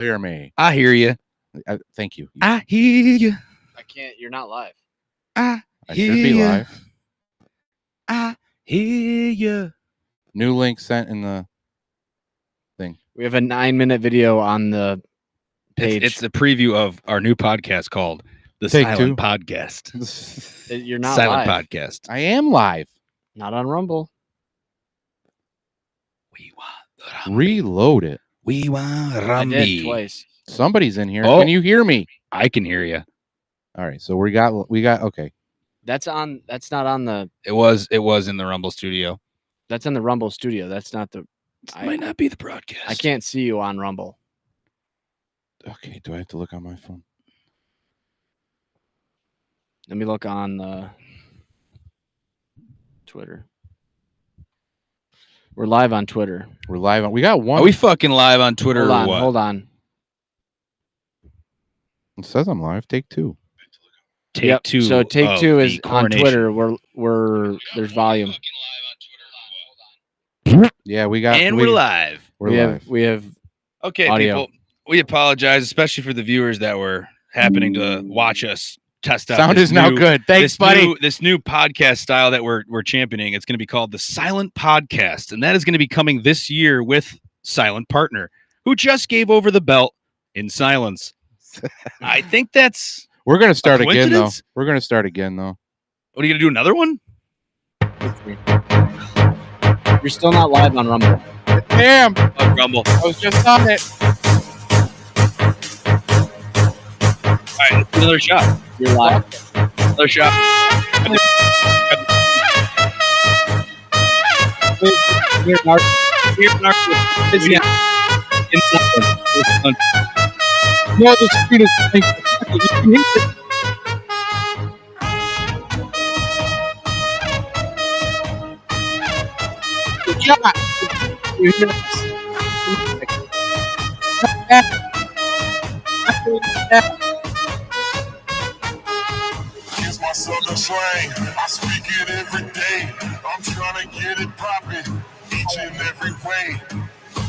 hear me. I hear you. Thank you. I hear you. I can't. You're not live. I I hear should be ya. live. I hear you. New link sent in the thing. We have a 9-minute video on the page. It's a preview of our new podcast called The Take Silent two. Podcast. You're not Silent live. Podcast. I am live. Not on Rumble. We want the Reload it. We want I did Rumby. twice. Somebody's in here. Oh. Can you hear me? I can hear you. All right. So we got okay. That's not on the. It was in the Rumble studio. That's in the Rumble studio. That's not the. It might not be the broadcast. I can't see you on Rumble. Okay. Do I have to look on my phone? Let me look on the Twitter. We're live on Twitter. We're live on. We got one. Are we fucking live on Twitter Hold or on. what? Hold on. It says I'm live. Take two. Take Yep, two. So take of two the is on coronation. Twitter. We're there's volume. Yeah, we got. And we're live. We're we live. have we have Okay, Audio. people. We apologize, especially for the viewers that were happening to watch us test out. Sound this is now new- good. Thanks, buddy. This new podcast style that we're championing. It's going to be called the Silent Podcast, and that is going to be coming this year with Silent Partner, who just gave over the belt in silence. I think that's. We're gonna start again though. coincidence? We're gonna start again though. What are you going to do? Another one? You're still not live on Rumble. Damn! Oh, Rumble. I was just on it. All right, let's do another shot. You're live. Another shot. Here, Mark. Here, Mark. It's We- not- Inside. No, the screen is. You hear us? Here's my southern slang. I speak it every day. I'm trying to get it poppin' each and every way.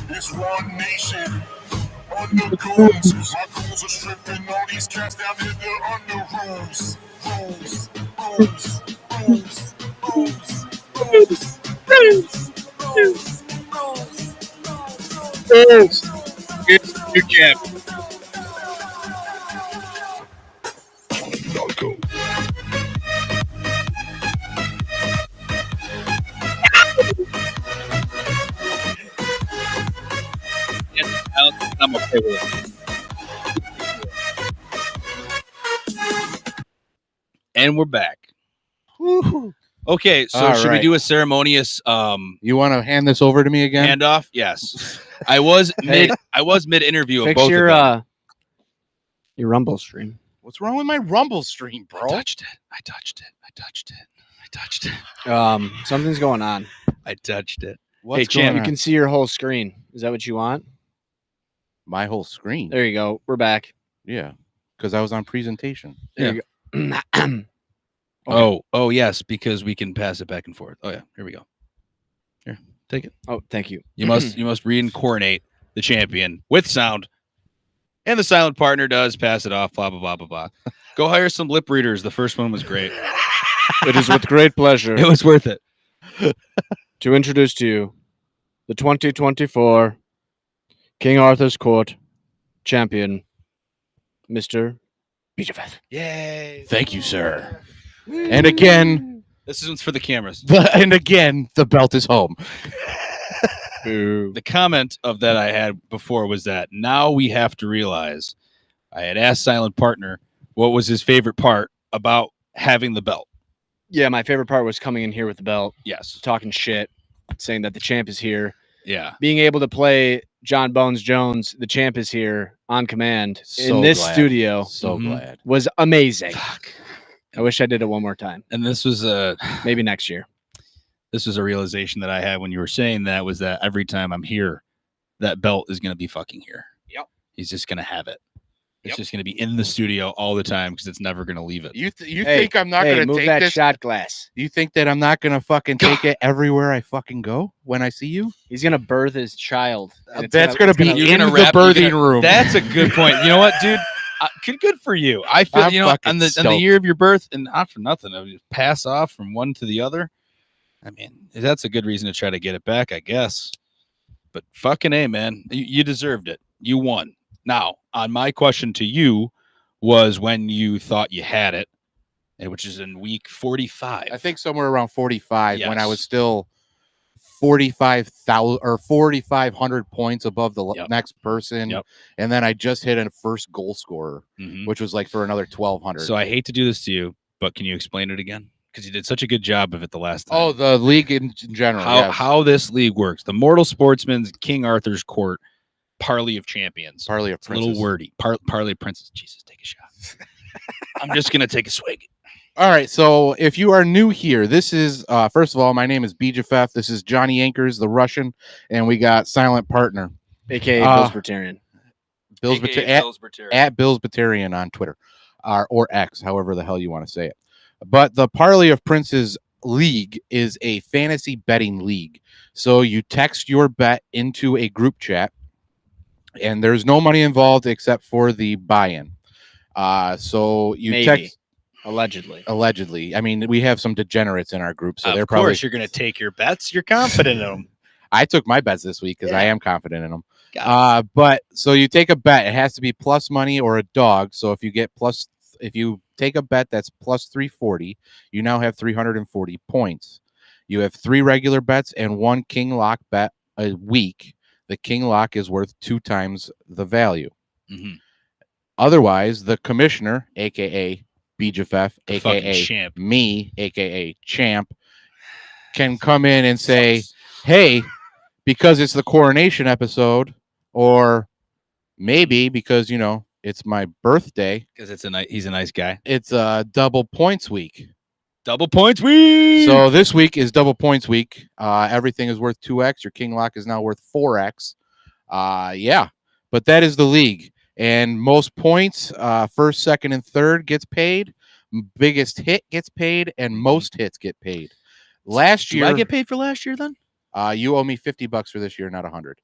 It's one nation. On the goons. My goons are stripping all these cats down in the under rules. Rules. Rules. Rules. Rules. Rules. Rules. Rules. Good jab. Narco. I'm okay with it. And we're back. Okay, so All should we right. do a ceremonious You want to hand this over to me again? handoff? Yes. I was mid interview of Fix both your of them. your Rumble stream. What's wrong with my Rumble stream, I bro? touched it. Something's going on. I touched it. What's Hey, champ, going You on? can see your whole screen. Is that what you want? My whole screen. There you go. We're back. Yeah, because I was on presentation. There you go. Oh yes, because we can pass it back and forth. Oh yeah, here we go. Here, take it. Oh, thank you. You must reincarnate the champion with sound. And the silent partner does pass it off, blah blah blah blah blah. Go hire some lip readers. The first one was great. It is with great pleasure It was worth it. to introduce to you the 2024 King Arthur's Court champion, Mr. Beachfest. Yay. Thank you, sir. And again, This is for the cameras. the belt is home. Boo. The comment of that I had before was that now we have to realize I had asked Silent Partner what was his favorite part about having the belt. Yeah, my favorite part was coming in here with the belt, Yes. talking shit, saying that the champ is here, Yeah. being able to play John Bones Jones, the champ is here on command So in this glad. studio So Mhm. glad. was amazing. Fuck. I wish I did it one more time. And this was a Maybe next year. realization that I had when you were saying that was that every time I'm here, that belt is gonna be fucking here. Yep. He's just gonna have it. It's just going to be in the studio all the time because it's never going to leave it. You Hey, think I'm not hey, gonna move take that this? shot glass. You think that I'm not gonna fucking take it everywhere I fucking go when I see you? He's gonna birth his child. and it's That's gonna it's be you're in gonna the wrap- you're birthing gonna- room. That's a good point. You know what, dude? Good for you. I feel I'm you know fucking on the stoked. year of your birth, and not for nothing, I would just pass off from one to the other. I mean, that's a good reason to try to get it back, I guess. But fucking A, man, you deserved it. You won. Now, on my question to you was when you thought you had it, and which is in week 45. I think somewhere around 45 when I was Yes. still 45,000 or 4,500 points above the Yep. next person. Yep. And then I just hit a first goal scorer, Mhm. which was like for another 1,200. So I hate to do this to you, but can you explain it again? Because you did such a good job of it the last time. Oh, the league in general. yes. How this league works. The Mortal Sportsman's King Arthur's Court Parley of Champions. Parley of It's a little Princes. wordy. Parley of Princes. Jesus, take a shot. I'm just gonna take a swig. All right. So if you are new here, this is first of all, my name is Bijafef. This is Johnny Ankers, the Russian, and we got Silent Partner, aka Uh, Billsbertarian. Bill's AKA at, Bill's Bertarian. at Bill's Batarian on Twitter, or X, however the hell you want to say it. But the Parley of Princes League is a fantasy betting league. So you text your bet into a group chat, and there's no money involved except for the buy-in. So you Maybe. text Allegedly. I mean, we have some degenerates in our group, so they're of probably. course, you're gonna take your bets. You're confident in them. I took my bets this week because I Yeah. am confident in them. Got But so you take a bet, it has to be plus money or a dog. So if you take a bet that's plus 340, you now have 340 points. You have 3 regular bets and 1 king lock bet a week. The king lock is worth 2 times the value. Mhm. Otherwise, the commissioner, aka BJFF, The fucking aka champ. me, aka Champ, can come in and say, hey, because it's the coronation episode, or maybe because, it's my birthday, Because he's a nice guy. it's a double points week. Double points week. So this week is double points week. Everything is worth 2x. Your king lock is now worth 4x. Yeah, but that is the league. And most points, first, second, and third gets paid. Biggest hit gets paid, and most hits get paid. Last Did year, I get paid for last year then? you owe me $50 for this year, not 100.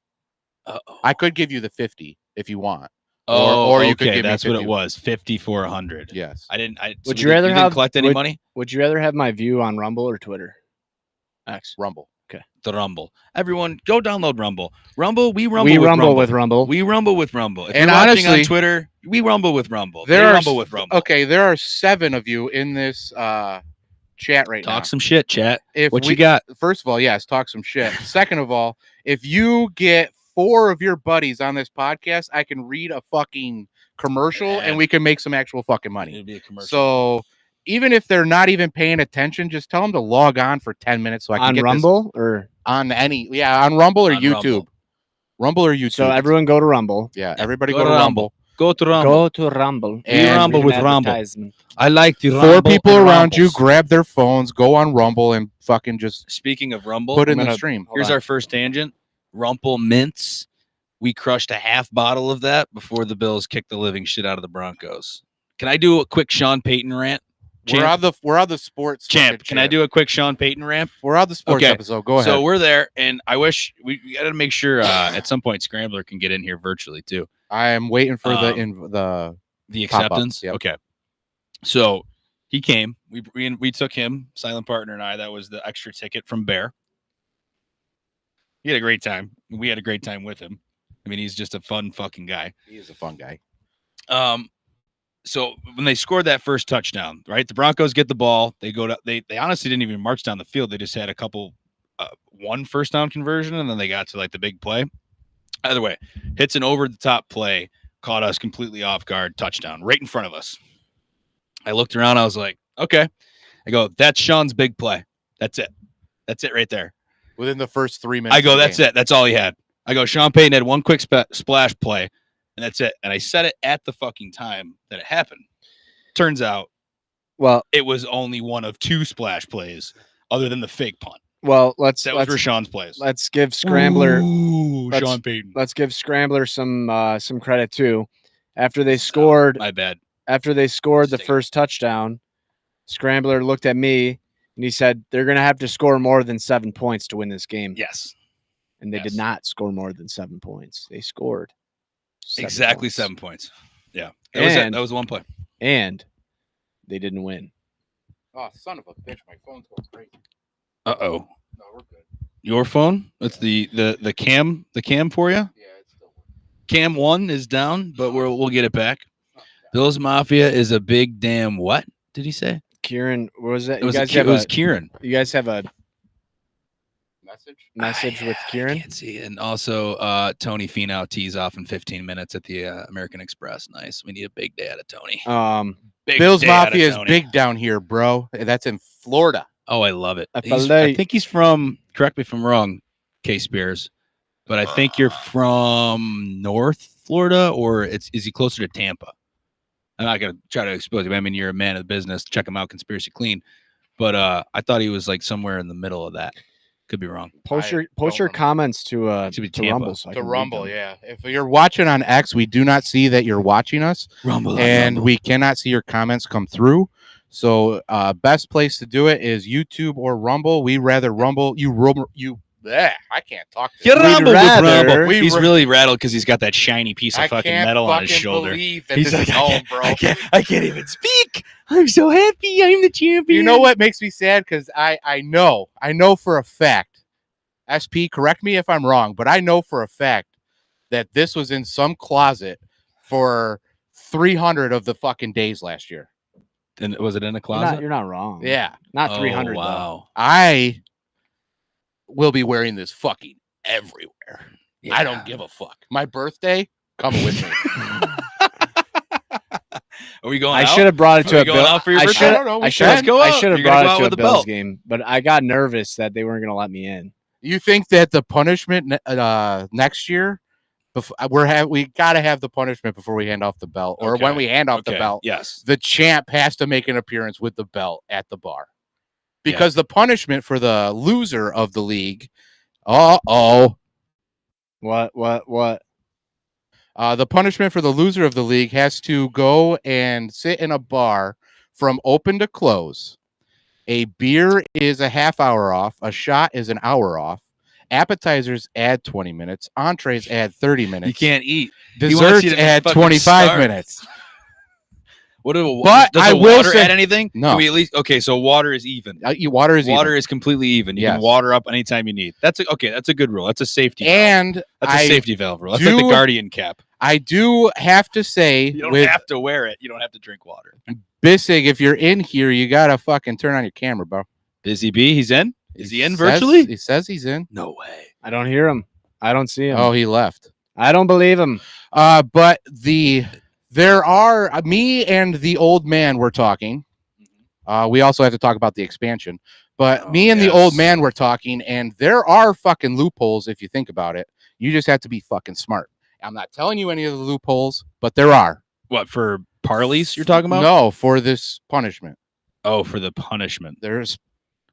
Uh-oh. I could give you the 50 if you want. Oh, or you could okay, give me that's what 50. it was. 50 for 100. Yes. I didn't. Would so you we rather didn't have- collect any would- money? Would you rather have my view on Rumble or Twitter? X. Rumble. The Rumble. Everyone, go download Rumble. Rumble. We rumble. We with rumble Rumble. with Rumble. We rumble with Rumble. If And you're watching on honestly, Twitter, we rumble with Rumble. There They are rumble with Rumble. Okay, there are 7 of you in this chat right now. Talk some shit, chat. If What we, you got? First of all, yes, talk some shit. Second of all, if you get 4 of your buddies on this podcast, I can read a fucking commercial Yeah. and we can make some actual fucking money. It'd be a commercial. So even if they're not even paying attention, just tell them to log on for 10 minutes so I can on get Rumble or this on on Rumble or On YouTube. Rumble or YouTube. so everyone go to Rumble. yeah, everybody Go go to to Rumble. Rumble. Go to Rumble. Go to Rumble. We And rumble with Rumble. Advertisement. I like the 4 Rumble people and around you, Rumbles. grab their phones, go on Rumble and fucking just Speaking of Rumble, put in I'm the gonna- stream. Hold here's on. our first tangent. Rumple Mints. We crushed a half bottle of that before the Bills kicked the living shit out of the Broncos. Can I do a quick Sean Payton rant? We're on the sports Champ, fucking can I chat. do a quick Sean Payton rant? We're on the sports Okay, episode. Go ahead. So we're there, and I wish we got to make sure at some point Scrambler can get in here virtually too. I am waiting for the The Pop up, acceptance. yep. Okay. So he came. We took him, Silent Partner and I. That was the extra ticket from Bear. He had a great time. We had a great time with him. I mean, he's just a fun fucking guy. He is a fun guy. So when they scored that first touchdown, right? The Broncos get the ball. They go to they honestly didn't even march down the field. They just had a couple one first down conversion, and then they got to like the big play. Either way, hits an over the top play, caught us completely off guard, touchdown right in front of us. I looked around, I was like, okay. I go, that's Sean's big play. That's it. That's it right there. Within the first 3 minutes. I go, that's it. That's all he had. I go, Sean Payton had one quick splash play, and that's it. And I said it at the fucking time that it happened. Turns out Well, it was only one of 2 splash plays other than the fake punt. let's That was Rashawn's plays. let's give Scrambler Ooh, let's- Sean Payton. let's give Scrambler some credit too. After they scored, My bad. the Just take it. first touchdown, Scrambler looked at me and he said, "They're going to have to score more than 7 points to win this game." Yes. And they did Yes. not score more than 7 points. They scored Exactly points. 7 points. Yeah. That was it. And- That was 1 play. And they didn't win. Oh, son of a bitch! My phone's going crazy. Uh-oh. No, we're good. Your phone? That's the cam for you? Yeah, it's still working. Cam 1 is down, but we'll get it back. Bills Mafia is a big damn what? Did he say? Kieran, what was that? It was, you it was Kieran. guys have a Message. with I Kieran? can't see it. And also Tony Finau tees off in 15 minutes at the American Express. Nice. We need a big day out of Tony. Big Bills day out of Mafia is Tony. big down here, bro. That's in Florida. Oh, I love it. I I think he's from, correct me if I'm wrong, K Spears, but I think you're from North Florida, or is he closer to Tampa? I'm not going to try to expose him. I mean, you're a man of the business. Check him out, Conspiracy Clean. But I thought he was like somewhere in the middle of that. Could be wrong. Post I your don't remember. comments to Should be Tampa. Rumble. So I To can read Rumble, them. yeah. If you're watching on X, we do not see that you're watching us, Rumble. and we cannot see your comments come through. So, best place to do it is YouTube or Rumble. We rather Rumble. I can't talk. Get We'd Rumble with rather- Rumble. We He's ra- really rattled because he's got that shiny piece of I fucking can't metal on his fucking shoulder. believe that He's this like, is home, bro. I can't even speak. I'm so happy. I'm the champion. You know what makes me sad? Because I know for a fact, SP, correct me if I'm wrong, but I know for a fact that this was in some closet for 300 of the fucking days last year. And was it in a You're closet? not wrong. Yeah. Not Oh, 300 though. wow. I will be wearing this fucking everywhere. Yeah. I don't give a fuck. My birthday, come with me. Are we going I out? should have brought it Are to we a going Bill. out for your I birthday? should I don't know. I should have Let's go I out. should have You're gonna brought go it out to a with the Bills belt. game, but I got nervous that they weren't going to let me in. You think that the punishment next year, we got to have the punishment before we hand off the belt, or when Okay. we hand off the Okay, belt, yes. the champ has to make an appearance with the belt at the bar, because the punishment for the loser of the league, What? the punishment for the loser of the league has to go and sit in a bar from open to close. A beer is a half hour off. A shot is an hour off. Appetizers add 20 minutes. Entrees add 30 minutes. You can't eat. He wants Desserts you to add fucking 25 starve. minutes. What do, But does I the will water say- add anything? No. Can we at least so water is even. Water is Water even. is completely even. You Yes. can water up anytime you need. That's a good rule. That's a safety valve. And That's a I safety valve rule. That's like the do- Guardian cap. I do have to say, You don't with have to wear it. You don't have to drink water. Bissig, if you're in here, you gotta fucking turn on your camera, bro. Busy B, he's in? Is he in says- virtually? He says he's in. No way. I don't hear him. I don't see him. Oh, he left. I don't believe him. But there are me and the old man were talking. We also have to talk about the expansion. But Oh, me and the yes. old man were talking, and there are fucking loopholes if you think about it. You just have to be fucking smart. I'm not telling you any of the loopholes, but there are. What, for parleys you're talking about? No, for this punishment. Oh, for the punishment. There's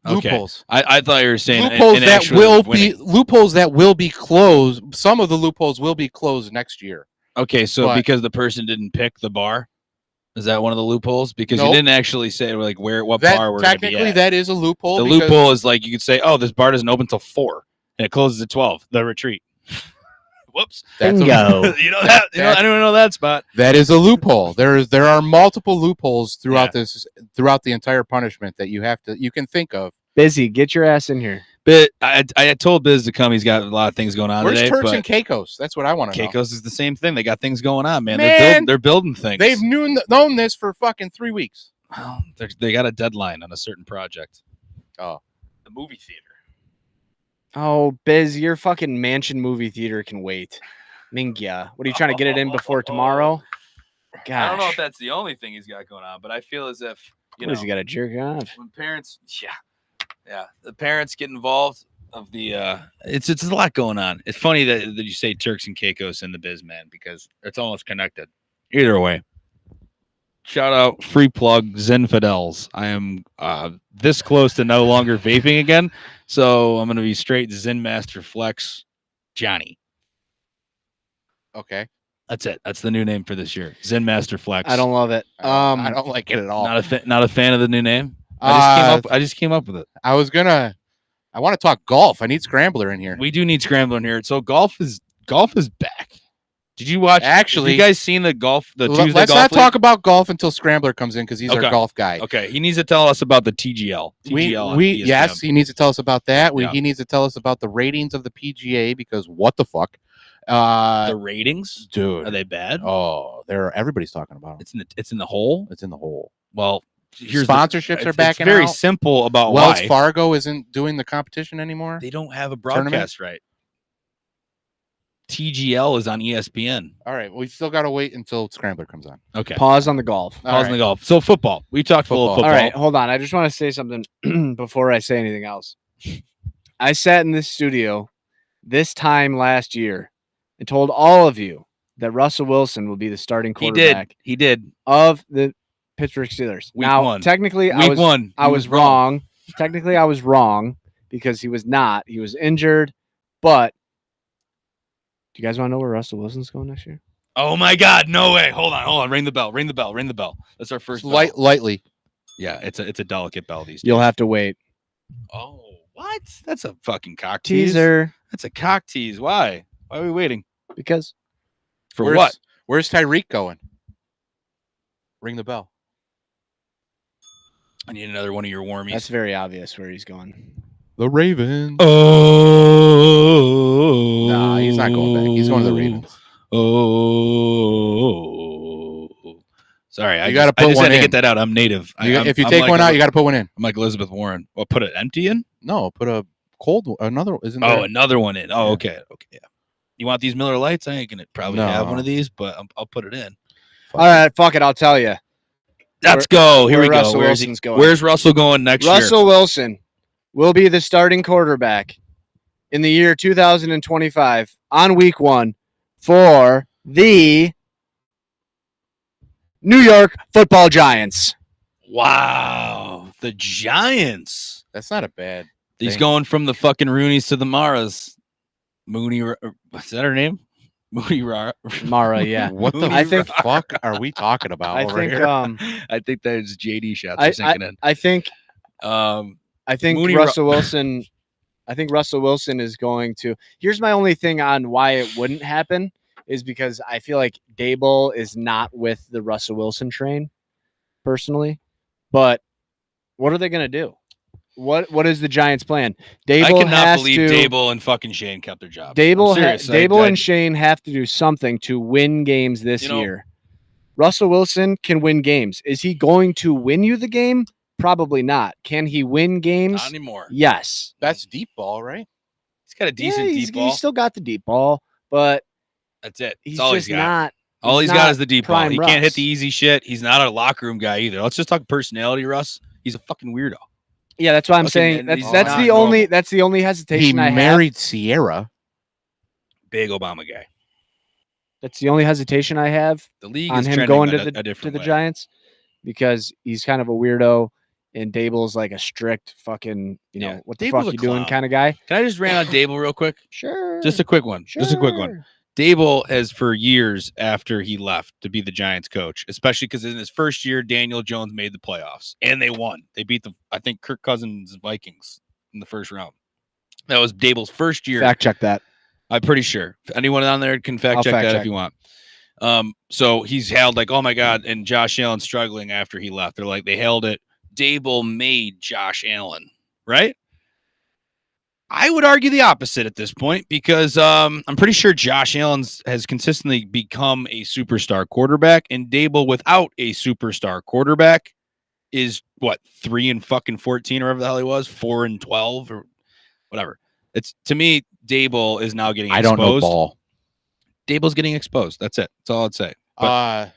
Okay. loopholes. I thought you were saying Loopholes an that actual will winning. be loopholes that will be closed. Some of the loopholes will be closed next year. Okay, so but- because the person didn't pick the bar, is that one of the loopholes? Because Nope. you didn't actually say like what That bar we're going to be technically at. that is a loophole. The because- loophole is like you could say, oh, this bar doesn't open till 4 and it closes at 12. The retreat. Whoops. That's a- Bingo. You know that? I don't know that spot. That is a loophole. There are multiple loopholes throughout the entire punishment that you can think of. Busy. Get your ass in here. But I had told Biz to come. He's got a lot of things going on Where's today. Turks but and Caicos? That's what I want to know. Caicos is the same thing. They got things going on, man. Man, They're building things. They've known this for fucking 3 weeks. Well, they got a deadline on a certain project. Oh. The movie theater. Oh, Biz, your fucking mansion movie theater can wait. Mingya. What are you trying to get it in before tomorrow? Gosh. I don't know if that's the only thing he's got going on, but I feel as if What is he got to jerk off? when parents, the parents get involved of the, it's a lot going on. It's funny that you say Turks and Caicos in the biz, man, because it's almost connected. Either way, shout out, free plug, Zenfidels. I am this close to no longer vaping again, so I'm going to be straight Zen Master Flex Johnny. Okay. That's it. That's the new name for this year. Zen Master Flex. I don't love it. I don't like it at all. Not a fan of the new name. I just came up with it. I want to talk golf. I need Scrambler in here. We do need Scrambler in here. So golf is back. Did you watch? Actually, have you guys seen the golf? The Tuesday let's golf not league? talk about golf until Scrambler comes in because he's Okay. our golf guy. Okay, he needs to tell us about the TGL. TGL on ESPN. Yes, he needs to tell us about that. Yeah. He needs to tell us about the ratings of the PGA because what the fuck, The ratings, dude? are they bad? Oh, everybody's talking about them. It's in the hole. It's in the hole. Well, here's Sponsorships are it's backing very out. simple about Wells why Fargo isn't doing the competition anymore. they don't have a Tournament? broadcast right. TGL is on ESPN. All right, we still got to wait until Scrambler comes on. Okay, Pause on the golf. All pause on the golf. So football. We talked a little Football. football. All right, hold on. I just want to say something before I say anything else. I sat in this studio this time last year and told all of you that Russell Wilson will be the starting He quarterback did. He did. of the Pittsburgh Steelers. Week now, one. technically, Week one. I was wrong. Technically, I was wrong because he was not. He was injured. But do you guys want to know where Russell Wilson's going next year? Oh my God! No way! Hold on! Ring the bell! Ring the bell! Ring the bell! That's our first. Bell. Lightly. Yeah, it's a delicate bell these days. You'll have to wait. Oh, what? That's a fucking cock tease. Teaser. That's a cock tease. Why? Why are we waiting Because for Where's- what? Where's Tyreek going? Ring the bell. I need another one of your warmies. that's very obvious where he's going. The Ravens. Oh, Nah, he's not going back. He's going to the Ravens. Oh, sorry. I You gotta just- I put just one had to in. get that out. I'm native. If you take one out, you got to put one in. I'm like Elizabeth Warren. Well, put it empty in. No, put a cold one. Another isn't Oh, there? another one in. Oh, Yeah. okay. Yeah. You want these Miller Lights? I ain't gonna probably have one No. of these, but I'll put it in. Fuck All right, fuck it. I'll tell you. Let's go. Here where we go. Russell Where's he? Wilson's going. Where's Russell going next year? Russell Wilson will be the starting quarterback in the year 2025 on week 1 for the New York Football Giants. Wow, the Giants. That's not a bad. He's Thing. going from the fucking Roonies to the Maras. Mooney, what's that her name? Mooney Ra. Mara, yeah. What the I think- fuck are we talking about I over think here? I think that's JD shots I- are sinking in. I think Mooney Russell Wilson I think Russell Wilson is going to. Here's my only thing on why it wouldn't happen is because I feel like Dable is not with the Russell Wilson train personally. But what are they going to do? What is the Giants' plan? Dable I cannot has believe to, Dable and fucking Shane kept their jobs. Dable, I'm serious. Dable I- and Shane have to do something to win games this You know- year. Russell Wilson can win games. Is he going to win you the game? Probably not. Can he win games? not anymore. Yes. That's deep ball, right? He's got a decent he's, deep ball. He's still got the deep ball, but That's it. he's That's all just he's got. not. All he's not got is the deep ball. prime He can't hit Russ. the easy shit. He's not a locker room guy either. Let's just talk personality, Russ. He's a fucking weirdo. Yeah, that's what I'm Fucking- saying. and That's he's that's not the only normal. that's the only He hesitation I have. married Sierra. Big Obama guy. That's the only hesitation I have The league on is him trending going a to the different way. Giants because he's kind of a weirdo and Dable's like a strict fucking, Yeah, what the Dable's fuck a you doing clown. kind of guy. Can I just rant on Dable real quick? Sure. Just a quick one. Just a quick one. sure. Dable has for years after he left to be the Giants coach, especially because in his first year, Daniel Jones made the playoffs and they won. They beat I think Kirk Cousins Vikings in the first round. That was Dable's first year. Fact check that. I'm pretty sure. If anyone on there can fact I'll check fact that check. if you want. So he's held like, oh my God, and Josh Allen struggling after he left. They're like, they held it. Dable made Josh Allen, right? I would argue the opposite at this point because I'm pretty sure Josh Allen has consistently become a superstar quarterback, and Dable without a superstar quarterback is what 3-14 or whatever the hell he was, 4-12 or whatever. It's to me, Dable is now getting I exposed. don't know ball. Dable's getting exposed. That's it. That's all I'd say. But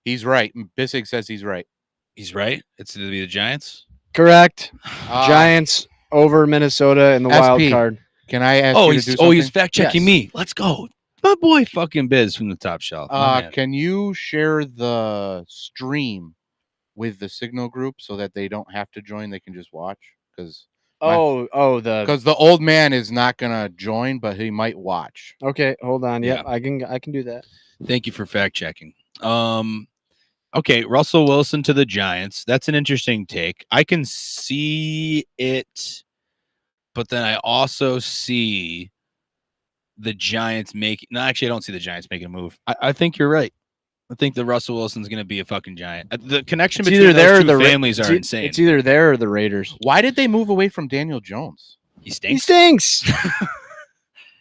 He's right. Bissig says he's right. he's right. It's to be the Giants. Correct. Uh, Giants over Minnesota in the wild SP. card. Can I ask Oh, you to do he's something? he's fact checking Yes. me. Let's go, my boy, fucking Biz from the top shelf. My man. Can you share the stream with the Signal group so that they don't have to join? They can just watch because Oh, the because the old man is not gonna join, but he might watch. okay. Hold on. Yep, Yeah. I can do that. Thank you for fact checking. Okay, Russell Wilson to the Giants. That's an interesting take. I can see it, but then I also see the Giants making. No, actually, I don't see the Giants making a move. I think you're right. I think that Russell Wilson's going to be a fucking Giant. The connection It's between either there those or two the Ra- families it's are e- insane. It's either there or the Raiders. Why did they move away from Daniel Jones? He He stinks. stinks.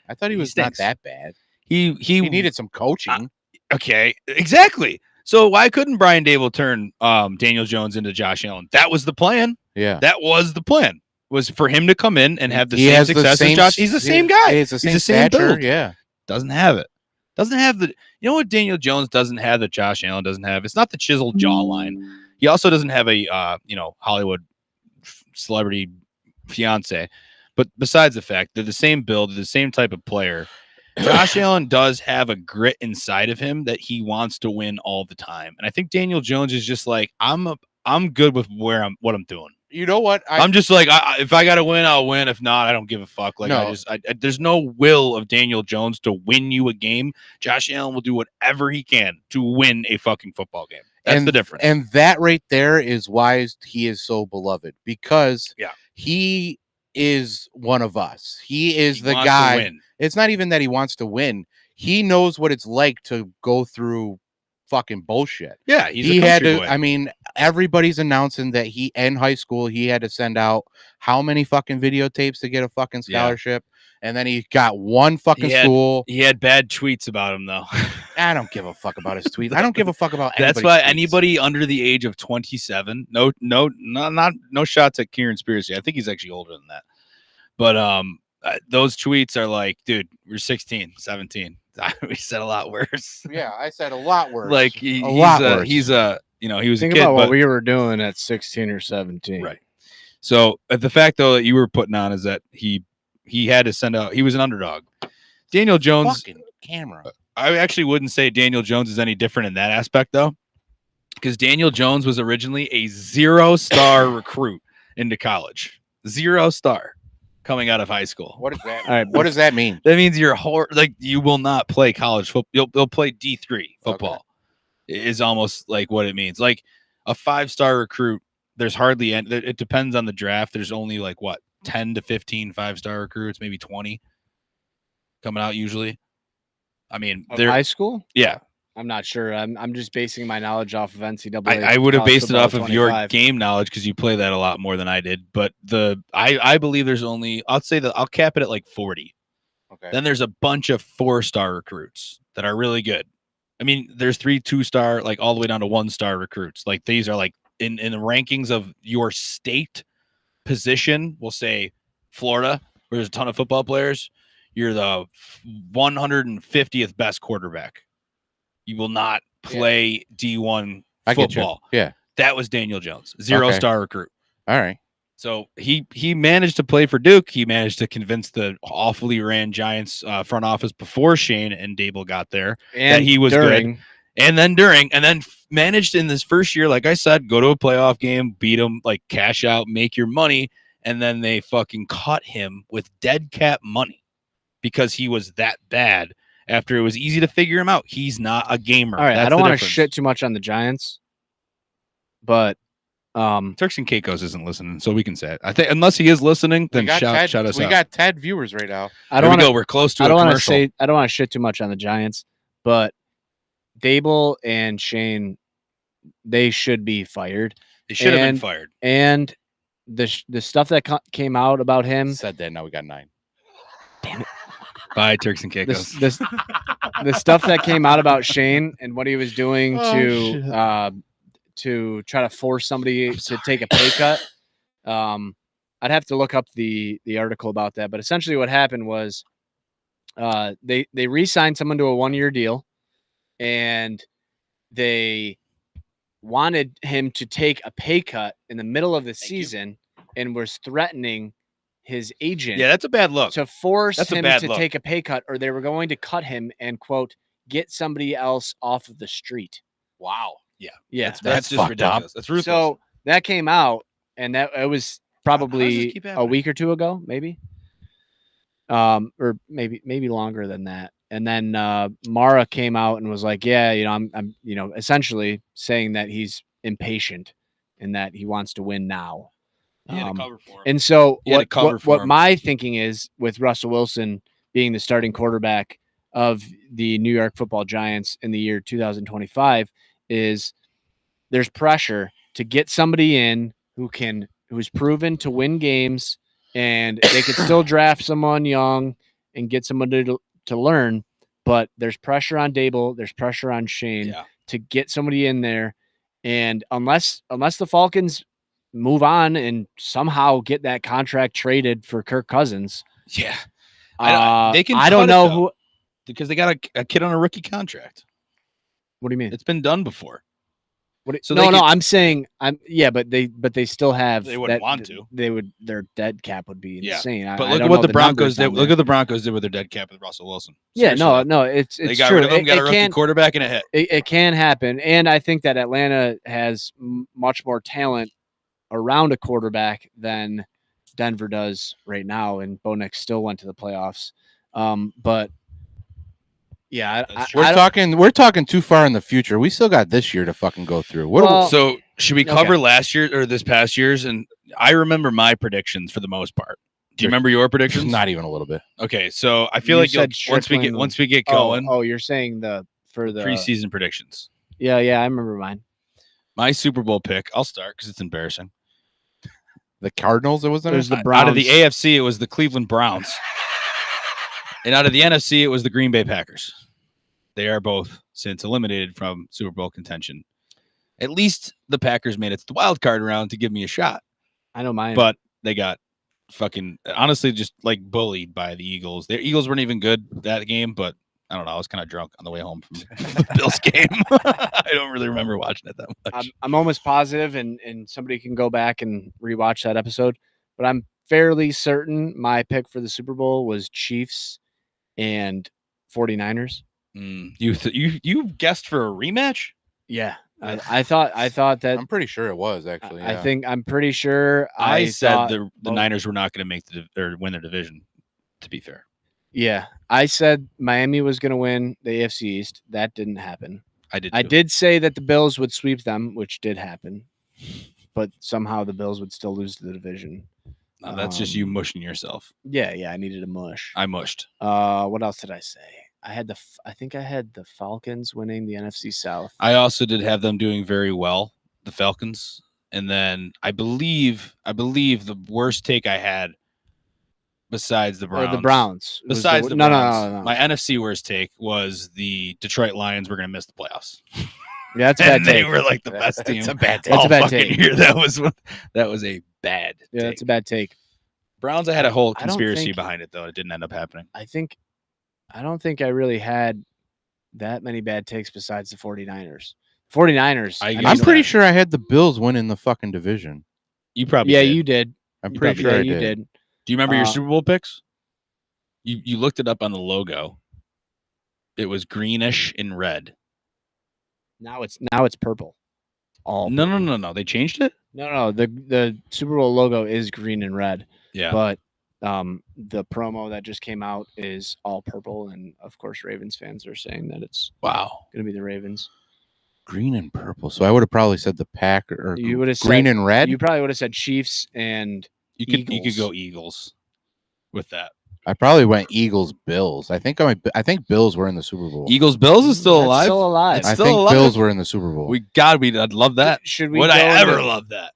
I thought he He was not stinks. that bad. He He needed some coaching. Okay, exactly. So why couldn't Brian Dable turn Daniel Jones into Josh Allen? That was the plan. Yeah. That was the plan. Was for him to come in and have the He same has success as Josh. He's the same guy. He's the same the same stature. build. Yeah. Doesn't have it. Doesn't have the. You know what Daniel Jones doesn't have that Josh Allen doesn't have? It's not the chiseled jawline. He also doesn't have a Hollywood celebrity fiance. But besides the fact they're the same build, they're the same type of player. Josh Allen does have a grit inside of him that he wants to win all the time. And I think Daniel Jones is just like, I'm good with what I'm doing. You know what? I'm just like, if I got to win, I'll win. If not, I don't give a fuck. Like, No. there's no will of Daniel Jones to win you a game. Josh Allen will do whatever he can to win a fucking football game. That's the difference. And that right there is why he is so beloved, because he is one of us. He is He the wants to guy. win. It's not even that he wants to win. He knows what it's like to go through fucking bullshit. Yeah, he's He a had country to. boy. I mean, everybody's announcing that he in high school he had to send out how many fucking videotapes to get a fucking Yeah. scholarship, and then he got one fucking school. He had bad tweets about him though. I don't give a fuck about his tweets. I don't give a fuck about. That's anybody's why tweets. anybody under the age of 27, no shots at Kieran Spears. I think he's actually older than that. But those tweets are like, dude, we're 16, 17. We said a lot worse. Yeah, I said a lot worse. Like a lot worse. he was a Think kid, about what but- we were doing at 16 or 17. right. So the fact though that you were putting on is that he had to send out. He was an underdog. Daniel Jones. fucking camera. I actually wouldn't say Daniel Jones is any different in that aspect though, because Daniel Jones was originally a 0-star recruit into college. 0-star coming out of high school. What is that? All right, What does that mean? That means you're like you will not play college football. You'll play D3 football. Is almost like what it means. Like a 5-star recruit, there's hardly any. It depends on the draft. There's only like what 10 to 15 5-star recruits, maybe 20 coming out usually. I mean, Of they're high school? yeah. I'm not sure. I'm just basing my knowledge off of NCAA. I would have college based it football off of your 25. game knowledge because you play that a lot more than I did. But I believe there's only I'll cap it at like 40. Okay. Then there's a bunch of 4-star recruits that are really good. I mean, there's 3 2-star, like all the way down to 1-star recruits. Like these are like in the rankings of your state position. We'll say Florida, where there's a ton of football players. You're the 150th best quarterback. You will not play D1 I get you. football. Yeah. That was Daniel Jones, 0-star recruit. All right. So he managed to play for Duke. He managed to convince the awfully ran Giants front office before Shane and Dable got there and he was during, good. And then managed in this first year, like I said, go to a playoff game, beat them, like cash out, make your money. And then they fucking caught him with dead cap money because he was that bad after it was easy to figure him out. He's not a gamer. All right, That's I don't the want to difference. shit too much on the Giants, but Turks and Caicos isn't listening, so we can say it. I think unless he is listening, then shout us we out. got 10 viewers right now. I There don't we want go. to. We're close to I a don't want to commercial. say. I don't want to shit too much on the Giants, but Dable and Shane, they should be fired. They should have been and- fired. And the stuff that came out about him, Said that. Now we got 9. Bye, Turks and Caicos. the stuff that came out about Shane and what he was doing Oh, to try to force somebody to take a pay cut. I'd have to look up the article about that, but essentially what happened was they re-signed someone to a 1-year deal, and they wanted him to take a pay cut in the middle of the season and was threatening his agent Yeah, that's a bad look. to force That's a him bad to look. take a pay cut, or they were going to cut him and quote get somebody else off of the street. Wow. Yeah, That's That's just fucked ridiculous. up. That's ruthless. so that came out, and that it was probably keep a happening? week or two ago, maybe. Or maybe longer than that. And then Mara came out and was like, "Yeah, I'm essentially saying that he's impatient and that he wants to win now." He had a cover for him. And so He had a cover for what him. my thinking is with Russell Wilson being the starting quarterback of the New York Football Giants in the year 2025 is there's pressure to get somebody in who's proven to win games, and they could still draft someone young and get someone to learn, but there's pressure on Dable, there's pressure on Shane Yeah. to get somebody in there. And unless the Falcons move on and somehow get that contract traded for Kirk Cousins, Yeah. they can. I cut don't it, know though, who. because they got a kid on a rookie contract. What do you mean? It's been done before. So they no, could- I'm saying but they still have. They wouldn't that- want to. They would. Their dead cap would be Yeah, insane. But I look don't at what know the Broncos numbers did. down Look there. at the Broncos did with their dead cap with Russell Wilson. Yeah, Seriously. no, it's They got true. rid of him, got a rookie can, quarterback and a hit. it can happen, and I think that Atlanta has much more talent around a quarterback than Denver does right now, and Bo Nix still went to the playoffs. But yeah, That's We're talking too far in the future. We still got this year to fucking go through. What? Well, So should we okay. cover last year or this past year's? And I remember my predictions for the most part. Do you remember your predictions? not even a little bit. Okay, so I feel You like said once we get Oh, going, oh, you're saying for the preseason predictions. Yeah, I remember mine. My Super Bowl pick. I'll start because it's embarrassing. The Cardinals. It wasn't. It was the Out of the Browns. AFC, it was the Cleveland Browns, and out of the NFC, it was the Green Bay Packers. They are both since eliminated from Super Bowl contention. At least the Packers made it to the wild card round to give me a shot, I know mine. but they got fucking honestly just like bullied by the Eagles. The Eagles weren't even good that game, but I don't know. I was kind of drunk on the way home from the Bills game. I don't really remember watching it that much. I'm almost positive, and somebody can go back and rewatch that episode, but I'm fairly certain my pick for the Super Bowl was Chiefs and 49ers. You guessed for a rematch? Yeah. I thought that I'm pretty sure it was actually. Yeah. I'm pretty sure I said thought the both- Niners were not going to make or win their division. To be fair, Yeah. I said Miami was going to win the AFC East. That didn't happen. I did. I too. did say that the Bills would sweep them, which did happen, but somehow the Bills would still lose the division. No, that's just you mushing yourself. Yeah, I needed a mush. I mushed. What else did I say? I think I had the Falcons winning the NFC South. I also did have them doing very well, the Falcons, and then I believe the worst take I had, besides the Or Browns. the Browns. It was Besides the no, Browns, no. my NFC worst take was the Detroit Lions were going to miss the playoffs. Yeah, that's a bad And they take. were like the best That's team. a bad take. That's a all bad fucking take. year. That was a bad. Yeah, take. that's a bad take. Browns. I had a whole I don't conspiracy think- behind it though. It didn't end up happening. I don't think I really had that many bad takes besides the 49ers. 49ers. I mean, I'm used pretty that. sure I had the Bills winning the fucking division. You probably Yeah, did. you did. I'm You pretty probably sure I you did. did. Do you remember your Uh, Super Bowl picks? You looked it up on the logo. It was greenish and red. Now it's purple. All No. They changed it. No. The Super Bowl logo is green and red, Yeah. but the promo that just came out is all purple, and of course, Ravens fans are saying that it's Wow. going to be the Ravens. Green and purple. So I would have probably said the Pack or You would have green said, and red. You probably would have said Chiefs and You could Eagles. go Eagles with that. I probably went Eagles Bills. I think Bills were in the Super Bowl. Eagles Bills is still That's alive. Still alive. It's I still think alive. Bills were in the Super Bowl. I'd love that. Should we? Would I go ever into- love that?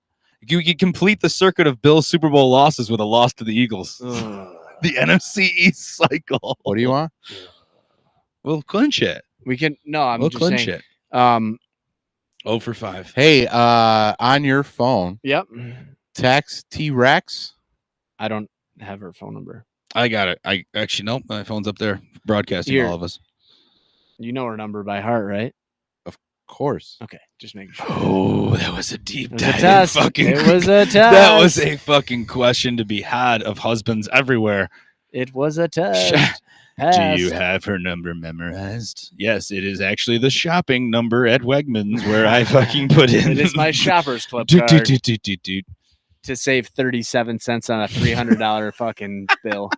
You could complete the circuit of Bills Super Bowl losses with a loss to the Eagles. Ugh. The NFC East cycle. What do you want? We'll clinch it. We can. No, I'm We'll just clinch saying. it. 0 for 5. Hey, on your phone, Yep. text T-Rex. I don't have her phone number. I got it. I actually no, my phone's up there broadcasting Here. all of us. You know her number by heart, right? Of course. Okay, just making sure. Oh, that was a deep It was a dive. test. Fucking It was a test. That was a fucking question to be had of husbands everywhere. It was a test. Do you have her number memorized? Yes, it is actually the shopping number at Wegmans where I fucking put in. It is my shopper's club Doot, card. doot, doot, doot, doot, doot. to save 37 cents on a $300 fucking bill.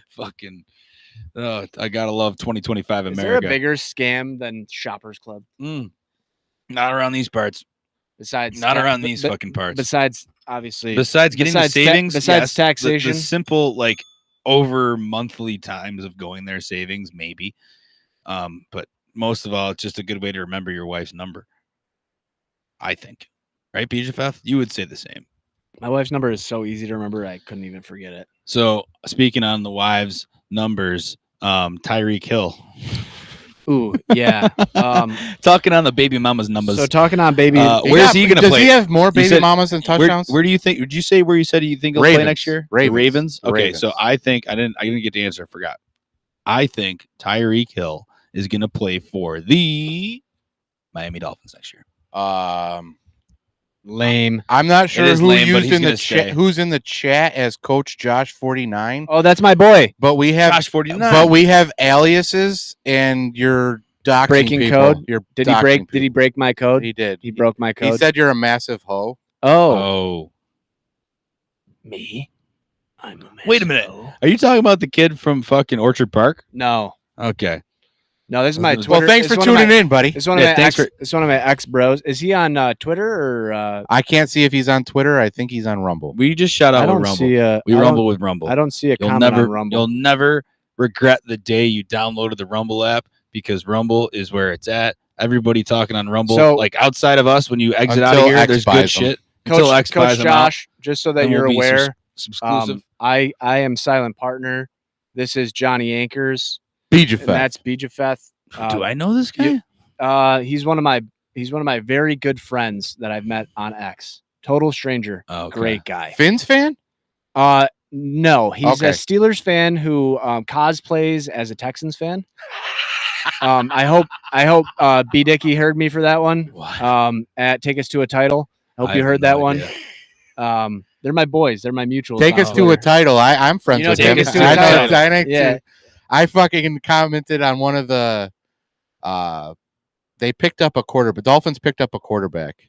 Fucking. I gotta love 2025 Is there a America. bigger scam than Shoppers Club? Not around these parts. Besides, Not around these fucking parts. Besides, obviously, Besides getting besides the savings, besides yes, taxation, the simple like over monthly times of going there savings, maybe. But most of all, it's just a good way to remember your wife's number. I think, right, PJFF? You would say the same. my wife's number is so easy to remember. I couldn't even forget it. So speaking on the wives' numbers, Tyreek Hill. Ooh, yeah. Talking on the baby mama's numbers. So talking on baby, where's he gonna does play? he have more baby said- mamas and touchdowns? Where do you think? Would you say where you said you think he'll play Ravens. next year? The Ravens. Ravens. Okay, Ravens. so I think I didn't get the answer. I forgot. I think Tyreek Hill is going to play for the Miami Dolphins next year. lame. I'm not sure is who lame, but used he's in the gonna chat. stay. Who's in the chat as Coach Josh 49? Oh, that's my boy. But we have Josh 49. but we have aliases, and you're doxing Breaking people. code? You're Did he doxing break? Did he people. break my code? He did. He broke my code. He said you're a massive hoe. "Oh, Oh, me? I'm a Wait a minute. Are you talking about the kid from fucking Orchard Park? No, Okay. no. This is my Well, Twitter. Well, thanks this for is one of tuning my- in, buddy. This is one Yeah, of my thanks ex. It's one of my ex bros. Is he on Twitter or? I can't see if he's on Twitter. I think he's on Rumble. We just shout I out don't with Rumble. see a. We I don't- rumble with Rumble. I don't see a You'll comment never on Rumble. you'll never regret the day you downloaded the Rumble app because Rumble is where it's at. Everybody talking on Rumble. So- like outside of us, when you exit out of Until here, X there's buys good them. shit. Until X buys Coach them out, Josh, just so that and you're we'll be aware, exclusive. I am silent partner. This is Johnny Anchors, Bijafet. and that's Bijafeth. Do I know this guy? He's one of my very good friends that I've met on X. Total stranger, Oh, okay. great guy. Finns fan? No, he's Okay. a Steelers fan who cosplays as a Texans fan. I hope B Dickey heard me for that one. What? At Take Us to a Title. I hope I you have heard no that one. idea. They're my boys. They're my mutuals. Take on us to Twitter. a title. I'm friends You know with Take him. Us to a I know Title. Dynick, Yeah. too. I fucking commented on one of the they picked up a quarterback. Dolphins picked up a quarterback.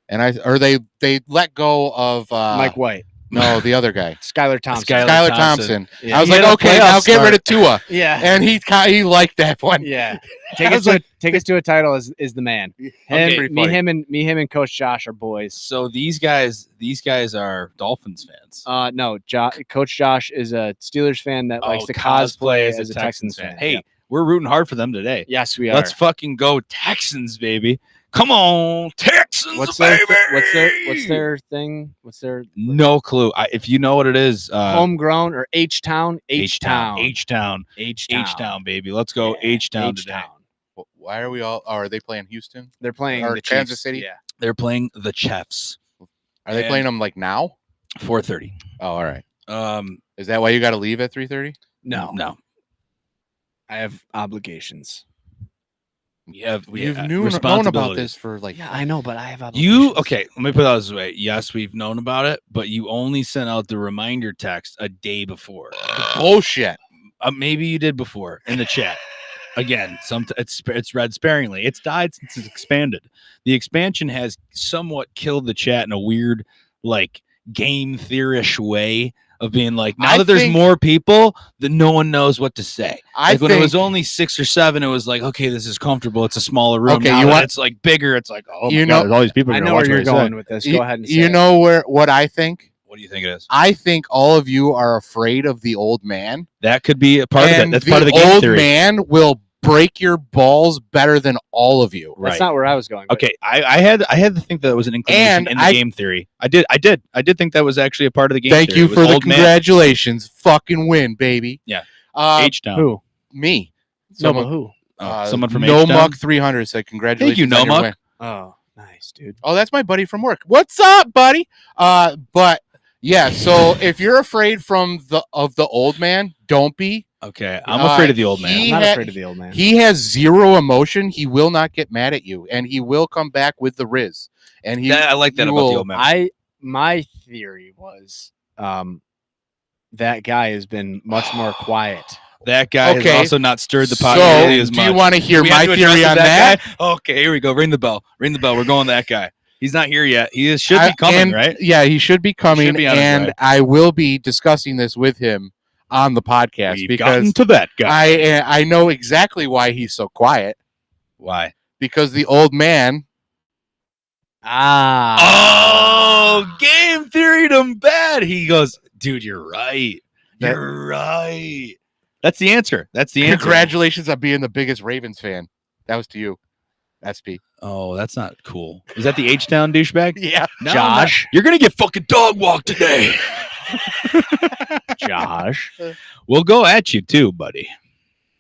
And they let go of Mike White, no, the other guy. Skylar Thompson. Skylar Skylar Thompson. Thompson. Yeah. I was He like, had a okay, playoff now get rid start. of Tua. Yeah, And he liked that one. yeah. Take I us was to a title is the man. Okay, Him, me, him, and Coach Josh are boys. So these guys are Dolphins fans. No, Coach Josh is a Steelers fan that likes to cosplay as a Texans fan. Hey, Yeah. we're rooting hard for them today. Yes, we are. Let's fucking go Texans, baby. Come on, Texans, What's their baby. what's their thing? What's their No clue. If you know what it is, homegrown or H Town? H-Town, H-Town. H-Town, baby. Let's go Yeah, H-Town today. H-Town. Why are we all are they playing Houston? They're playing Or the Kansas Chiefs. City? Yeah. They're playing the Chiefs. Are they And- playing them like now? 4:30. Oh, all right. Um, Is that why you got to leave at 3:30? No, no. I have obligations. You've You've known about this for like Yeah, I know, but I have obligations. You okay? Let me put it this way. Yes, we've known about it, but you only sent out the reminder text a day before. bullshit. Maybe you did before in the chat. Again, it's read sparingly. It's died since it's expanded. The expansion has somewhat killed the chat in a weird, like game theorish way of being like, now I that there's think- more people, then no one knows what to say. I Like when it think was only 6 or 7, it was like, okay, this is comfortable. It's a smaller room. Okay, Now you that want- it's like bigger. It's like, oh my You God, know- there's all these people. I gonna know watch where what you're I say. going with this. Go ahead and say you it. know what I think? What do you think it is? I think all of you are afraid of the old man. That could be a part of it. And That's part of the game old theory. man will break your balls better than all of you. That's Right. not where I was going. but- Okay, I had to think that was an inclination And in the I- game theory. I did think that was actually a part of the game. Thank theory. you It was for the old man, congratulations. Fucking win, baby. Yeah. H-Town. Who? Me. No, Someone, but who? someone from No H-Town? Muck 300 said congratulations. Thank you, on your No win." Oh, nice, dude. Oh, that's my buddy from work. What's up, buddy? But yeah, so if you're afraid of the old man, don't be. Okay, I'm afraid of the old man. I'm He not had- afraid of the old man. He has zero emotion. He will not get mad at you, and he will come back with the Riz. And he, I like that he about the will- old man. My theory was that guy has been much more quiet. That guy has Okay. also not stirred the pot So, nearly as do much. you want to hear We my have to address theory on that? guy? Okay, here we go. Ring the bell. Ring the bell. We're going that guy. He's not here yet. He should be coming, and, right? Yeah, he should be coming, be on his and way. I will be discussing this with him on the podcast We've gotten because to that guy. I know exactly why he's so quiet. Why? Because the old man. Oh, game theoried him bad. He goes, dude, you're right. You're right. That's the answer. That's the answer. Congratulations on being the biggest Ravens fan. That was to you, SP. Oh, that's not cool. Is that the H-Town douchebag? Yeah, No, Josh. you're gonna get fucking dog walked today. Josh. We'll go at you too, buddy.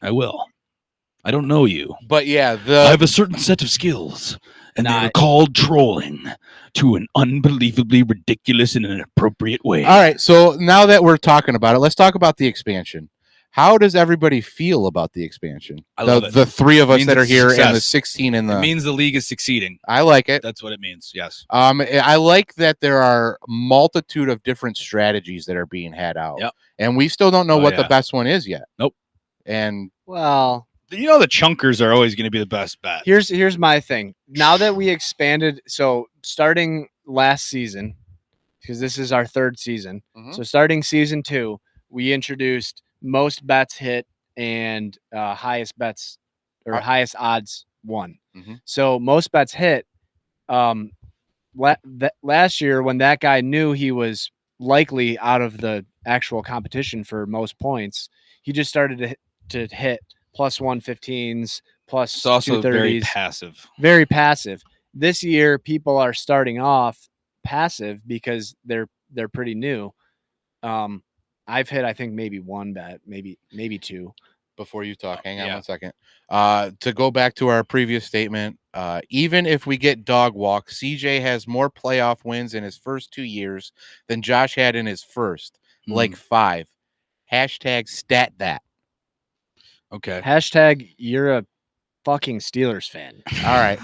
I will. I don't know you. but yeah, I have a certain set of skills, and they're called trolling to an unbelievably ridiculous and inappropriate way. All right. So now that we're talking about it, let's talk about the expansion. How does everybody feel about the expansion? I love it. The three of us Means that are it's here and the success. 16 in It the. means the league is succeeding. I like it. That's what it means. Yes. I like that there are multitude of different strategies that are being had out. Yep. And we still don't know Oh, what the yeah. best one is yet. Nope. And Well, You know the chunkers are always going to be the best bet. here's my thing. Now that we expanded, so starting last season, because this is our third season. Mhm. So starting season 2, we introduced most bets hit and highest bets or highest odds won. Mhm. So most bets hit. Last year, when that guy knew he was likely out of the actual competition for most points, he just started to hit plus 115s, plus It's also very 230s. passive. Very passive. This year, people are starting off passive because they're pretty new. I've hit, I think, maybe one bet, maybe two. before you talk, hang on yeah. 1 second. To go back to our previous statement, even if we get dog walk, CJ has more playoff wins in his first 2 years than Josh had in his first, like 5. Hashtag stat that. Okay. Hashtag you're a fucking Steelers fan. All right.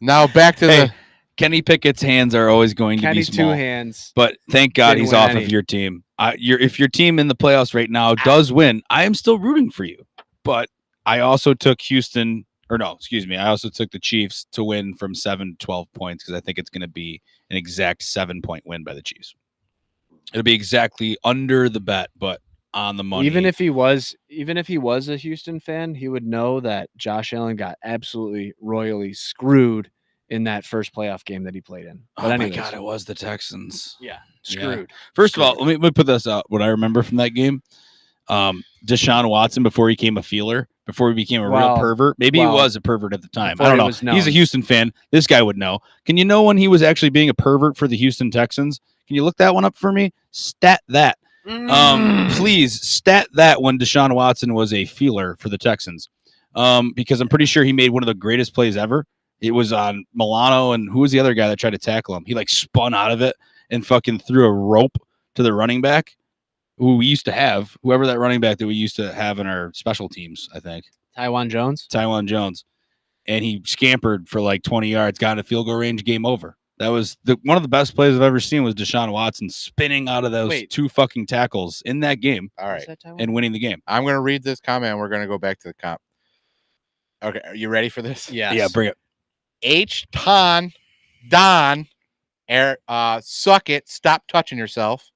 Now back to Hey, Kenny Pickett's hands are always going to be Kenny's small. 2 hands. But thank God Didn't he's win off any. of your team. If your team in the playoffs right now does win, I am still rooting for you. But I also took Houston, or no, excuse me, I also took the Chiefs to win from 7 to 12 points because I think it's going to be an exact 7-point win by the Chiefs. It'll be exactly under the bet, but on the money. Even if he was a Houston fan, he would know that Josh Allen got absolutely royally screwed in that first playoff game that he played in. But oh my anyways, God, it was the Texans. yeah, Yeah. screwed. First of all, let me put this out. What I remember from that game, Deshaun Watson, before he became a feeler, before he became a real Well, pervert, maybe he well, was a pervert at the time. before I don't he know. was He's a known. Houston fan. This guy would know. Can you know when he was actually being a pervert for the Houston Texans? Can you look that one up for me? Stat that. Please stat that when Deshaun Watson was a feeler for the Texans. Because I'm pretty sure he made one of the greatest plays ever. It was on Milano, and who was the other guy that tried to tackle him? He like spun out of it and fucking threw a rope to the running back who we used to have, whoever that running back that we used to have in our special teams, I think, Tywan Jones. Tywan Jones. And he scampered for like 20 yards, got into field goal range, game over. That was one of the best plays I've ever seen was Deshaun Watson spinning out of those Wait. 2 fucking tackles in that game All right. Is that Tywan? and winning the game. I'm going to read this comment and we're going to go back to the comp. Okay. Are you ready for this? Yes. Yeah, bring it. H-Ton Don suck it. Stop touching yourself.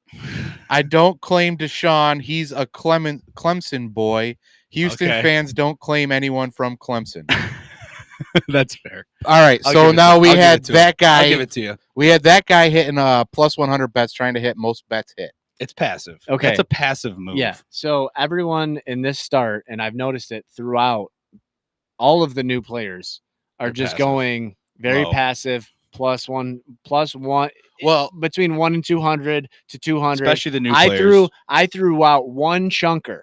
I don't claim Deshaun. He's a Clemson boy. Houston Okay. fans don't claim anyone from Clemson. That's fair. All right. I'll So give it now to- we I'll give had it to that I'll give guy. it to you. We had that guy hitting plus 100 bets, trying to hit most bets hit. It's passive. Okay. That's a passive move. Yeah. So everyone in this start, and I've noticed it throughout, all of the new players are They're just passive. going very Low. passive, plus one, Well, between 1 and 200 to 200. Especially the new I players. threw out one chunker,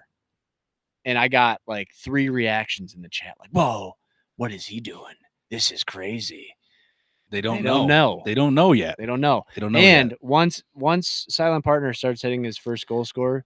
and I got like 3 reactions in the chat, like, "Whoa, what is he doing? This is crazy." They don't They know. don't know. They don't know yet. They don't know. They don't know And yet. once Silent Partner starts hitting his first goal score,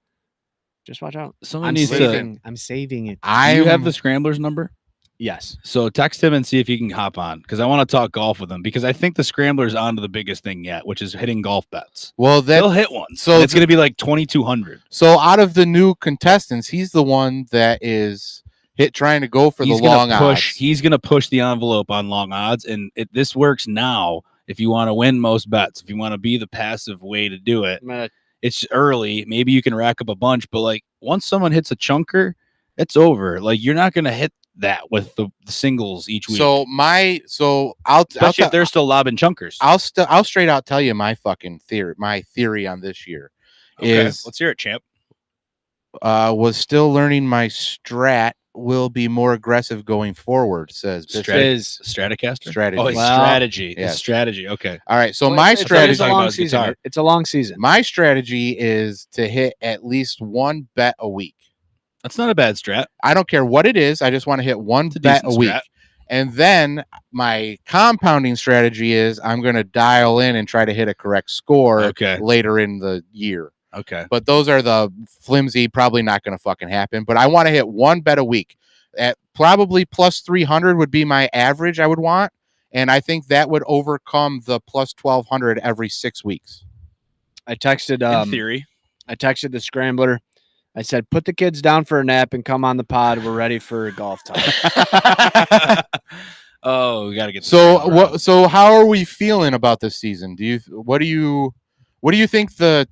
just watch out. Someone I'm needs saving, to. I'm saving it. Do you have I'm the Scramblers number? Yes. So text him and see if he can hop on because I want to talk golf with him because I think the Scrambler's onto the biggest thing yet, which is hitting golf bets. well that They'll hit one. so So it's going to be like 2,200. so out of the new contestants, he's the one that is trying to go for He's the long gonna push. odds. He's gonna push the envelope on long odds, and this works now. If you want to win most bets, if you want to be the passive way to do it, I'm gonna it's early. Maybe you can rack up a bunch, but like once someone hits a chunker, it's over. Like you're not gonna hit that with the singles each week. So I'll especially if they're still lobbing chunkers. I'll straight out tell you my fucking theory. My theory on this year is let's hear it, champ. was still learning my strat. Will be more aggressive going forward, says Bishop. Stratocaster. Strategy. Oh, his Well, strategy. yes. His strategy. Okay. All right, so Well, my it's strategy a talking long about his season. guitar. It's a long season. my strategy is to hit at least one bet a week. That's not a bad strat. I don't care what it is. I just want to hit one It's a bet a decent week. strat. And then my compounding strategy is I'm going to dial in and try to hit a correct score Okay. later in the year. Okay. But those are the flimsy, probably not going to fucking happen. But I want to hit one bet a week. At probably plus 300 would be my average I would want. And I think that would overcome the plus 1200 every 6 weeks. I texted In theory. I texted the scrambler. I said, put the kids down for a nap and come on the pod. We're ready for golf time. Oh, we gotta get. So how are we feeling about this season? What do you think the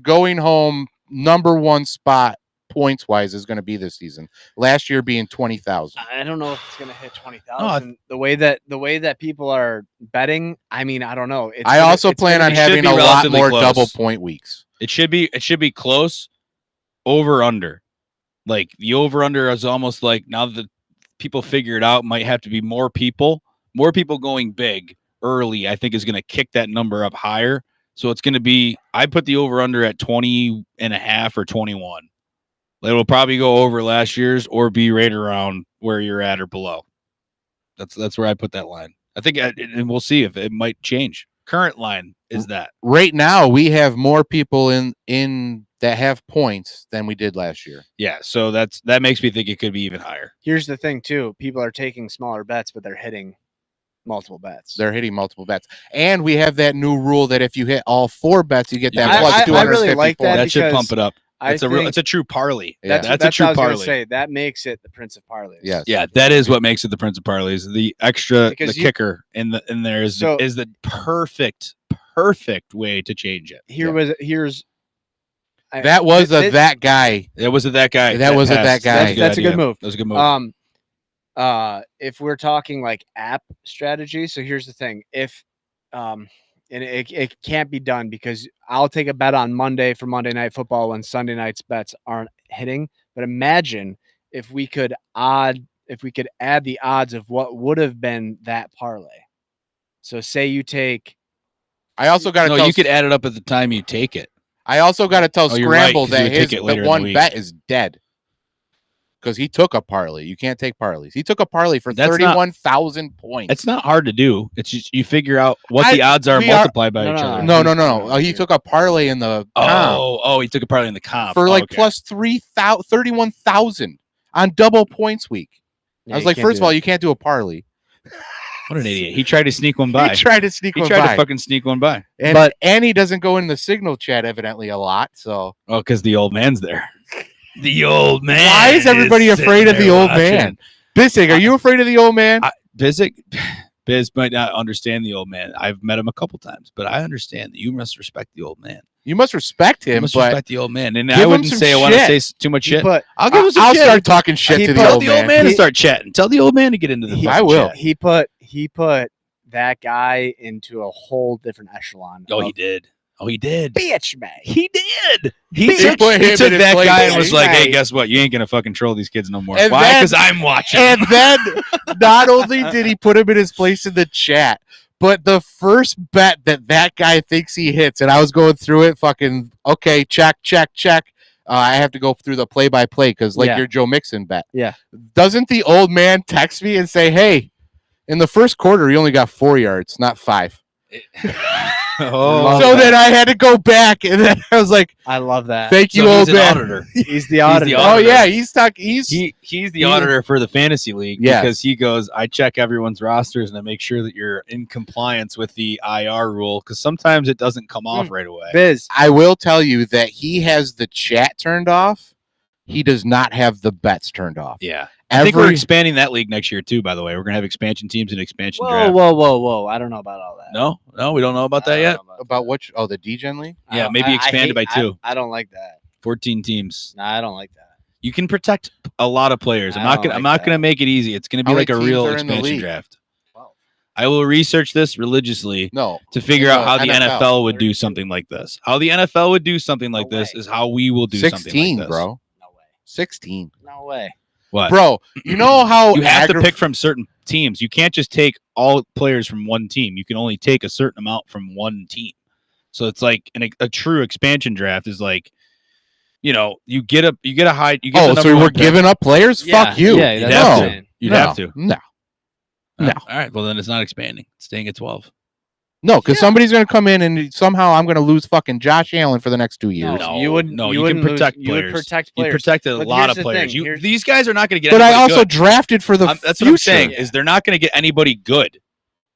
going home number one spot points wise is going to be this season? Last year being 20,000. I don't know if it's going to hit 20,000. The way that people are betting, I mean, I don't know. I also plan on it should having be a lot relatively more close. double point weeks. It should be close. Over under, like the over under is almost like now that people figure it out, might have to be more people going big early. I think is going to kick that number up higher. So it's going to be. I put the over under at 20.5 or 21. It'll probably go over last year's or be right around where you're at or below. That's where I put that line. I think, and we'll see if it might change. Current line is that Right now we have more people in that have points than we did last year. yeah. So that makes me think it could be even higher. Here's the thing, too. People are taking smaller bets, but they're hitting multiple bets. They're hitting multiple bets. And we have that new rule that if you hit all 4 bets, you get that Yeah. plus I 250 really like that points. That should because pump it up. It's a true parlay. Yeah. That's a true what I was gonna parlay. say. That makes it the Prince of Parlays. Yes. Yeah, that is what makes it the Prince of Parlays. The extra, Because the kicker in there is So- is the perfect way to change it. Here's That was that guy. It was that guy. That was that passed. guy. That's a good move. That was a good move. If we're talking like app strategy, so here's the thing. If and it can't be done because I'll take a bet on Monday for Monday Night Football when Sunday night's bets aren't hitting. But imagine if we could add the odds of what would have been that parlay. So say you take I also got to no, tell you could add it up at the time you take it. I also got to tell Oh, you're right, Scramble 'cause you that would take his it later the in the one week. bet is dead. Because he took a parlay. You can't take parlays. He took a parlay for That's not- 31,000 points. It's not hard to do. It's just you figure out what I- the odds are we are- multiplied by No, each no, other. No. He took a parlay in the comp Oh, he took a parlay in the comp for like Okay. plus 31,000 on double points week. I was like, first of all, you can't do a parlay. What an idiot! He tried to sneak one by. He tried to sneak He one tried by. to fucking sneak one by. And he doesn't go in the signal chat evidently a lot. So Oh, because the old man's there. The old man. Why is everybody sitting afraid of the there old watching. man? Bissick, are you afraid of the old man? Biz might not understand the old man. I've met him a couple times, but I understand that you must respect the old man. You must respect You him, must but respect the old man. And give I him wouldn't some say I want to shit. say too much shit. But I'll give him some I'll shit. start talking shit He to put the Tell old the old man. man to start chatting. Tell the old man to get into the. He- I fucking will. chat. he put that guy into a whole different echelon. Oh, of he did. Oh, he did. bitch man. He did. He Bitch. took, Put he him took in his that place. guy and was like, "Hey, Right. guess what? You ain't gonna fucking troll these kids no more. And Why? then- Because I'm watching." And then not only did he put him in his place in the chat, but the first bet that guy thinks he hits, and I was going through it, fucking, okay, check. I have to go through the play-by-play because, like, Yeah. your Joe Mixon bet. Yeah. Doesn't the old man text me and say, hey, in the first quarter, he only got 4 yards, not 5. Oh, So then I had to go back, and then I was like, I love that. thank you, so old he's an man. auditor. He's the auditor. Oh, auditor. yeah, he's He's the auditor for the fantasy league Yes. because he goes, I check everyone's rosters and I make sure that you're in compliance with the IR rule because sometimes it doesn't come off right away. Biz. I will tell you that he has the chat turned off, he does not have the bets turned off. Yeah. I think we're Every expanding that league next year too, by the way. We're going to have expansion teams and expansion Whoa, draft. whoa! I don't know about all that. No, we don't know about that I yet. don't know about which? Oh, the D-Gen League. I Yeah, don't- maybe I expanded by hate- 2. I don't like that. 14 teams. No, I don't like that. You can protect a lot of players. I'm I not don't gonna. I'm like not that. gonna make it easy. It's gonna be How like a many real teams are in the expansion league? draft. 12. I will research this religiously No, to figure out how the NFL. NFL would do 32. something like this. How the NFL would do something like No this way. is how we will do something 16, like this. bro. No way. 16, No way. What? bro. You know how You have to aggra- pick from certain teams. You can't just take all players from one team. You can only take a certain amount from one team. So it's like a true expansion draft is like, you get a high. You get Oh, the so number we're one pick. giving up players? Yeah, Fuck you. yeah, You'd that's have what to. I'm saying. You'd no, have to. No, Oh, No. all right. Well, then it's not expanding. It's staying at 12. no, because somebody's gonna come in and somehow I'm gonna lose fucking Josh Allen for the next 2 years. No, you wouldn't. no, you you can wouldn't lose- protect You would players. protect You players. protected a But lot here's of the players. thing, here's- These guys are not going to get. But I anybody also good. drafted for the That's what I'm future. saying. Is they're not going to get anybody good.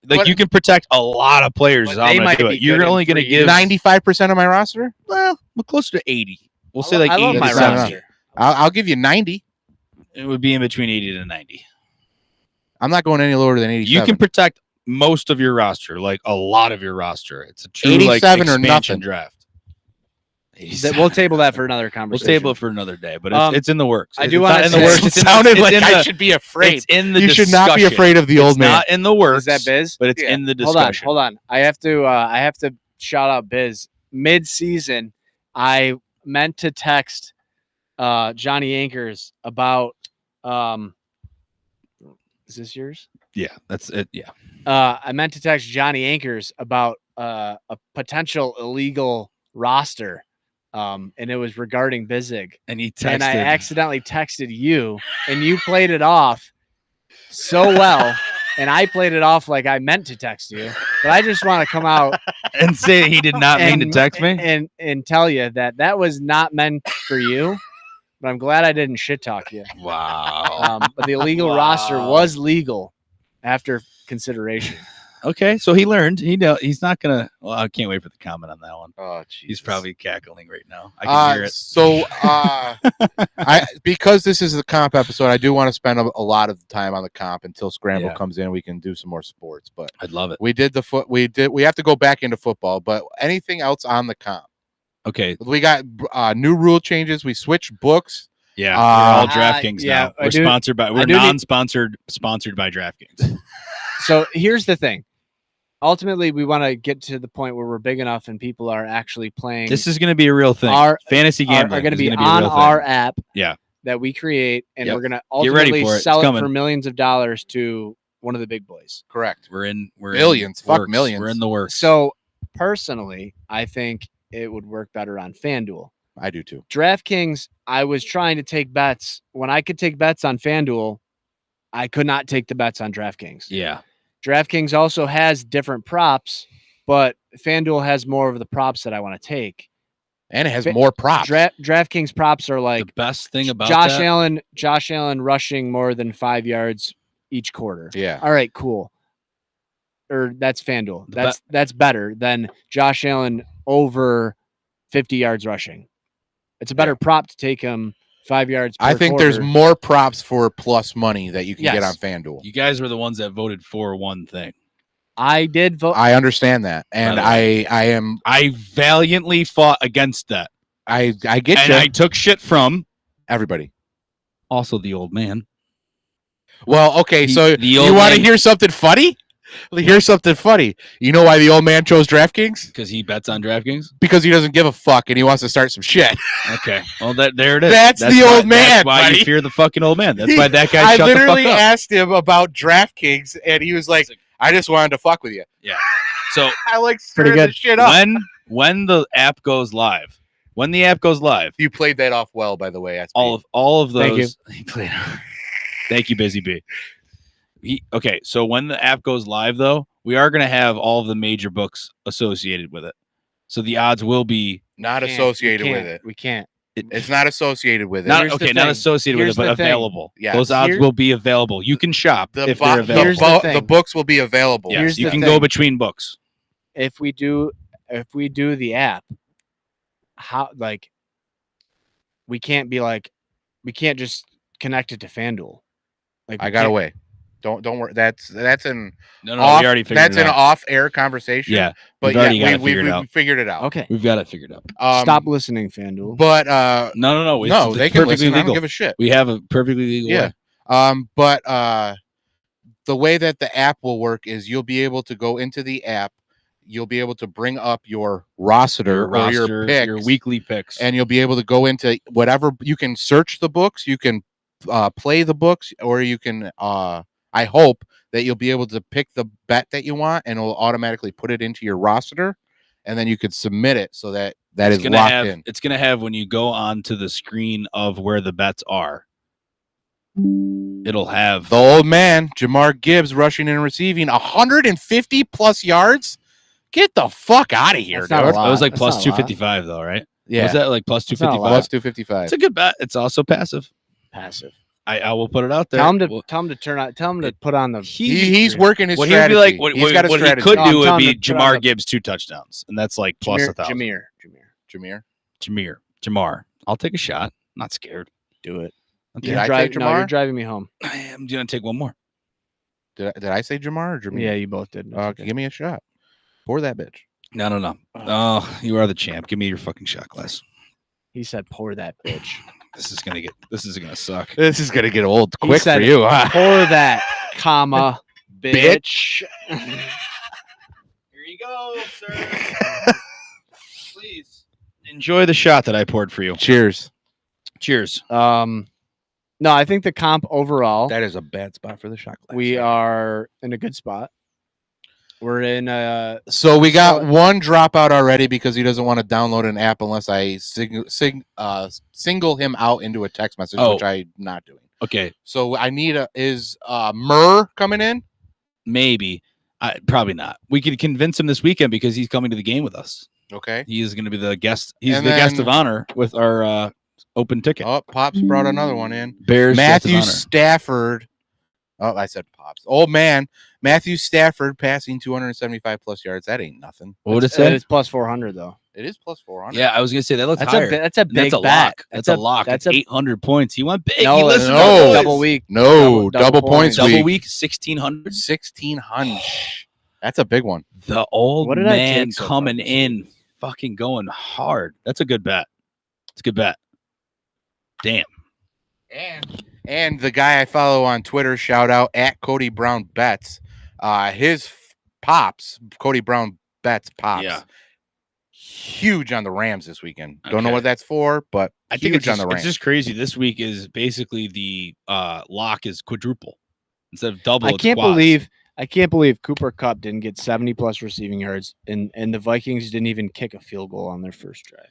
Like But- you can protect a lot of players. But Is how I'm they gonna might do be it. You're good in only going to 3 give years. 95% of my roster. well, we're closer to 80. We'll say I like love 80 my to roster. 70. roster. I'll give you 90. It would be in between 80 to 90. I'm not going any lower than 87. You can protect most of your roster, like a lot of your roster. It's a true like 87 or expansion nothing. draft. We'll table that for another We'll conversation. table it for another day, but it's in the works. I It's do not wanna in the say- works. It It's in the- sounded it's like in I the- should be afraid. It's in the You should not be discussion. afraid of the old It's man. not in the works. Is that Biz? But it's Yeah. in the Hold on, discussion. hold on. I have to shout out Biz. Mid-season, I meant to text Johnny Anchors about is this yours? Yeah, that's it. Yeah. I meant to text Johnny Anchors about a potential illegal roster. And it was regarding Bizig. And he And I texted. accidentally texted you, and you played it off so well. And I played it off like I meant to text you. But I just want to come out and say he did not mean to and- text me. and tell you that was not meant for you. But I'm glad I didn't shit talk you. Wow. But the illegal roster was legal after consideration. Okay, so he learned. He's not gonna. Well, I can't wait for the comment on that one. Oh, He's probably cackling right now. I can hear it. So, because this is the comp episode, I do want to spend a lot of time on the comp until Scramble Yeah. comes in. We can do some more sports, but I'd love it. we have to go back into football. But anything else on the comp? Okay, We got new rule changes. We switched books. yeah, we're all Uh, DraftKings yeah, now. I We're do- sponsored by. We're do need- non-sponsored, sponsored by DraftKings. So here's the thing. Ultimately, we want to get to the point where we're big enough and people are actually playing. This is going to be a real thing. Our- Fantasy are gambling going to is be gonna a on real our thing. app. Yeah. That we create, and Yep. we're going to Get ready ultimately for it. It's sell it coming. for millions of dollars to one of the big boys. Correct. We're Millions. In Fuck works. millions. We're in the works. So personally, I think it would work better on FanDuel. I do too. DraftKings, I was trying to take bets. When I could take bets on FanDuel, I could not take the bets on DraftKings. yeah, DraftKings also has different props, but FanDuel has more of the props that I want to take. And it has Fa- more props. DraftKings props are like the best thing about Josh that, Allen rushing more than 5 yards each quarter. Yeah. All right, cool. Or that's FanDuel. That's better than Josh Allen over 50 yards rushing. It's a better prop to take him 5 yards. I per think there's quarter. more props for plus money that you can get on Yes. FanDuel. you guys were the ones that voted for one thing. I did vote. I understand that, and By the I I valiantly fought against that, get and you. I took shit from Everybody. also the old man. Well, okay, so the you old want to man- hear something funny? Here's something funny. You know why the old man chose DraftKings? Because he bets on DraftKings. Because he doesn't give a fuck and he wants to start some shit. Okay, well there it is. That's the why- old man, That's why buddy. you fear the fucking old man. That's why that guy I shut the literally fuck up. asked him about DraftKings, and he was like, "I just wanted to fuck with you." So I like Pretty stirring good. the shit up. when the app goes live, You played that off well, by the way. That's all of Thank you. those. He played. Thank you, Busy Bee. Okay, so when the app goes live, though, we are going to have all of the major books associated with it. So the odds will be not Can't- associated we with can't- it. We can't. It's not associated with it. not Here's the okay, not thing. associated Here's with it, but the thing. available. Yes. Those odds Here- will be available. You can shop the, if bo- they're the, available. Here's the bo- thing. the books will be available. Yes, Here's you the can thing. go between books. If we do the app, how we can't be like, We can't just connect it to FanDuel. Like I we got can't- away. Don't worry. That's an No, we off, already figured that's it an out. off-air conversation. Yeah, but we've already got it we figured out. figured it out. Okay. we've got it figured out. Stop listening, FanDuel. But No. It's no, they can perfectly listen. I legal. don't give a shit. We have a perfectly legal Yeah. way. But the way that the app will work is you'll be able to go into the app. You'll be able to bring up your roster or your picks, your weekly picks, and you'll be able to go into whatever. You can search the books, you can play the books, or you can. I hope that you'll be able to pick the bet that you want, and it'll automatically put it into your roster, and then you could submit it so that it's is gonna locked have, in. It's going to have when you go onto the screen of where the bets are. It'll have The old man, Jamar Gibbs, rushing and receiving 150 plus yards. Get the fuck out of here, That's not a dude. lot. it was like That's plus not a lot. 255 though, right? Yeah, Was that like plus That's not a 255? lot. plus 255. It's a good bet. It's also passive. Passive. I will put it out there. Tell him to Well, tell him to turn on. Tell him to put on the. He's working his what he'd strategy. be like, what, He's got a what he strategy. could No, I'm do would telling be him to put on Jamar the- Gibbs 2 touchdowns, and that's like plus 1,000. Jameer. Jamar. I'll take a shot. Not scared. Do it. Did I take No, you're Jamar? driving me home. I am gonna take one more. Did I say Jamar or Jameer? Yeah, you both did. It's okay. Give me a shot. Pour that bitch. No. Oh, you are the champ. Give me your fucking shot glass. He said, "Pour that bitch." This is gonna suck. This is gonna get old He quick for said you, huh? Pour that, comma, bitch. Here you go, sir. Please enjoy the shot that I poured for you. Cheers. Cheers. No, I think the comp overall, That is a bad spot for the shot glass. we are in a good spot. We're in So we got So- one dropout already because he doesn't want to download an app unless I single him out into a text message, Oh. which I'm not doing. Okay, So I need is Murr coming in? maybe. Probably not. We could convince him this weekend because he's coming to the game with us. Okay. He is going to be the guest. He's And the guest then- of honor with our open ticket. Oh, Pops brought another one in. Bears Matthew guest of honor. Stafford. Oh, I said Pops. Old man, Matthew Stafford passing 275 plus yards. That ain't nothing. What would it it's say? plus 400 though. It is plus 400. Yeah, I was going to say that looks That's higher. that's a big That's a bet. lock. That's a lock. That's It's a 800 points. He went big. no, he it's listened no. to the boys. double week. No, Double double points points. Double week. week, 1,600. 1,600. That's a big one. The old What did I man take so far coming this in, fucking going hard. That's a good bet. It's a good bet. Damn. And the guy I follow on Twitter, shout out at Cody Brown Bets. His pops, Cody Brown Bets pops. Yeah. Huge on the Rams this weekend. Don't know Okay. what that's for, but I think huge it's on the Rams. it's just crazy. This week is basically the lock is quadruple instead of double. I it's can't quads. believe Cooper Kupp didn't get 70 plus receiving yards and the Vikings didn't even kick a field goal on their first drive.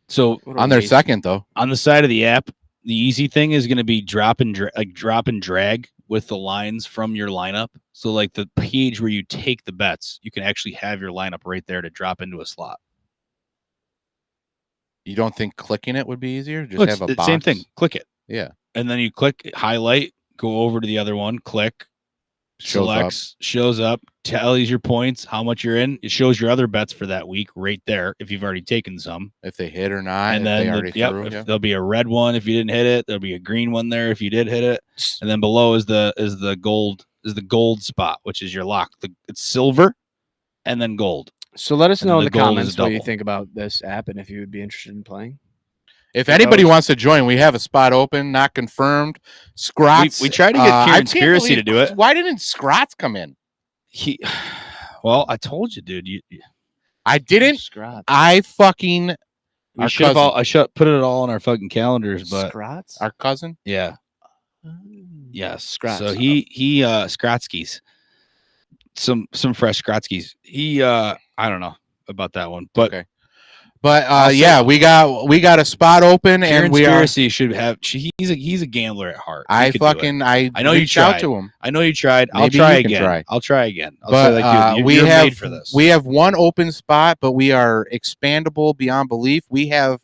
So What a on their waste. second, though. on the side of the app, the easy thing is going to be drop and drag with the lines from your lineup. So like the page where you take the bets, you can actually have your lineup right there to drop into a slot. You don't think clicking it would be easier? Just Look, have a it's the box. same thing. Click it. Yeah. And then you click highlight, go over to the other one, click, shows up, tallies your points, how much you're in. It shows your other bets for that week right there if you've already taken some. If they hit or not. And if they then already threw, if yeah. there'll be a red one if you didn't hit it. There'll be a green one there if you did hit it. And then below is the gold spot, which is your lock. It's silver and then gold. So let us And know in the the goal is comments what you double. think about this app and if you would be interested in playing. If anybody wants to join, we have a spot open, not confirmed. Scrots. We tried to get I Kieran can't Spiracy to believe- do it. Why didn't Scrots come in? Well, I told you, dude. I didn't. Scrots. I fucking Our should have cousin. I should put it all on our fucking calendars, but Scrots? our cousin. yeah. Yes. Scrots. So he Skratskis. Some fresh Skratskis. He I don't know about that one, but Okay. But Also- yeah, we got a spot open, Kieran and we are. Spiracy should have. He's a gambler at heart. He I could do it. fucking I I know you reached out tried. to him. I know you tried. I'll Maybe try you can again. try. I'll try again. I'll But say like, dude, we you're have made for this. we have one open spot, but we are expandable beyond belief. We have,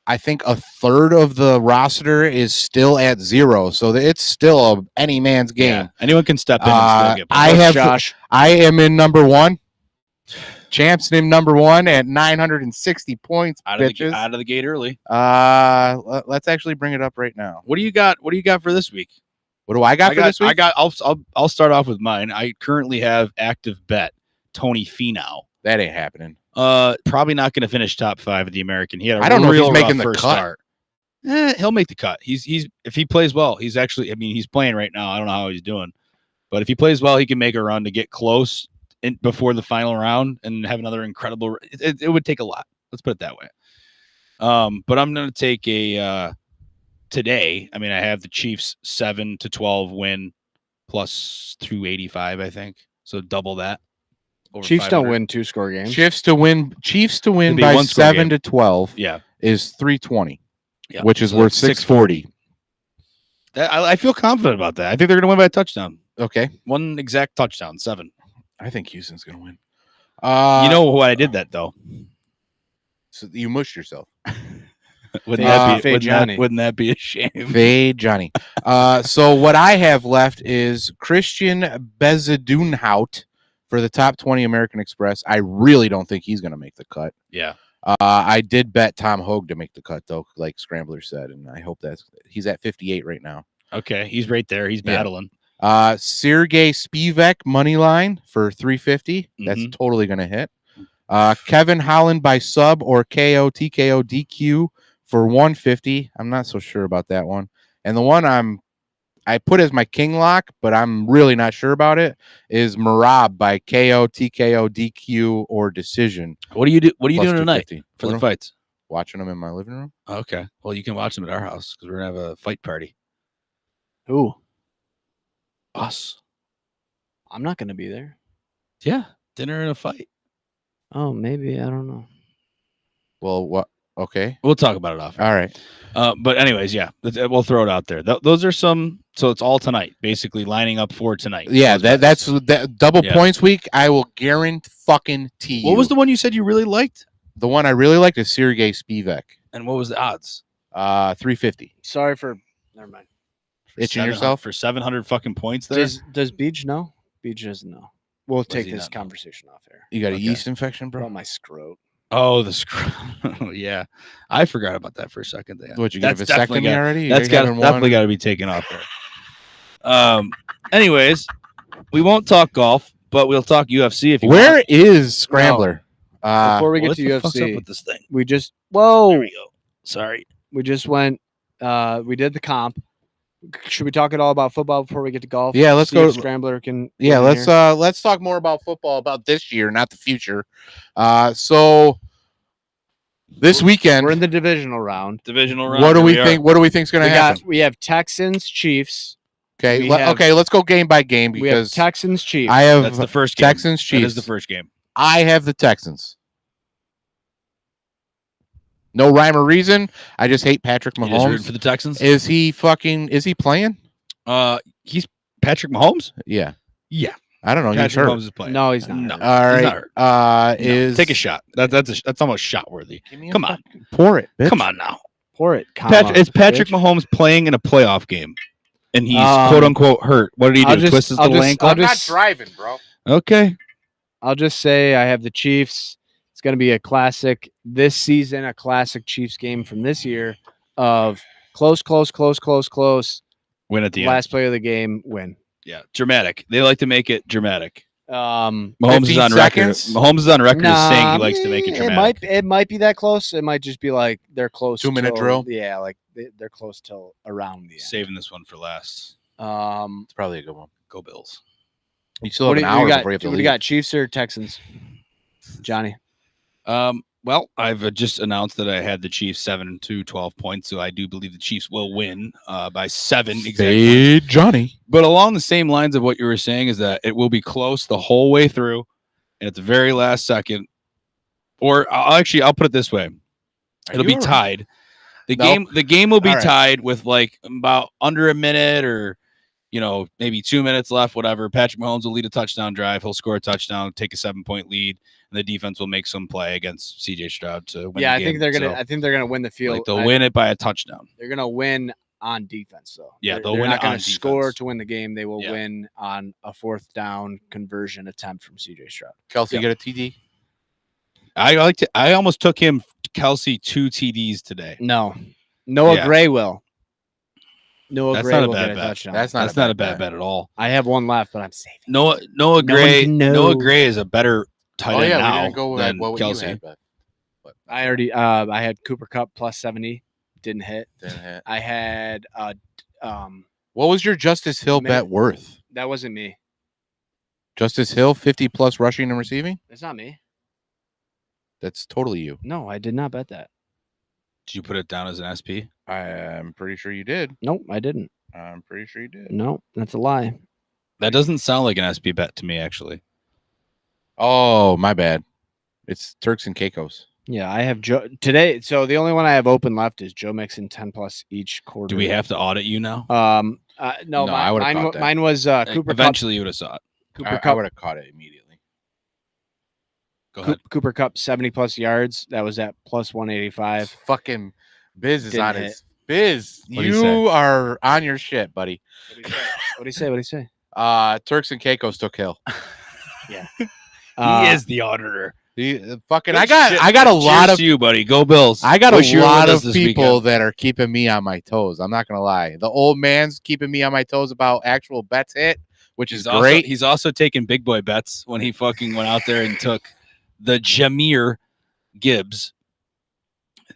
I think, a third of the roster is still at 0, so it's still any man's game. Yeah. Anyone can step in and still get. I points. have Josh. I am in number 1. Champs named number 1 at 960 points. Out of Bitches. the gate early. Let's actually bring it up right now. What do you got? What do you got for this week? What do I got for this week? I'll start off with mine. I currently have active bet Tony Finau. That ain't happening. Probably not going to finish top 5 of the American. He had a I don't know if real he's making rough the first cut. start. He'll make the cut. He's if he plays well, he's actually. I mean, he's playing right now. I don't know how he's doing, but if he plays well, he can make a run to get close before the final round and have another incredible. It would take a lot. Let's put it that way. But I'm going to take a today. I mean, I have the Chiefs 7-12 win plus 285. I think so. Double that. Over Chiefs 500. don't win 2-score games. Chiefs to win It'd be by one score 7-12 Yeah. is 320, Yeah. which is So worth that's 640. I feel confident about that. I think they're going to win by a touchdown. Okay, One exact touchdown, 7. I think Houston's gonna win. You know why I did that though? So you mushed yourself. Wouldn't that be a shame? Fade Johnny. So what I have left is Christian Bezuidenhout for the top 20 American Express. I really don't think he's gonna make the cut. Yeah. I did bet Tom Hogue to make the cut though, like Scrambler said, and I hope he's at 58 right now. Okay. He's right there. He's Yeah. battling. Sergey Spivak money line for 350. That's Mhm. totally gonna hit. Kevin Holland by sub or KO TKO DQ for 150. I'm not so sure about that one. And the one I put as my king lock, but I'm really not sure about it, is Marab by KO TKO DQ or decision. What are you doing plus tonight 250. for What the am- fights? Watching them in my living room. Okay. Well, you can watch them at our house because we're gonna have a fight party. Who? Us. I'm not going to be there. Yeah. Dinner and a fight. Oh, maybe. I don't know. Well, what? Okay. We'll talk about it off. All right. But anyways, yeah, we'll throw it out there. Those are some. So it's all tonight, basically lining up for tonight. Yeah, Those that's bets. that double Yeah. points week. I will guarantee. What was the one you said you really liked? The one I really liked is Sergey Spivak. And what was the odds? 350. Sorry for. Never mind. For Itching 700 yourself? for 700 fucking points there. Does Beach know? Beach doesn't know. We'll take he this not know? conversation off air. You got a Okay. yeast infection, About bro? my scrot. Oh, the screw. Yeah, I forgot about that for a second. There. What, you get a That's definitely vasectomy already? You That's having definitely got to be taken off there. Anyways, we won't talk golf, but we'll talk UFC if you Where want. is Scrambler? Before we get What to the fuck's up UFC, with this thing? we just There whoa. we go. Sorry. We just went. We did the comp. Should we talk at all about football before we get to golf? Yeah, let's See go- if Scrambler can. Yeah, get in let's talk more about football, about this year, not the future. So this weekend, We're in the divisional round. Divisional round. what do here we are. think? What do we think's going to happen? We have Texans Chiefs. Okay, we have- okay, let's go game by game We have because Texans Chiefs. I have That's the first game. Texans That is Chiefs. the first game. I have the Texans. No rhyme or reason. I just hate Patrick You just rooting Mahomes. for the Texans. Is he playing? He's Patrick Mahomes. Yeah. Yeah, I don't know. He's Patrick hurt. Mahomes is playing. No, he's not. No. hurt. All He's right. not hurt. Is Take a shot. That's almost shot worthy. Give me a Come on. fucking- pour it. Bitch. Come on now. Pour it. comma, It's Patrick bitch. Mahomes playing in a playoff game, and he's Um, quote unquote hurt. What did he do? I'll just- Twist his I'll little just- ankle. I'll I'm not just- driving, bro. Okay. I'll just say I have the Chiefs. It's going to be a classic this season, a classic Chiefs game from this year of close. Win at the end. Last play of the game, win. Yeah, dramatic. They like to make it dramatic. Um, Mahomes is 15 on record. seconds? Mahomes is on record as saying he nah, likes to make it dramatic. It might be that close. It might just be like they're close. 2-minute till- drill? Yeah, like they're close till around the end. Saving this one for last. It's probably a good one. Go Bills. You still have What do an you hour got? before you have to What do leave. you got? Chiefs or Texans? Johnny. Well, I've just announced that I had the Chiefs 7-12 points, so I do believe the Chiefs will win by 7 exactly. Hey, Johnny. But along the same lines of what you were saying is that it will be close the whole way through, and at the very last second, or I'll put it this way: it'll be tied. The game will be All right. tied with like about under a minute or maybe 2 minutes left, whatever. Patrick Mahomes will lead a touchdown drive. He'll score a touchdown, take a 7-point lead, and the defense will make some play against CJ Stroud to win. Yeah, the I think game. they're gonna. So, I think they're gonna win the field. like, they'll win it by a touchdown. They're gonna win on defense, though. Yeah, They're- they'll they're win not it gonna on score defense. to win the game. They will Yeah. win on a 4th down conversion attempt from CJ Stroud. Kelsey Yeah. get a TD? I almost took him Kelsey 2 TDs today. No. Noah Yeah. Gray will. Noah That's Gray not a will bad get a bet. touchdown. That's That's not a bad bet at all. I have one left, but I'm saving. Noah one Gray. can know. Noah Gray is a better tight Oh end yeah, we now didn't go with than what Kelsey. you had, but I already I had Cooper Cup plus 70. Didn't hit. didn't hit. I had What was your Justice Hill Man. bet worth? that wasn't me. Justice Hill 50 plus rushing and receiving. That's not me. That's totally you. No, I did not bet that. Did you put it down as an SP? I'm pretty sure you did. Nope, I didn't. I'm pretty sure you did. No, that's a lie. That doesn't sound like an SP bet to me, actually. Oh, my bad. It's Turks and Caicos. Yeah, I have Joe today. So the only one I have open left is Joe Mixon 10 plus each quarter. Do we have to audit you now? No, No, I would've mine, caught that. mine was Cooper Cup. Eventually, you would have saw it. Cooper I Cup. would have caught it immediately. Go ahead. Cooper Cup 70 plus yards. That was at plus 185. Fucking Biz is Didn't on hit. his Biz. What'd he say? You are on your shit, buddy. What do you say? What do you say? Turks and Caicos took Hill. He is the auditor. Fucking Good I got shit. a lot Cheers of to you, buddy. Go Bills. I got Wish a you were with lot us of this people weekend. that are keeping me on my toes. I'm not gonna lie. The old man's keeping me on my toes about actual bets hit, which is great. He's also taking big boy bets when he fucking went out there and took the Jameer Gibbs.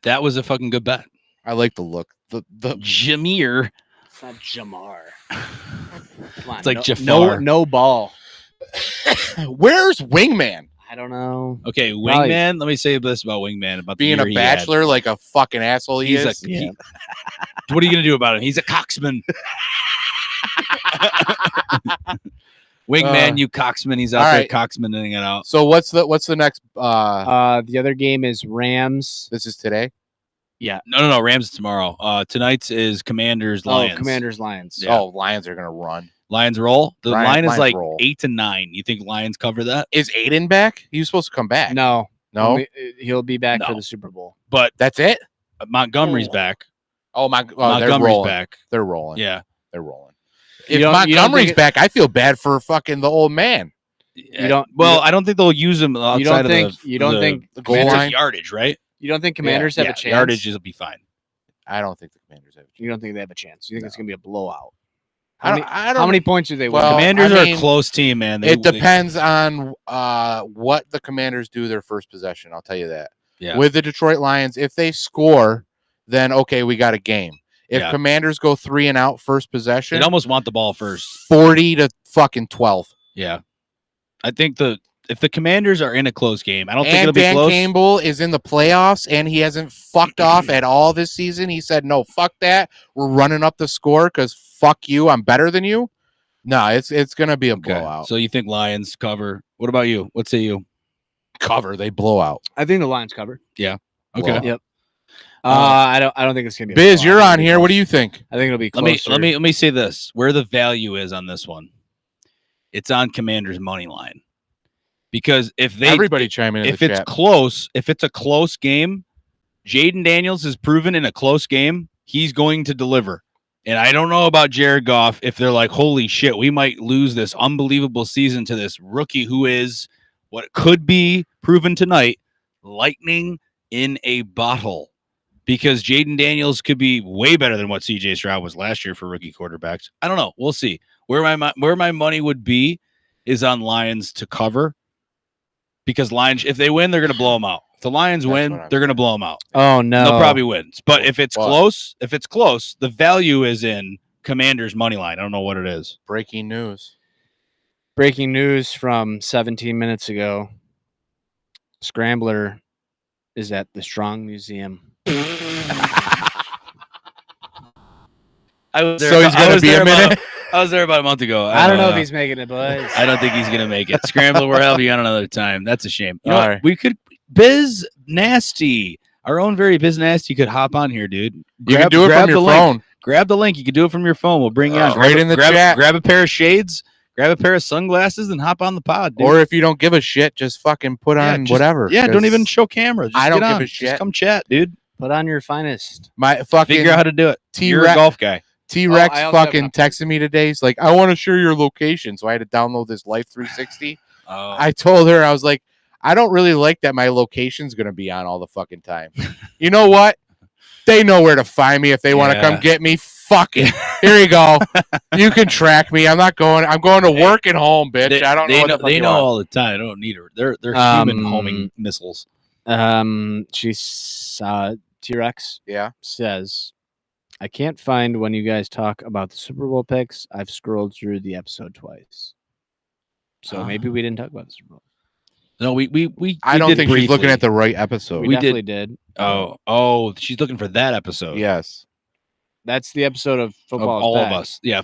That was a fucking good bet. I like the look. The Jameer. It's not Jamar. Come on, It's like no, Jafar. no ball. Where's Wingman? I don't know. Okay, Probably- Wingman. Let me say this about Wingman. About the Being year a he had. bachelor like a fucking asshole he He's is. Yeah. What are you gonna do about him? He's a coxman. Wingman, you coxman. He's out all there right. coxmaning it out. So what's the next The other game is Rams. this is today? No. Rams tomorrow. Tonight's is Commanders Lions. Oh, Commanders Lions. Yeah. Oh, Lions are gonna run. Lions roll. The line is Lions like roll. 8-9. You think Lions cover that? Is Aiden back? He was supposed to come back. No, No? he'll be back for No. the Super Bowl. But That's it? Montgomery's back. Oh my they're Montgomery's rolling. back. They're rolling. Yeah. They're rolling. You If don't- you don't Montgomery's think it- back, I feel bad for fucking the old man. You don't- Well, you don't- I don't think they'll use him outside You don't of think the. you don't the think The goal Commanders line. yardage, right? you don't think Commanders have a chance? Yardage will be fine. I don't think the Commanders have. You don't think they have a chance? You think it's No. gonna be a blowout? I don't, I don't, How many points do they win? Well, Commanders I are mean, a close team, man. They- It depends on what the Commanders do their first possession. I'll tell you that. Yeah. With the Detroit Lions, if they score, then okay, we got a game. If Yeah. Commanders go 3 and out first possession, They'd almost want the ball first. 40 to fucking 12. Yeah. I think if the Commanders are in a close game, I don't think And it'll be Dan close. Campbell is in the playoffs, and he hasn't fucked off at all this season. He said, "No, fuck that. We're running up the score because fuck you. I'm better than you." No, it's gonna be a Okay. blowout. So you think Lions cover? What about you? What say you? Cover, they blow out. I think the Lions cover. Okay. Blowout. Yep. I don't think it's gonna be. Biz, you're on here. What do you think? I think it'll be Let closer. me say this: where the value is on this one, it's on Commanders money line, because if they Everybody chime in if the it's chat. close, if it's a close game, Jaden Daniels has proven in a close game he's going to deliver. And I don't know about Jared Goff if they're like, holy shit, we might lose this unbelievable season to this rookie who is what could be proven tonight, lightning in a bottle. Because Jaden Daniels could be way better than what CJ Stroud was last year for rookie quarterbacks. I don't know. We'll see. Where my money would be is on Lions to cover. Because Lions, if they win, they're going to blow them out. If the Lions That's win, what I'm they're going to blow them out. Oh no. They'll probably win. But if it's But- close, the value is in Commanders money line. I don't know what it is. Breaking news. Breaking news from 17 minutes ago. Scrambler is at the Strong Museum. I was there. So he's I gonna was be there a minute. I was there about a month ago. I don't know if he's making it, boys. I don't think he's gonna make it. Scramble, we'll have you on another time. That's a shame. You know All what? right. We could Biz Nasty, our own very Biz Nasty, could hop on here, dude. You can do it from the your link. phone. Grab the link. You can do it from your phone. We'll bring you on. Right in the chat. Grab a pair of shades. Grab a pair of sunglasses and hop on the pod. Dude. Or if you don't give a shit, just fucking put Yeah, on just- whatever. Yeah, don't 'cause even show camera. Just I don't get give on. a Just shit. come chat, dude. Put on your finest. My fucking Figure out how to do it. You're a T-Rex golf guy. T-Rex I also have fucking my- texted me today. He's like, I want to share your location. So I had to download this Life 360. Oh, I told her, I was like, I don't really like that my location's going to be on all the fucking time. You know what? They know where to find me if they want to Yeah. come get me. Fuck it. Here you go. You can track me. I'm not going. I'm going to work and home, bitch. I don't know. What the fuck They you know want. all the time. They don't need her. They're human homing missiles. She's T-Rex Yeah. says, I can't find when you guys talk about the Super Bowl picks. I've scrolled through the episode twice. So maybe we didn't talk about the Super Bowl. No, we I don't did think she's looking briefly. at the right episode. We did- definitely did. Oh, she's looking for that episode. Yes. That's the episode of Of football. Is all Back. of us. Yeah,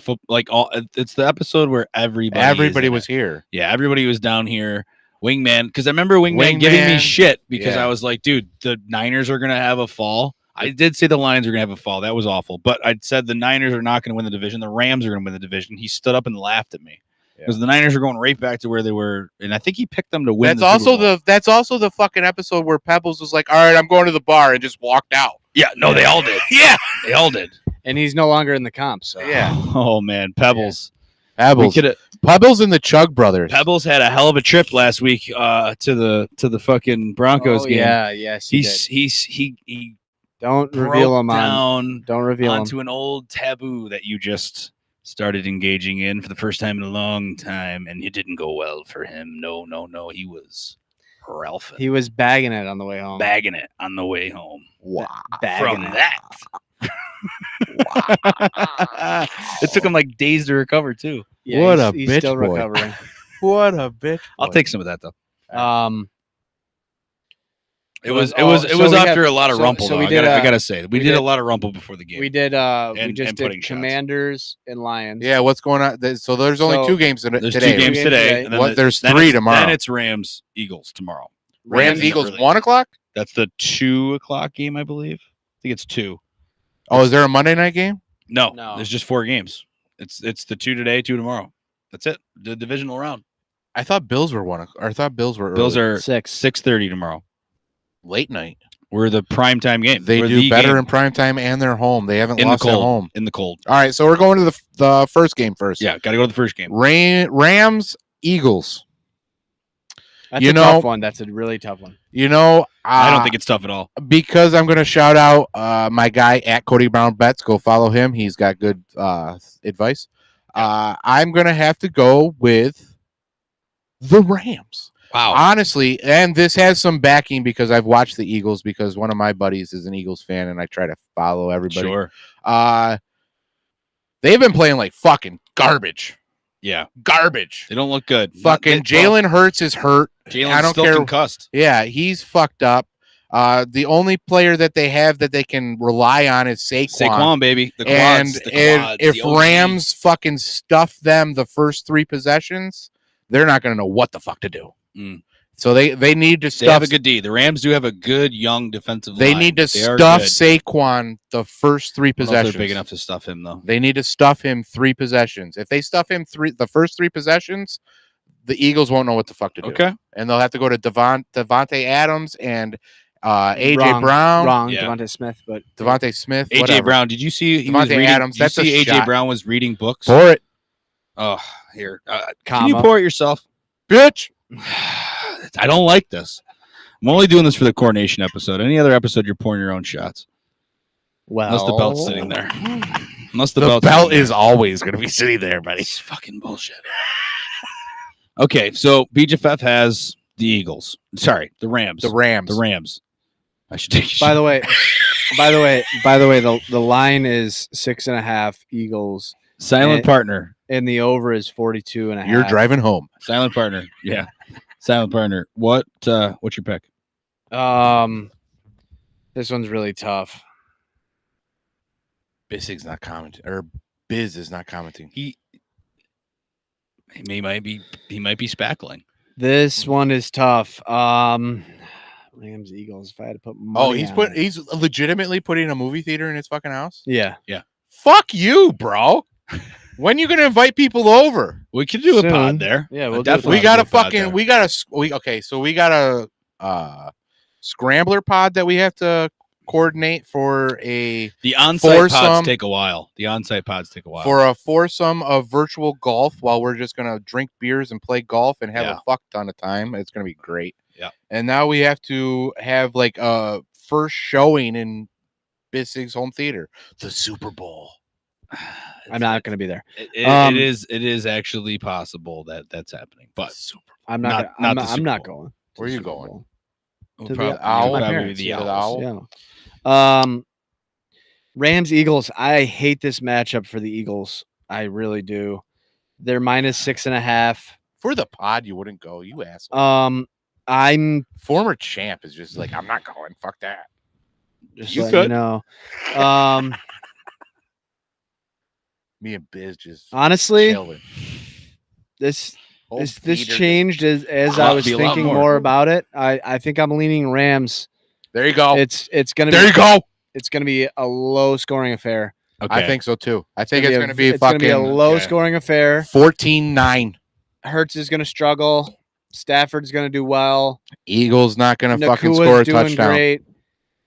it's the episode where everybody was here. here. Yeah, everybody was down here. Wingman, because I remember Wingman giving me Wingman, shit because yeah. I was like, dude, the Niners are gonna have a fall. I did say the Lions are gonna have a fall. That was awful. But I said the Niners are not gonna win the division. The Rams are gonna win the division. He stood up and laughed at me. Because the Niners are going right back to where they were, and I think he picked them to win. That's also the fucking episode where Pebbles was like, "All right, I'm going to the bar," and just walked out. Yeah, no, they all did. Yeah. They all did. And he's no longer in the comp. So Yeah. Oh man, Pebbles. We Pebbles. could have. Pebbles and the Chug brothers. Pebbles had a hell of a trip last week to the fucking Broncos game. Yeah, yes. He Don't broke reveal him on. down Don't reveal him. onto an old taboo that you just started engaging in for the first time in a long time, and it didn't go well for him. No, he was Ralph He was bagging it on the way home. bagging it on the way home. Wow. From that. It took him like days to recover too. Yeah, What he's- a he's bitch still boy. recovering. What a bitch. I'll boy. take some of that though. So It was we after have- a lot of so- rumple. so though. we I did, gotta say we we did a did- lot of rumple before the game. we did. We And just putting did shots. Commanders and Lions. Yeah, what's going on? So there's only So, 2 games There's today. 2 games Two games today. today. And then What, there's then 3 it's- tomorrow. Then it's Rams Eagles tomorrow. Rams in the Eagles early. 1 o'clock. That's the 2:00 game, I believe. I think it's 2. Oh, is there a Monday night game? No, No. there's just 4 games. It's the 2 today, 2 tomorrow. That's it. The divisional round. I thought Bills were 1. Or I thought Bills were. Bills early. are 6. 6:30 tomorrow. late night. We're the primetime game. They We're do the better game in prime time, and they're home. They haven't in the lost at cold. home. In the cold. All right, so we're going to the first game first. Yeah, got to go to the first game. Rams Eagles. That's You a know- tough one. That's a really tough one. You know, I don't think it's tough at all. because I'm going to shout out my guy at Cody Brown Bets. Go follow him. He's got good advice. I'm going to have to go with the Rams. Wow. Honestly, and this has some backing because I've watched the Eagles because one of my buddies is an Eagles fan and I try to follow everybody. Sure. They've been playing like fucking garbage. Yeah. Garbage. They don't look good. Fucking Jalen Hurts is hurt. Jalen's I don't still care. concussed. Yeah, he's fucked up. The only player that they have that they can rely on is Saquon. Saquon, baby. The And quads. The quads, if the OG. Rams fucking stuff them the first 3 possessions, they're not going to know what the fuck to do. Mm. So they need to They have stuff. a good D. The Rams do have a good young defensive They line. need to They are stuff good. Saquon the first 3 I don't know if possessions. they're big enough to stuff him though. They need to stuff him 3 possessions. If they stuff him the first 3 possessions, the Eagles won't know what the fuck to do. Okay. And they'll have to go to Devontae Adams and AJ Wrong. Brown, Wrong. Yeah. Devontae Smith, but Devontae Smith, AJ whatever. Brown. Did you see he was Devontae reading? Adams, Did you that's a see AJ shot. Brown was reading books. For it, Oh, here. Can you comma. pour it yourself? bitch. I don't like this. I'm only doing this for the coronation episode. Any other episode, you're pouring your own shots. Well, Unless the belt's sitting there. Unless the, The belt's belt sitting there. is always going to be sitting there, buddy. It's fucking bullshit. Okay, so BJFF has the Eagles. Sorry, the Rams. The Rams. The Rams. I should take. By the way, the line is 6.5 Eagles, silent and- partner. and the over is 42.5. You're driving home. Silent partner. Yeah. Silent partner. What's your pick? This one's really tough. Bisig's not commenting, or Biz is not commenting. He might be spackling. This one is tough. Rams Eagles. If I had to put money on it. He's legitimately putting a movie theater in his fucking house. Yeah. Fuck you, bro. When you gonna invite people over? We could do a Soon. pod there. Yeah, we'll do a definitely We got a do pod fucking. there. We got a scrambler pod that we have to coordinate for a The on-site pods foursome- take a while. The on-site pods take a while. for a foursome of virtual golf while we're just gonna drink beers and play golf and have Yeah. a fuck ton of time. It's gonna be great. Yeah. And now we have to have like a first showing in Bissig's home theater, the Super Bowl. I'm not going to be there. It is actually possible that that's happening, but I'm Not- not. not I'm the not, Super I'm not Bowl. going. to Where the you Super going? Bowl. we'll To the probably, Owl. probably My the parents, yeah. Owls. Yeah. Rams Eagles. I hate this matchup for the Eagles. I really do. They're -6.5. For the pod, you wouldn't go. You asshole. I'm Former champ is just like, I'm not going. Fuck that. just You letting you could. know. Me and Biz just Honestly, chilling. this Old this Peter just- changed as Lot- I was be a lot thinking more. more about it. I think I'm leaning Rams. There you go. It's gonna There be you go. it's gonna be a low scoring affair. Okay. I think so too. I think it's going to be it's gonna be a fucking low scoring affair. 14-9. Hurts is gonna struggle. Stafford's gonna do well. Eagles not going to fucking Nakua's score a doing touchdown. great.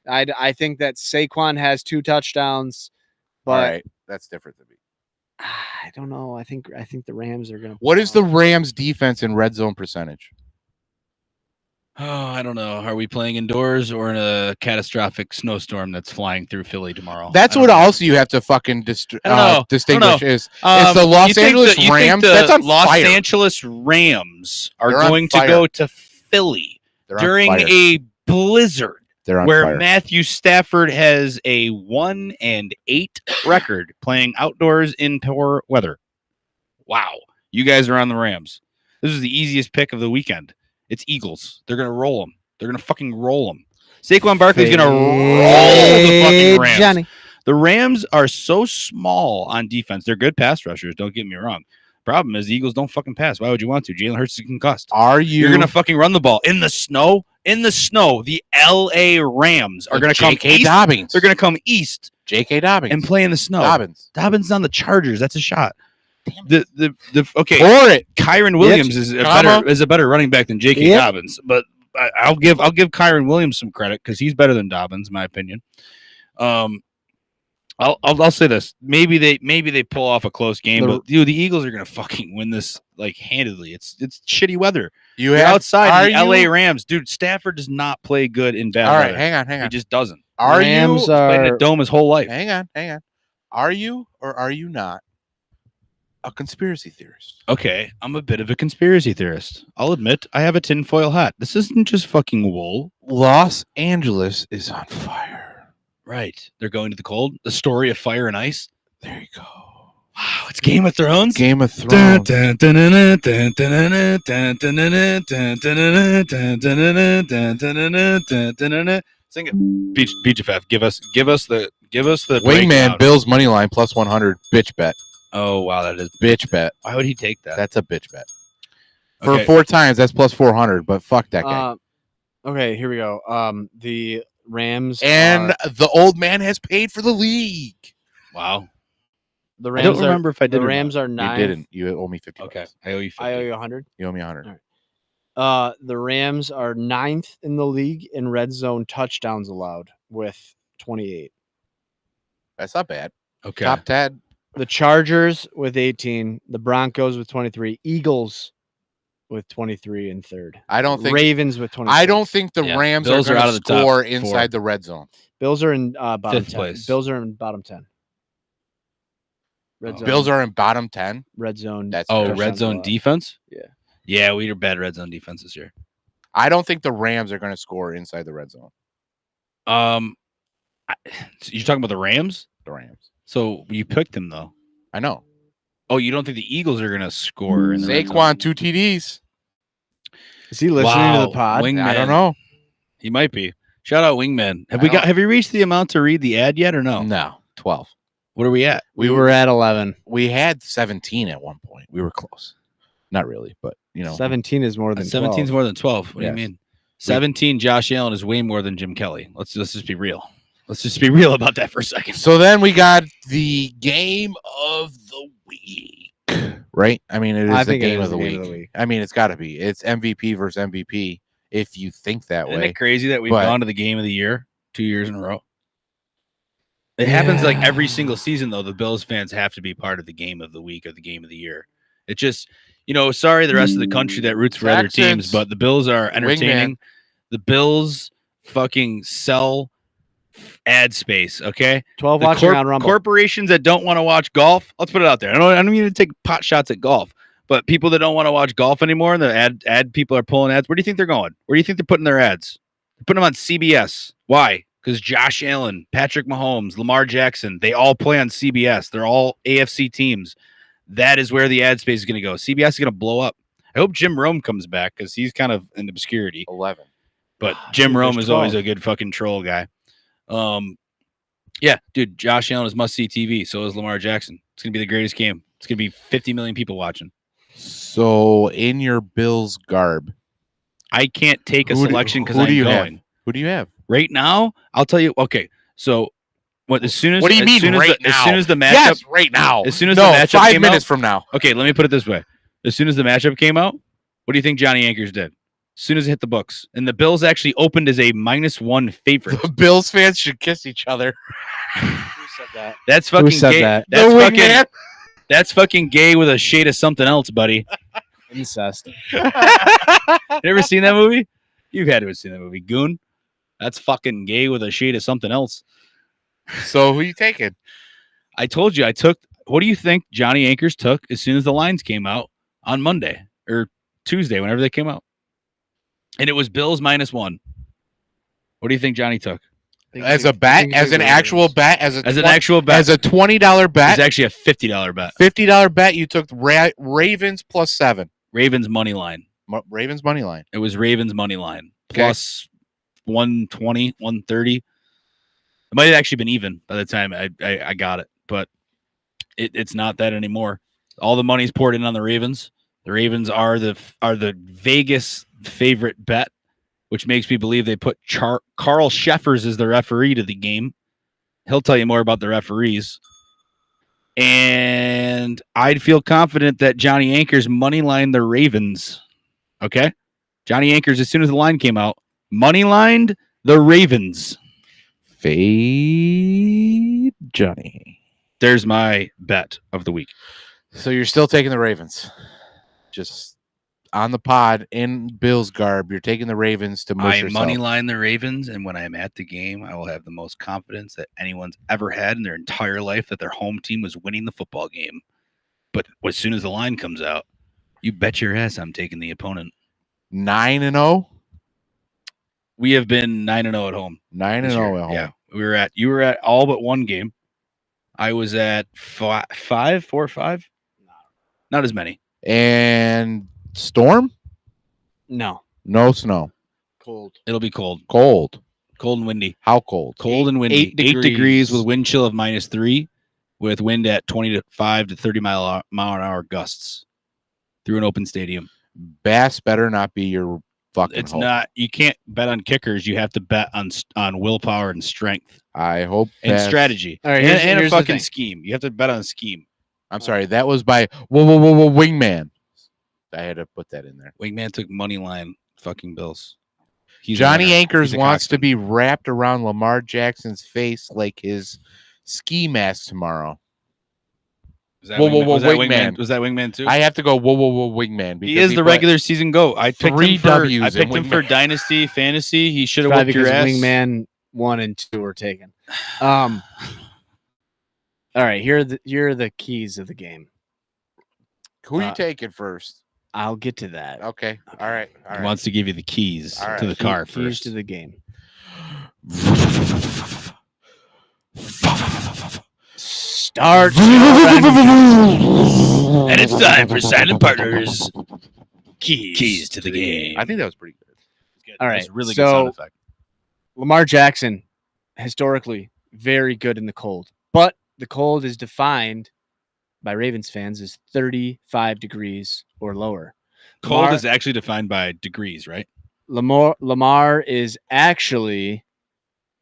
I think that Saquon has 2 touchdowns, but All right, that's different than me. I don't know. I think the Rams are gonna. What is the Rams defense in red zone percentage? Oh, I don't know. Are we playing indoors or in a catastrophic snowstorm that's flying through Philly tomorrow? That's I what don't know. also you have to fucking I don't know. distinguish is It's the Los you think Angeles you think Rams? the That's on Los fire. Angeles Rams are They're on going to fire. go to Philly They're on during fire. a blizzard They're on where fire. Matthew Stafford has a 1-8 record playing outdoors in poor weather. Wow. You guys are on the Rams. This is the easiest pick of the weekend. It's Eagles. They're going to roll them. They're going to fucking roll them. Saquon Barkley's going to roll the fucking Rams. Johnny. The Rams are so small on defense. They're good pass rushers. Don't get me wrong. Problem is, the Eagles don't fucking pass. Why would you want to? Jalen Hurts is concussed. Are you You're gonna fucking run the ball in the snow. In the snow, the L.A. Rams are gonna come J.K. east. Dobbins? They're gonna come east J.K. Dobbins and play in the snow. Dobbins. Dobbins on the Chargers. That's a shot. The okay. For it. Kyron Williams is a better running back than J.K. Yep. Dobbins, but I'll give Kyron Williams some credit because he's better than Dobbins, in my opinion. I'll say this: maybe they pull off a close game, but dude, the Eagles are gonna fucking win this like handedly. It's shitty weather. You You're have outside the are LA you- Rams, dude. Stafford does not play good in bad All right, weather. hang on. He just doesn't. Are Rams you Played in a are dome his whole life. hang on. Are you or are you not a conspiracy theorist? Okay, I'm a bit of a conspiracy theorist. I'll admit I have a tinfoil hat. This isn't just fucking wool. Los Angeles is on fire. Right. They're going to the cold. The story of fire and ice. There you go. Wow, it's Game of Thrones. Game of Dun, Thrones. dun, dun, dun, dun, dun, dun, dun, dun, dun, dun, dun, dun, dun, dun, dun, dun, dun, dun, dun, dun. Sing it. Beach FF. Give us the Wingman breakdown. Bills money line plus 100. Bitch bet. Oh wow, that is. Bitch bet. Why would he take that? That's a bitch bet. For Okay. 4 times, that's plus 400. But fuck that guy. okay, here we go. The Rams And are, the old man has paid for the league. Wow. the I Rams don't are, remember if I did. the or Rams are You 9th. didn't. You owe me 50. not. Okay, bucks. I owe you 50. I owe you 100. You owe me 100. All right. The Rams are 9th in the league in red zone touchdowns allowed with 28. That's not bad. Okay. Top 10. The Chargers with 18, the Broncos with 23, Eagles with 23 and third. I don't think. Ravens with 26. I don't think the Yeah, Rams Bills are are going out to of the top score 4. inside the red zone. Bills are in bottom 5th 10. place. Bills are in bottom 10. Red zone. Bills are in bottom 10. red zone. That's Oh, touchdowns red zone allowed. defense. Yeah. Yeah, we are bad red zone defense this year. I don't think the Rams are going to score inside the red zone. You're talking about the Rams. The Rams. So you picked them though. I know. Oh, you don't think the Eagles are going to score? In the red zone? Saquon 2 TDs. Is he listening to Wow, the pod? Wingman. I don't know. He might be. Shout out Wingman. I don't- Have we reached the amount to read the ad yet or no? No. 12. What are we at? We were at 11. We had 17 at one point. We were close. Not really, but you know. 17 is more than 17 is 12. more than 12. What do Yes. you mean? 17 Josh Allen is way more than Jim Kelly. Let's just be real. Let's just be real about that for a second. So then we got the game of the week, right? I mean, it is I the think it game is of the the week. game of the week. I mean, it's got to be. It's MVP versus MVP if you think that Isn't way. it crazy that we've But- gone to the game of the year 2 years in a row? It happens like Yeah. every single season, though. The Bills fans have to be part of the game of the week or the game of the year. It just Sorry, the rest of the country that roots for other teams, Texans. but the Bills are entertaining. Wingman. The Bills fucking sell ad space. Okay, 12 the watching on Rumble. corporations that don't want to watch golf. Let's put it out there. I don't mean to take pot shots at golf, but people that don't want to watch golf anymore, the ad people are pulling ads. Where do you think they're going? Where do you think they're putting their ads? They're putting them on CBS. Why? Because Josh Allen, Patrick Mahomes, Lamar Jackson, they all play on CBS. They're all AFC teams. That is where the ad space is going to go. CBS is going to blow up. I hope Jim Rome comes back because he's kind of in obscurity. 11. But Jim Rome there's is always 12. a good fucking troll guy. Yeah, dude, Josh Allen is must-see TV. So is Lamar Jackson. It's going to be the greatest game. It's going to be 50 million people watching. So in your Bills garb, I can't take a Who do- selection because who I'm do you have? going. who do you have? Right now, I'll tell you. Okay, so as soon as What do you as mean soon as right the, As now? soon as the matchup, Yes, right now. as soon as no, the matchup 5 came minutes out, from now. okay, let me put it this way. As soon as the matchup came out, what do you think Johnny Anchors did? As soon as it hit the books, and the Bills actually opened as a -1 favorite. The Bills fans should kiss each other. Who said that? That's Who fucking said gay. that? That's The fucking. wingman. That's fucking gay with a shade of something else, buddy. Incest. You ever seen that movie? You've had to have seen that movie, Goon. That's fucking gay with a shade of something else. So who you taking? I told you I took. What do you think Johnny Anchors took as soon as the lines came out on Monday or Tuesday, whenever they came out? And it was Bills -1. What do you think Johnny took? As a bet, as an actual bet, as As an actual bet, as a $20 it's bet, actually a $50 bet. $50 bet. You took Ravens +7. Ravens money line. Ravens money line. It was Ravens money line Okay. plus 120, 130. It might have actually been even by the time I got it, but it's not that anymore. All the money's poured in on the Ravens. The Ravens are the Vegas favorite bet, which makes me believe they put Carl Sheffers as the referee to the game. He'll tell you more about the referees. And I'd feel confident that Johnny Anchors money lined the Ravens. Okay? Johnny Anchors, as soon as the line came out, money lined the Ravens. Fade Johnny. There's my bet of the week. So you're still taking the Ravens. Just on the pod in Bills garb, you're taking the Ravens to mush I yourself. money line the Ravens, and when I'm at the game, I will have the most confidence that anyone's ever had in their entire life that their home team was winning the football game. But as soon as the line comes out, you bet your ass I'm taking the opponent. 9-0. We have been 9-0 at home. 9-0 this at year. home. Yeah, you were at all but one game. I was at 4 or 5. Not as many. And storm? No. No snow. Cold. It'll be cold, Cold. cold and windy. How cold? Cold and windy. 8 8 degrees degrees with wind chill of -3, with wind at 25 to 30 mile an hour gusts through an open stadium. Bass better not be your fucking It's hope. not. You can't bet on kickers. You have to bet on willpower and strength I hope and Bass- strategy All right, and, here's- and a here's the fucking thing. scheme. You have to bet on a scheme. I'm sorry. That was by whoa wingman. I had to put that in there. Wingman took money line fucking Bills. He's a Johnny winner. Anchors He's a wants to coxswain. be wrapped around Lamar Jackson's face like his ski mask tomorrow. Was that Whoa, Wingman- was that wingman. Was that Wingman too? I have to go whoa wingman. He because is the put- regular season GOAT. I picked 3 him for. W's I in picked him for Wingman. Dynasty Fantasy. He should have Probably whipped your because ass. Wingman 1 and 2 were taken. All right, here are the keys of the game. Who are you taking first? I'll get to that. Okay. All right. All He right. wants to give you the keys All right. to the car Keys first. to the game. Start. And it's time for Silent Partners. Keys to the game. I think that was pretty good. All That's right, a really so- good sound effect. Lamar Jackson, historically very good in the cold, but the cold is defined by Ravens fans as 35 degrees or lower. Cold Lamar- is actually defined by degrees, right? Lamar is actually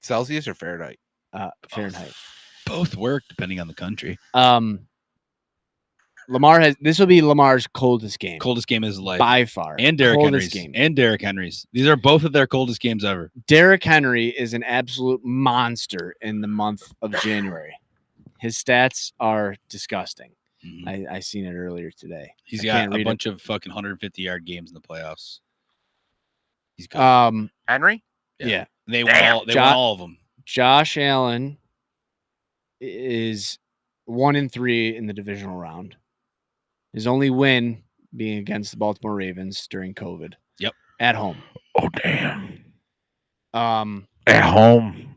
Celsius or Fahrenheit? Fahrenheit. Both work depending on the country. Lamar has this will be Lamar's coldest game Coldest game of his life. by far. And Derrick coldest Henry's. game. And Derrick Henry's. These are both of their coldest games ever. Derrick Henry is an absolute monster in the month of January. His stats are disgusting. Mhm. I seen it earlier today. He's I got can't a read bunch of fucking 150-yard games in the playoffs. He's it. got. Henry? Yeah. They won Damn. all. They won all of them. Josh Allen is 1-3 in the divisional round. His only win being against the Baltimore Ravens during COVID. Yep. At home. Oh, damn. At home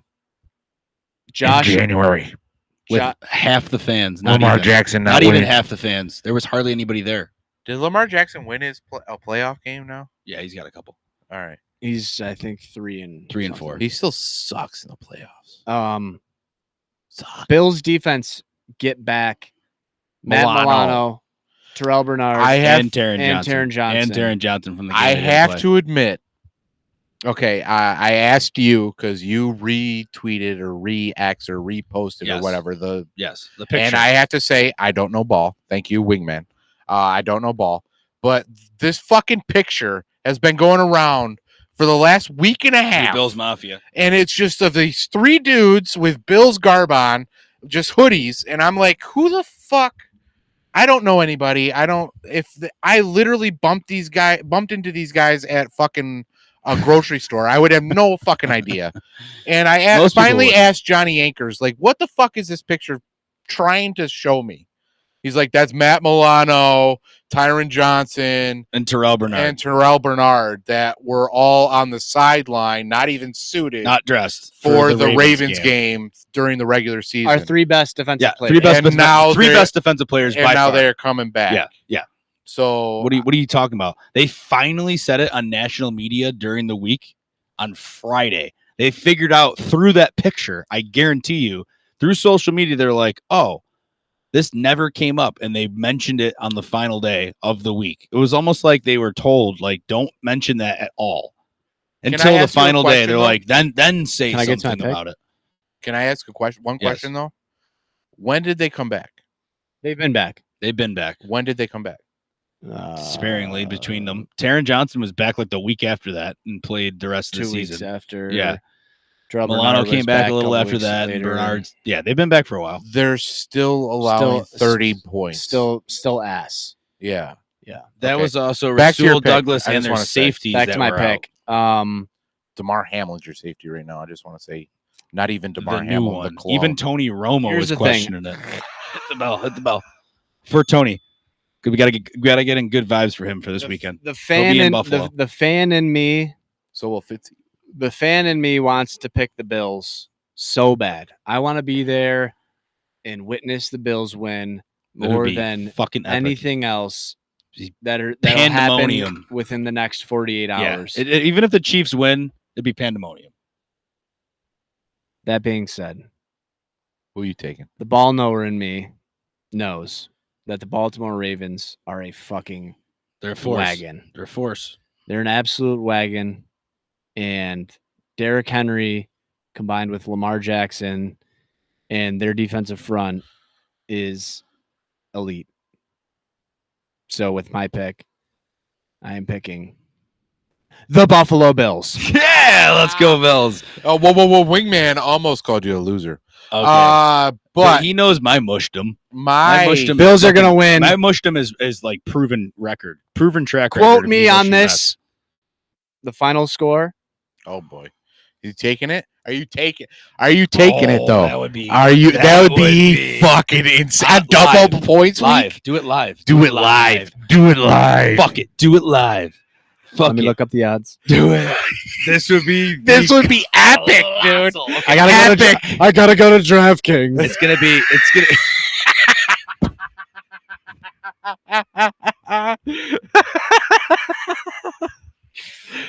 Josh January. With Jo- half the fans. Not Lamar even, Jackson not not even winning. half the fans. There was hardly anybody there. Did Lamar Jackson win his a playoff game now? Yeah, he's got a couple. All right. he's I think 3 and 4. He still sucks in the playoffs. Sucks. Bills defense get back Matt Milano, Terrell Bernard, and Taron and Johnson. Taron Johnson. And Taron Johnson from the game. I they didn't have play. to admit. Okay, I asked you because you retweeted or re-X or reposted or Yes. whatever the Yes, the picture. and I have to say I don't know ball. Thank you, Wingman. I don't know ball, but this fucking picture has been going around for the last week and a The half, Bills Mafia. and it's just of these 3 dudes with Bills garb on, just hoodies, and I'm like, who the fuck? I don't know anybody. I literally bumped into these guys at fucking a grocery store. I would have no fucking idea. And I Most people finally wouldn't. asked Johnny Ankers, like, what the fuck is this picture trying to show me? He's like, that's Matt Milano, Tyron Johnson, And Terrell Bernard. and Terrell Bernard that were all on the sideline, not even suited not dressed for the Ravens game during the regular season. Our 3 best defensive Yeah, players. three best, And now three they're- best defensive players and by now far. they're coming back. Yeah, yeah. So What are you talking about? They finally said it on national media during the week on Friday. They figured out through that picture, I guarantee you, through social media, they're like, oh, this never came up. And they mentioned it on the final day of the week. It was almost like they were told, like, don't mention that at all. Can I Until the ask you a final day. question, They're though? like, then say Can I get to my something pick? about it. Can I ask a question? One Yes. question though. When did they come back? They've been back. They've been back When did they come back? sparingly between them. Taron Johnson was back like the week after that and played the rest of 2 the weeks season. after. Yeah. Terrell Milano Bernard came was back a little couple after weeks that. And later. Bernard's, yeah, they've been back for a while. They're still allowing 30 points. Still ass. Yeah. That Okay. was also Back to your Rasul pick. Douglas I and just their wanna say, safeties. Back that to my were pick. DeMar Hamlin's your safety right now. I just want to say, not even out. DeMar The new Hamlin. one. The clone. Even Tony Romo Here's was the thing. questioning it. Hit the bell. Hit the bell for Tony. We gotta get in good vibes for him for this weekend. The be fan in in Buffalo. the fan in me, So will Fitzy. the fan in me wants to pick the Bills so bad. I want to be there and witness the Bills win That would more be than fucking epic. anything else Just that'll happen pandemonium. within the next 48 Yeah. hours. Even if the Chiefs win, it'd be pandemonium. That being said, Who are you taking? the ball knower in me knows that the Baltimore Ravens are a fucking They're a force. wagon. They're a force. They're an absolute wagon. And Derrick Henry combined with Lamar Jackson and their defensive front is elite. So with my pick, I am picking the Buffalo Bills. Yeah, let's go Bills. Oh, whoa. Wingman almost called you a loser. Okay. But he knows my mushdom. my mushed him. Bills are going to win. My mushdom is like proven track record. Quote if me you on mush him this. The final score. oh boy, you taking it? Are you taking it Oh, though? That would be. Are you? That would be be- fucking insane. Live. Double points live. week. Do it live. Do it live. Do it live. Fuck it. Do it live. Fuck Let me it. look up the odds. Do it. This would be. This would be epic, dude. I gotta go to I gotta go to DraftKings. It's gonna be. It's gonna.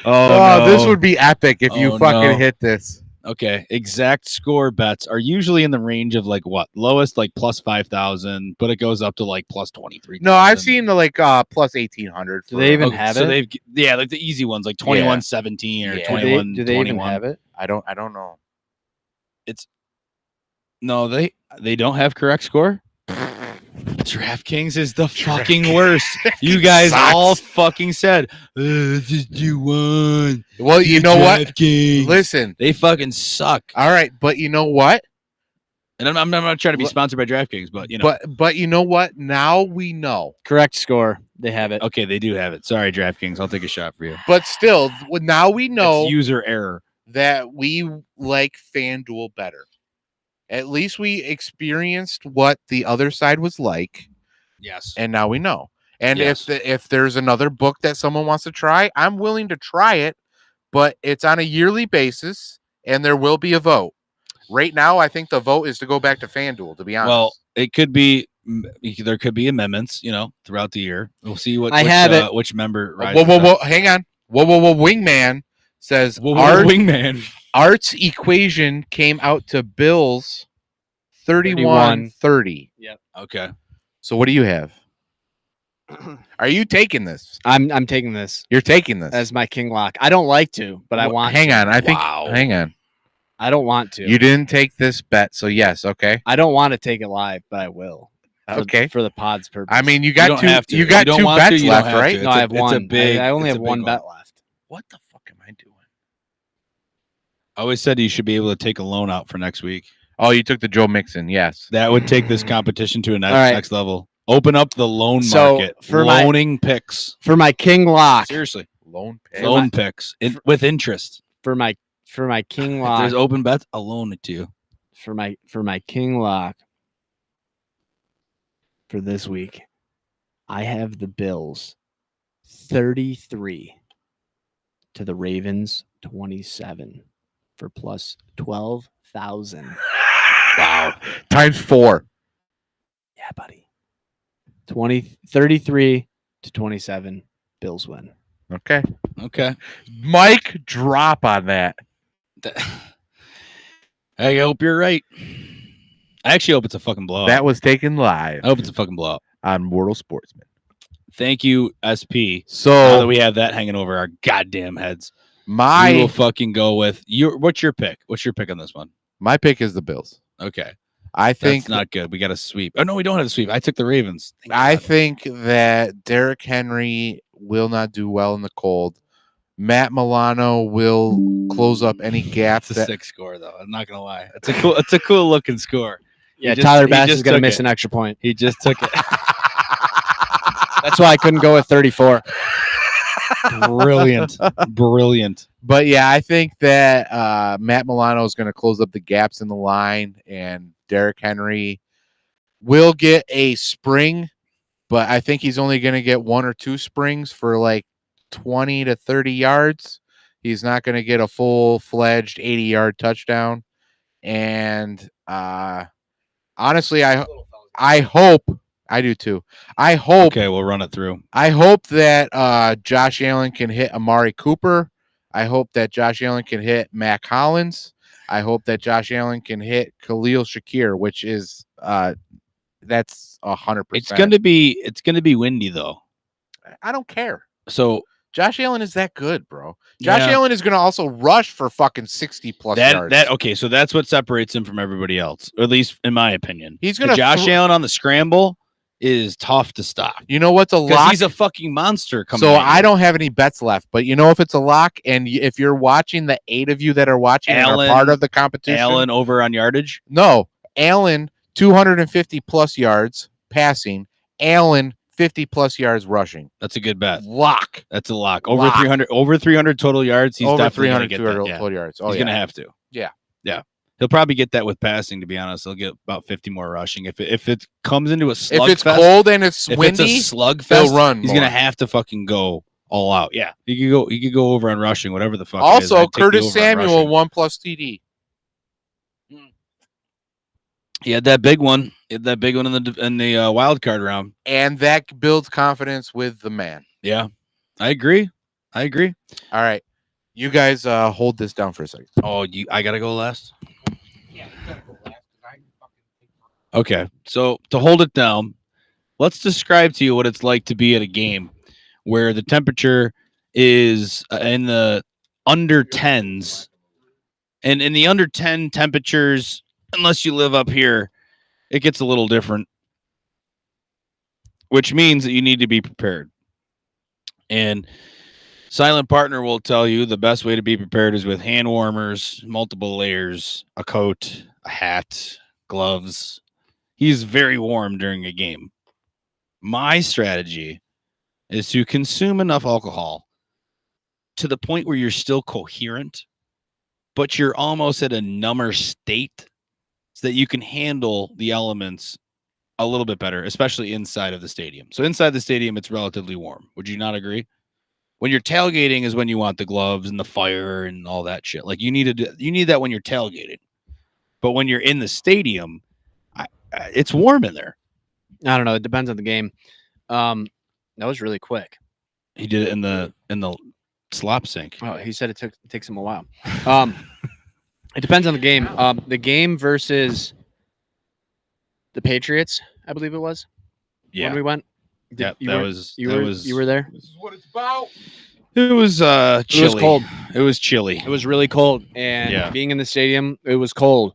Oh, this no. would be epic if you Oh, fucking no. hit this. Okay, exact score bets are usually in the range of like what? Lowest like plus 5,000, but it goes up to like plus 23. No, I've seen the like plus 1800. Do they even Okay, have so it? they've yeah, like the easy ones, like 21-17 or Yeah. 21. Do they even 21. have it? I don't know. No, they don't have correct score. DraftKings is the fucking worst. You guys Sucks. all fucking said, just do one. Well, you know what? DraftKings. Listen. They fucking suck. All right, but you know what? And I'm not trying to be Look- sponsored by DraftKings, but you know. But you know what? Now we know. Correct score. They have it. Okay, they do have it. Sorry, DraftKings. I'll take a shot for you. But still, now we know It's user error. that we like FanDuel better. At least we experienced what the other side was like, Yes. and now we know. And Yes. if there's another book that someone wants to try, I'm willing to try it, but it's on a yearly basis, and there will be a vote. Right now, I think the vote is to go back to FanDuel, to be honest. Well, it could be. There could be amendments, throughout the year. We'll see I have it. which member. whoa, hang on. Whoa, Wingman says Wingman. Art's equation came out to Bills 31-30. Okay. So what do you have? Are you taking this? I'm taking this You're taking this. as my king lock. I don't like to, but I want. Hang to. on. I think. Wow. Hang on. I don't want to. You didn't take this bet, so yes. Okay. I don't want to take it live, but I will. Okay. For the pod's purpose. I mean, you You got don't two. have to. You got You don't two want to, bets you don't left, have right? to. no, I have it's a one. big- I only it's have a big one one. bet left. What the fuck am I doing? I always said you should be able to take a loan out for next week. Oh, you took the Joe Mixon. Yes. That would take this competition to a next, All right. next level. Open up the loan So, market. for my- Loaning picks. For my king lock. Seriously. Loan pay. Loan picks with interest. For my king If lock. there's open bets, I'll loan it to you. For my king lock. For this week, I have the Bills 33 to the Ravens 27 for plus 12,000. Wow. Times 4. Yeah, buddy. 33 to 27. Bills win. Okay. Okay. Mike, drop on that. I hope you're right. I actually hope it's a fucking blowout. That was taken live I hope it's a fucking blowout. on Mortal Sportsman. Thank you, SP. Now that So we have that hanging over our goddamn heads, we my will fucking go with your. What's your pick? What's your pick on this one? my pick is the Bills. Okay, I think that's not good. We got a sweep. Oh no, we don't have a sweep. I took the Ravens. I think that Derrick Henry will not do well in the cold. Matt Milano will close up any gaps. It's a 6 score though. I'm not gonna lie. It's a cool looking score. Yeah, just- Tyler he Bass just is going to took miss it. an extra point. He just took it. That's why I couldn't go with 34. Brilliant, brilliant. But yeah, I think that Matt Milano is going to close up the gaps in the line, and Derrick Henry will get a spring, but I think he's only going to get 1 or 2 springs for like 20 to 30 yards. He's not going to get a full-fledged 80-yard touchdown. And honestly, I hope I do too. I hope Okay, we'll run it through. I hope that Josh Allen can hit Amari Cooper. I hope that Josh Allen can hit Mac Hollins. I hope that Josh Allen can hit Khalil Shakir, which is that's 100%. It's gonna be windy though. I don't care. So Josh Allen is that good, bro. Josh yeah, Allen is going to also rush for fucking 60 plus yards. okay. So that's what separates him from everybody else, or at least in my opinion. He's going to Josh Allen on the scramble is tough to stop You know what's a because lock? he's a fucking monster coming. So at you. I don't have any bets left, but you know if it's a lock, and if you're watching, the 8 of you that are watching and Allen- are part of the competition, Allen over on yardage. no, Allen 250 plus yards passing, Allen 50 plus yards rushing. That's a good bet. Lock That's a lock. Over Lock. 300 total yards. He's over definitely 300 gonna get that. 200 Yeah. total yards. Oh He's yeah, gonna have to. Yeah. Yeah. He'll probably get that with passing. To be honest, he'll get about 50 more rushing. If it comes into a slug if it's fest, cold and it's if windy, it's a slug they'll fest, run he's more. gonna have to fucking go all out. Yeah, he could go over on rushing, whatever the fuck. it is. also I'd take the Curtis over on Samuel rushing. 1+ TD. He had that big one. He had that big one in the wild card round. And that builds confidence with the man. Yeah, I agree. All right. You guys hold this down for a second. Oh, I gotta go last. Okay, so to hold it down, let's describe to you what it's like to be at a game where the temperature is in the under 10s. And in the under 10 temperatures, unless you live up here, it gets a little different, which means that you need to be prepared. And Silent Partner will tell you the best way to be prepared is with hand warmers, multiple layers, a coat, a hat, gloves. He's very warm during a game. My strategy is to consume enough alcohol to the point where you're still coherent, but you're almost at a number state so that you can handle the elements a little bit better, especially inside of the stadium. So inside the stadium, it's relatively warm. Would you not agree? When you're tailgating is when you want the gloves and the fire and all that shit. Like you need that when you're tailgating. But when you're in the stadium, it's warm in there. I don't know. It depends on the game. That was really quick. He did it in the slop sink. Oh, he said it takes him a while. It depends on the game. The game versus the Patriots, I believe it was. Yeah. When we went. You were there? This is what it's about. It was chilly. It was cold. It was chilly. It was really cold. And Yeah. being in the stadium, it was cold.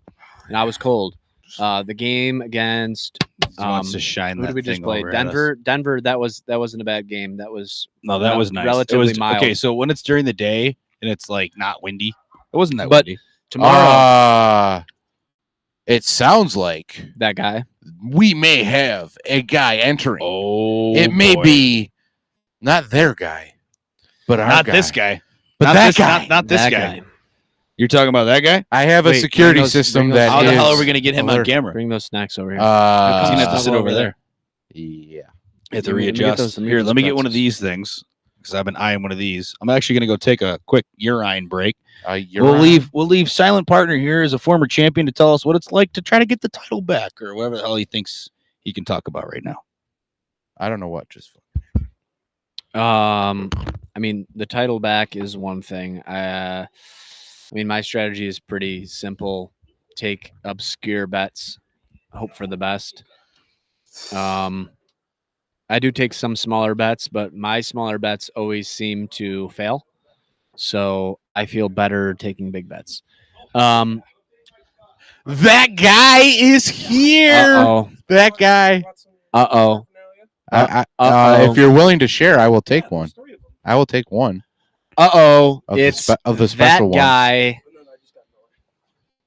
And I was cold. The game against He wants to shine who that did we just thing play? over at us. Denver, that wasn't a bad game. That was No, that was nice. relatively it was, mild. Okay, so when it's during the day and it's like not windy, it wasn't that But- windy. tomorrow. It sounds like That guy. we may have a guy entering. Oh, it may boy. be not their guy, but our not guy. this guy. But not that this, guy. Not this That guy. You're talking about that guy? I have a Wait, security bring those- system bring those- that How the hell is are we going to get him on alert. camera? Bring those snacks over here. He's gonna have to Uh, sit over there. Yeah. You have to Let me get readjust. those- let me get Here, those let me get one of pretzels. these things because I've been eyeing one of these. I'm actually going to go take a quick urine break. You're We'll on. leave silent partner here as a former champion to tell us what it's like to try to get the title back or whatever the hell he thinks he can talk about right now. I don't know what just. I mean, the title back is one thing. I mean, my strategy is pretty simple. Take obscure bets, hope for the best. I do take some smaller bets, but my smaller bets always seem to fail. So I feel better taking big bets. That guy is here. Uh-oh. That guy. Uh-oh. If you're willing to share, I will take one. I will take one Uh-oh. of It's the that special ones. guy.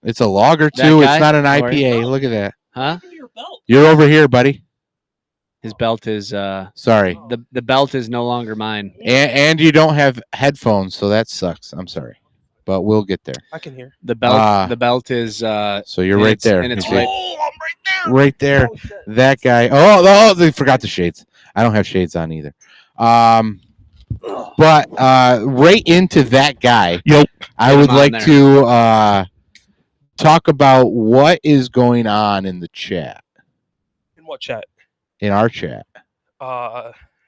It's a lager That too. guy? It's not an Or- IPA. Look at that. Huh? You're over here, buddy. His belt is Sorry. the belt is no longer mine. And you don't have headphones, so that sucks. I'm sorry, but we'll get there. I can hear. The belt Ah. the belt is So you're And right it's- there. and it's You see? right- Oh, I'm right there. Right there. Oh, shit. That guy. Oh, they forgot the shades. I don't have shades on either. But right into that guy. Yep. I Get would him on like there. to talk about what is going on in the chat, In what chat? in our chat.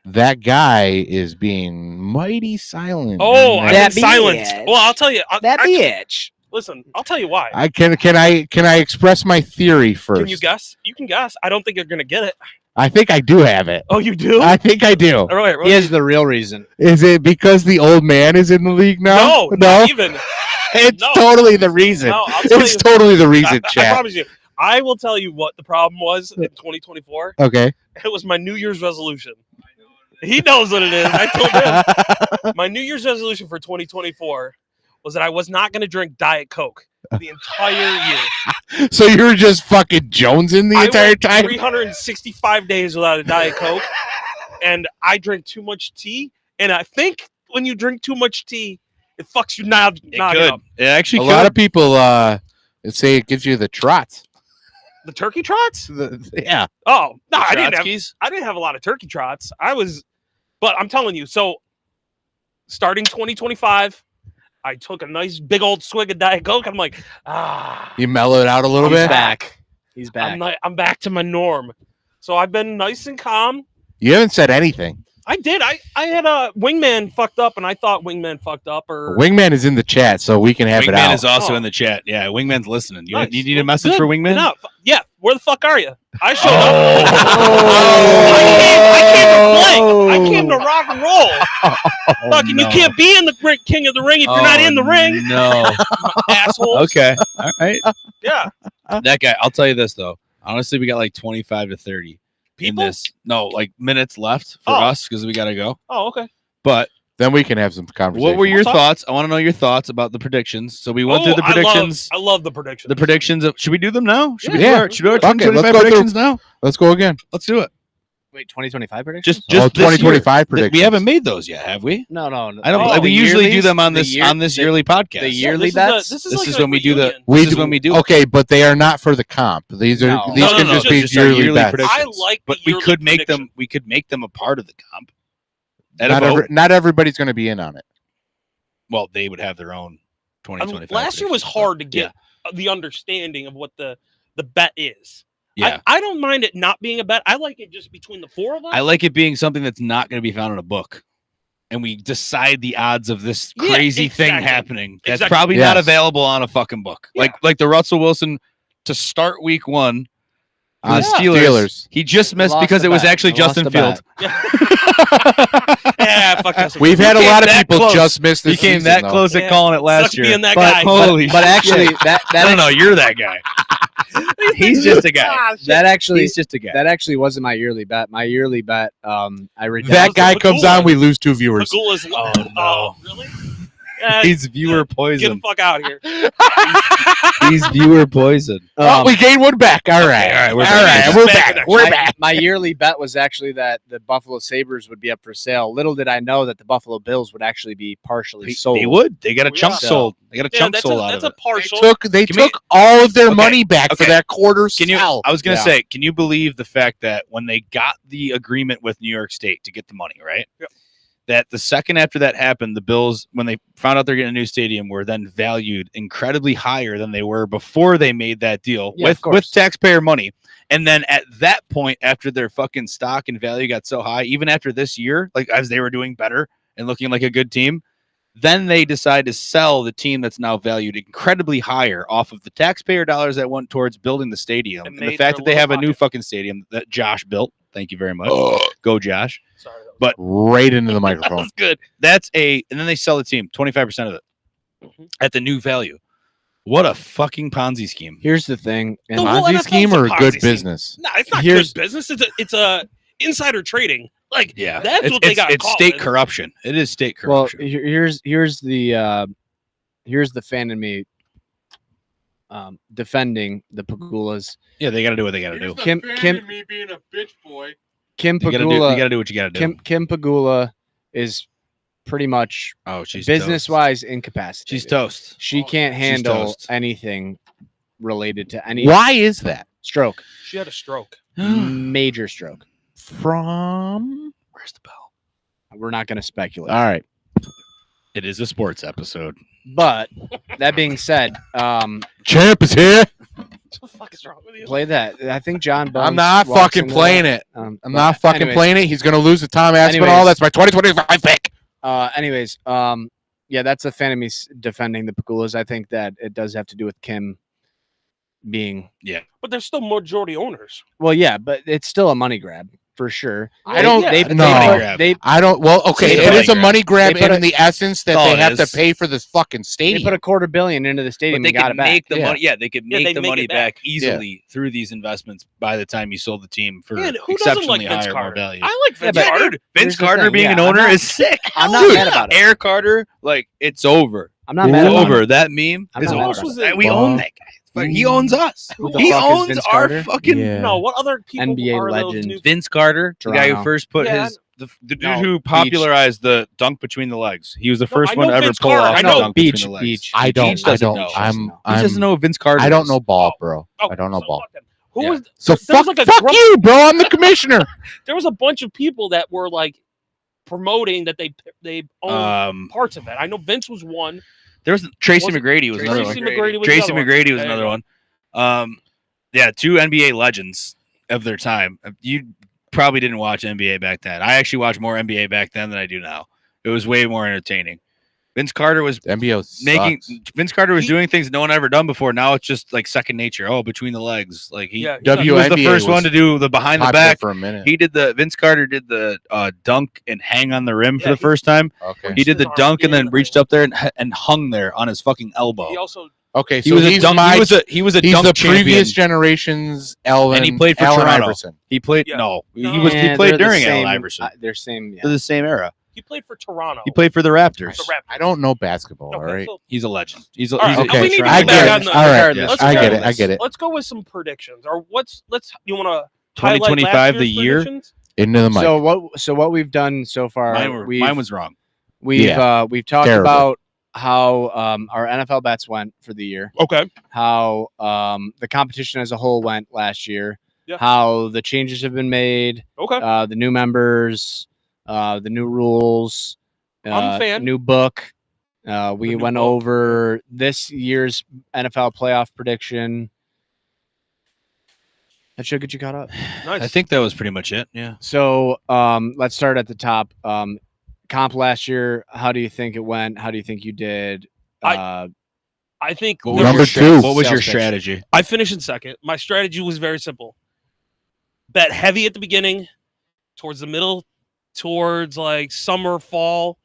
That guy is being mighty silent. Oh, And I've That been silenced. bitch. Well, I'll tell you. bitch. Listen, I'll tell you why. I can I express my theory first? Can you guess? You can guess. I don't think you're gonna get it. I think I do have it. Oh, you do? I think I do. All right. He is the real reason. Is it because the old man is in the league now? No, not even. It's No. totally the reason. No, I'll tell It's you. totally the reason, I chat. promise you. I will tell you what the problem was in 2024. Okay. It was my New Year's resolution. He knows what it is. I told him. My New Year's resolution for 2024 was that I was not going to drink Diet Coke the entire year. So you were just fucking jonesing the I entire went time? 365 days without a Diet Coke, and I drank too much tea. And I think when you drink too much tea, it fucks you knock It up. could. It actually A could. lot of people say it gives you the trots. The turkey trots? Yeah. Oh no, I didn't have. Trotskys? I didn't have a lot of turkey trots. But I'm telling you. So, starting 2025, I took a nice big old swig of Diet Coke. I'm like, You mellow it out a little He's bit. back. He's back. I'm back to my norm. So I've been nice and calm. You haven't said anything. I did. I had a Wingman fucked up, and I thought Wingman fucked up. Or Wingman is in the chat, so we can have it Wingman out. is also Oh. in the chat. Yeah, Wingman's listening. You Nice. need a message Good. for Wingman? No, yeah. Where the fuck are you? I showed Oh. up. I came to play. I came to rock and roll. Fucking, you can't be in the King of the Ring if you're not in the ring, No. asshole. Okay. All right. Yeah. That guy. I'll tell you this though. Honestly, we got like 25 to 30 People. in this. No, like minutes left for Oh. us because we gotta go. Oh, okay. But Then we can have some conversation. What were your We'll talk. thoughts? I want to know your thoughts about the predictions. So we went through the predictions. I love the predictions. The predictions. Should we do them now? Should we do Yeah. our, should we do our Fuck it, let's 2025 go through- predictions now? Let's go again. Let's do it. Wait, 2025 predictions? Just this 2025 year. predictions. We haven't made those yet, have we? no. I don't. Oh, we the usually do yearlies? them on The this year- on this the- yearly podcast. the Yeah, yearly this bets? This This like is a when we do the. reunion. We This is when we do. it. Okay, but they are not for the comp. These are No. these No, can no, just no, be just our yearly yearly bets. predictions. I like but the we yearly could make prediction. them. We could make them a part of the comp. At a Not, vote. not everybody's going to be in on it. Well, they would have their own 2025. Last year was predictions, hard to but get the understanding of what the bet is. Yeah. I don't mind it not being a bet. I like it just between the four of us. I like it being something that's not going to be found in a book. And we decide the odds of this Yeah, crazy thing exactly. happening. That's Exactly. probably not Yes. available on a fucking book. Yeah. Like the Russell Wilson to start week 1 for On the Steelers. Steelers. He just missed Lost because the it was bet. actually I lost Justin the Fields. Yeah, fuck this. We've had a came lot of that people close. just miss this He came season, that though. close at Yeah. calling it last Sucks year. being that But, guy. Holy but actually, that no, you're that guy. He's just a guy. Ah, shit. that actually He's just a guy. that actually wasn't my yearly bet. My yearly bet, I redempted. That was guy the comes Pagula. on, we lose 2 viewers. Pagula's Oh, no. really? He's viewer Get the poison. fuck out of here. He's viewer poison. Oh, we gained 1 back. All right. all right, we're All back. right, We're we're back. back. We're my, back. my yearly bet was actually that the Buffalo Sabres would be up for sale. Little did I know that the Buffalo Bills would actually be partially sold. They would. They got a Oh, chunk yeah. sold. They got a Yeah, chunk that's sold out that's of a it. partial. They Give me- took all of their Okay, money back for okay. that quarter Can you? sell. I was gonna Yeah. say, can you believe the fact that when they got the agreement with New York State to get the money, right? Yep. That the second after that happened, the Bills, when they found out they're getting a new stadium, were then valued incredibly higher than they were before they made that deal Yeah, of with course. taxpayer money. And then at that point, after their fucking stock and value got so high, even after this year, like as they were doing better and looking like a good team, then they decide to sell the team that's now valued incredibly higher off of the taxpayer dollars that went towards building the stadium. And And the made fact their that they have a little new pocket. fucking stadium that Josh built. Thank you very much. Go Josh. Sorry, that was- But Right into the that microphone. was good. And then they sell the team, 25% of it Mhm. at the new value. What a fucking Ponzi scheme. Here's the thing, and The whole Ponzi NFL's scheme a or a Ponzi good scheme. business? No, it's not Here's- good business. It's a insider trading. Like Yeah. that's what they got. It's caught state with. corruption. It is state well, corruption. here's the fan in me defending the Pagulas. Yeah, they got to do what they got to do. Kim me being a bitch boy. Kim You got to Pagula do what you got to do. Kim Pagula is pretty much Oh, she's business toast. wise incapacitated. She's toast. She Oh, can't she's handle toast. anything related to any Why is that? stroke, She had a stroke. major stroke. From Where's the bell? We're not going to speculate. all right. It is a sports episode. But that being said, Champ is here. What the fuck is wrong with you? play that. I think John Bones I'm not walks fucking into playing that. it. I'm But not fucking anyways, playing it. He's gonna lose to Tom Aspinall. Anyways. That's my 2025 pick. Anyways, yeah, that's a fan of me defending the Pagulas. I think that it does have to do with Kim being But there's still majority owners. well, yeah, but it's still a money grab for sure. I don't- They, no. Money grab. they I don't. Well, okay, It's a it money is a grab. money grab They put in the essence that That's all they it have to is. pay for this fucking they stadium. put $250 million into the But stadium they and got could it back. make the Yeah. money. Yeah, they could Yeah, make they'd the make money it back. back easily through these investments by the time you sold the team for Man, who doesn't like exceptionally Vince higher, more Carter? value. I like Vince but- Carter. Vince Here's the Carter thing, being yeah, an I'm owner not- is sick. I'm not Dude, mad about it. Eric Carter, like it's over. I'm not It's mad about over. it. That meme I'm is not mad over. about it. That- We own that guy. Like, he owns us. Who the He fuck is owns Vince our Carter? fucking Yeah. No, what other people NBA are those legend. new? Vince Carter, the guy who Toronto. first put Yeah, his the dude No, who Beach. popularized the dunk between the legs. He was the No, first I one know to ever Vince pull Carter. off I the know dunk Beach, between the legs. Beach. I don't. Beach I doesn't don't. know. I'm. He doesn't know who Vince Carter. I don't is. know ball, Oh. bro. Oh, I don't know so ball. fuck them. Who Yeah. was So there was fuck, like a fuck group- you, bro. I'm the commissioner. there was a bunch of people that were like promoting that they owned parts of it. I know Vince was one. There was Tracy Was it- McGrady was another Tracy one. McGrady was Tracy another one. McGrady was There you another go. one. Yeah, 2 NBA legends of their time. You probably didn't watch NBA back then. I actually watched more NBA back then than I do now. It was way more entertaining. Vince Carter was MBO making sucks. Vince Carter was He- doing things no one ever done before. Now it's just like second nature. Oh, between the legs. Like he, Yeah, he was the WNBA first one was to do the behind the popular back. for a minute. He did the Vince Carter did the dunk and hang on the rim for Yeah, the he- first time. Okay. He did the His arm dunk and then in, reached up there and hung there on his fucking elbow. He also Okay. He So was a he's dunk. my. He was a He's dunk the champion. previous generation's Allen. And he played for Allen Toronto. Iverson. He played Yeah. no. He No. was. He Yeah, played they're the during same- Allen Iverson. They're same. Yeah. They're the same era. He played for Toronto. He played for the Raptors. The Raptors. I don't know basketball. Okay, all right. so He's a legend. He's a, All right, he's a okay. we need to I get get back it. on the- All right. Yes. Let's I go get with it. I get it. Let's go with some predictions. Or you want to 2025 the year. Into the mic. So what we've done so far, Mine was wrong. we've talked Terrible. about how our NFL bets went for the year, Okay. how the competition as a whole went last year, Yeah. how the changes have been made, Okay. the new members, the new rules, I'm a fan. new book. We new went book. over this year's NFL playoff prediction. That should get you caught up. Nice. I think that was pretty much it. Yeah. So let's start at the top. Comp last year, how do you think it went? How do you think you did? I think What Number was your two. What was your Sales pitch. strategy? I finished in second. My strategy was very simple. Bet heavy at the beginning, towards the middle, towards like summer, fall.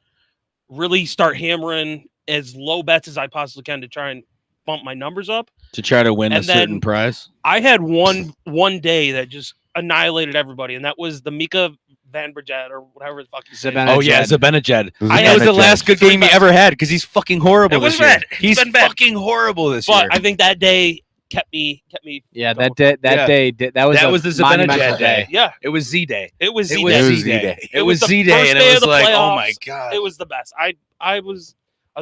Really start hammering as low bets as I possibly can to try and bump my numbers up. To try to win And a certain then- prize? I had one day that just annihilated everybody, and that was the Mika Van Bridget or whatever the fuck his name is. Zibanejad. Oh yeah, Zibanejad. I That was the Zibanejad. last good game he ever had because he's fucking horrible It was this year. bad. It's He's been bad. fucking horrible this But year. I think that day kept me. Yeah, going. that Yeah. day that was That a was the monumental Zibanejad day. Yeah, It was Z Day. it was It Z was Day. Z Day. It It was was the Z Day, first and day it of was the like, oh my playoffs. god, It was the best. I was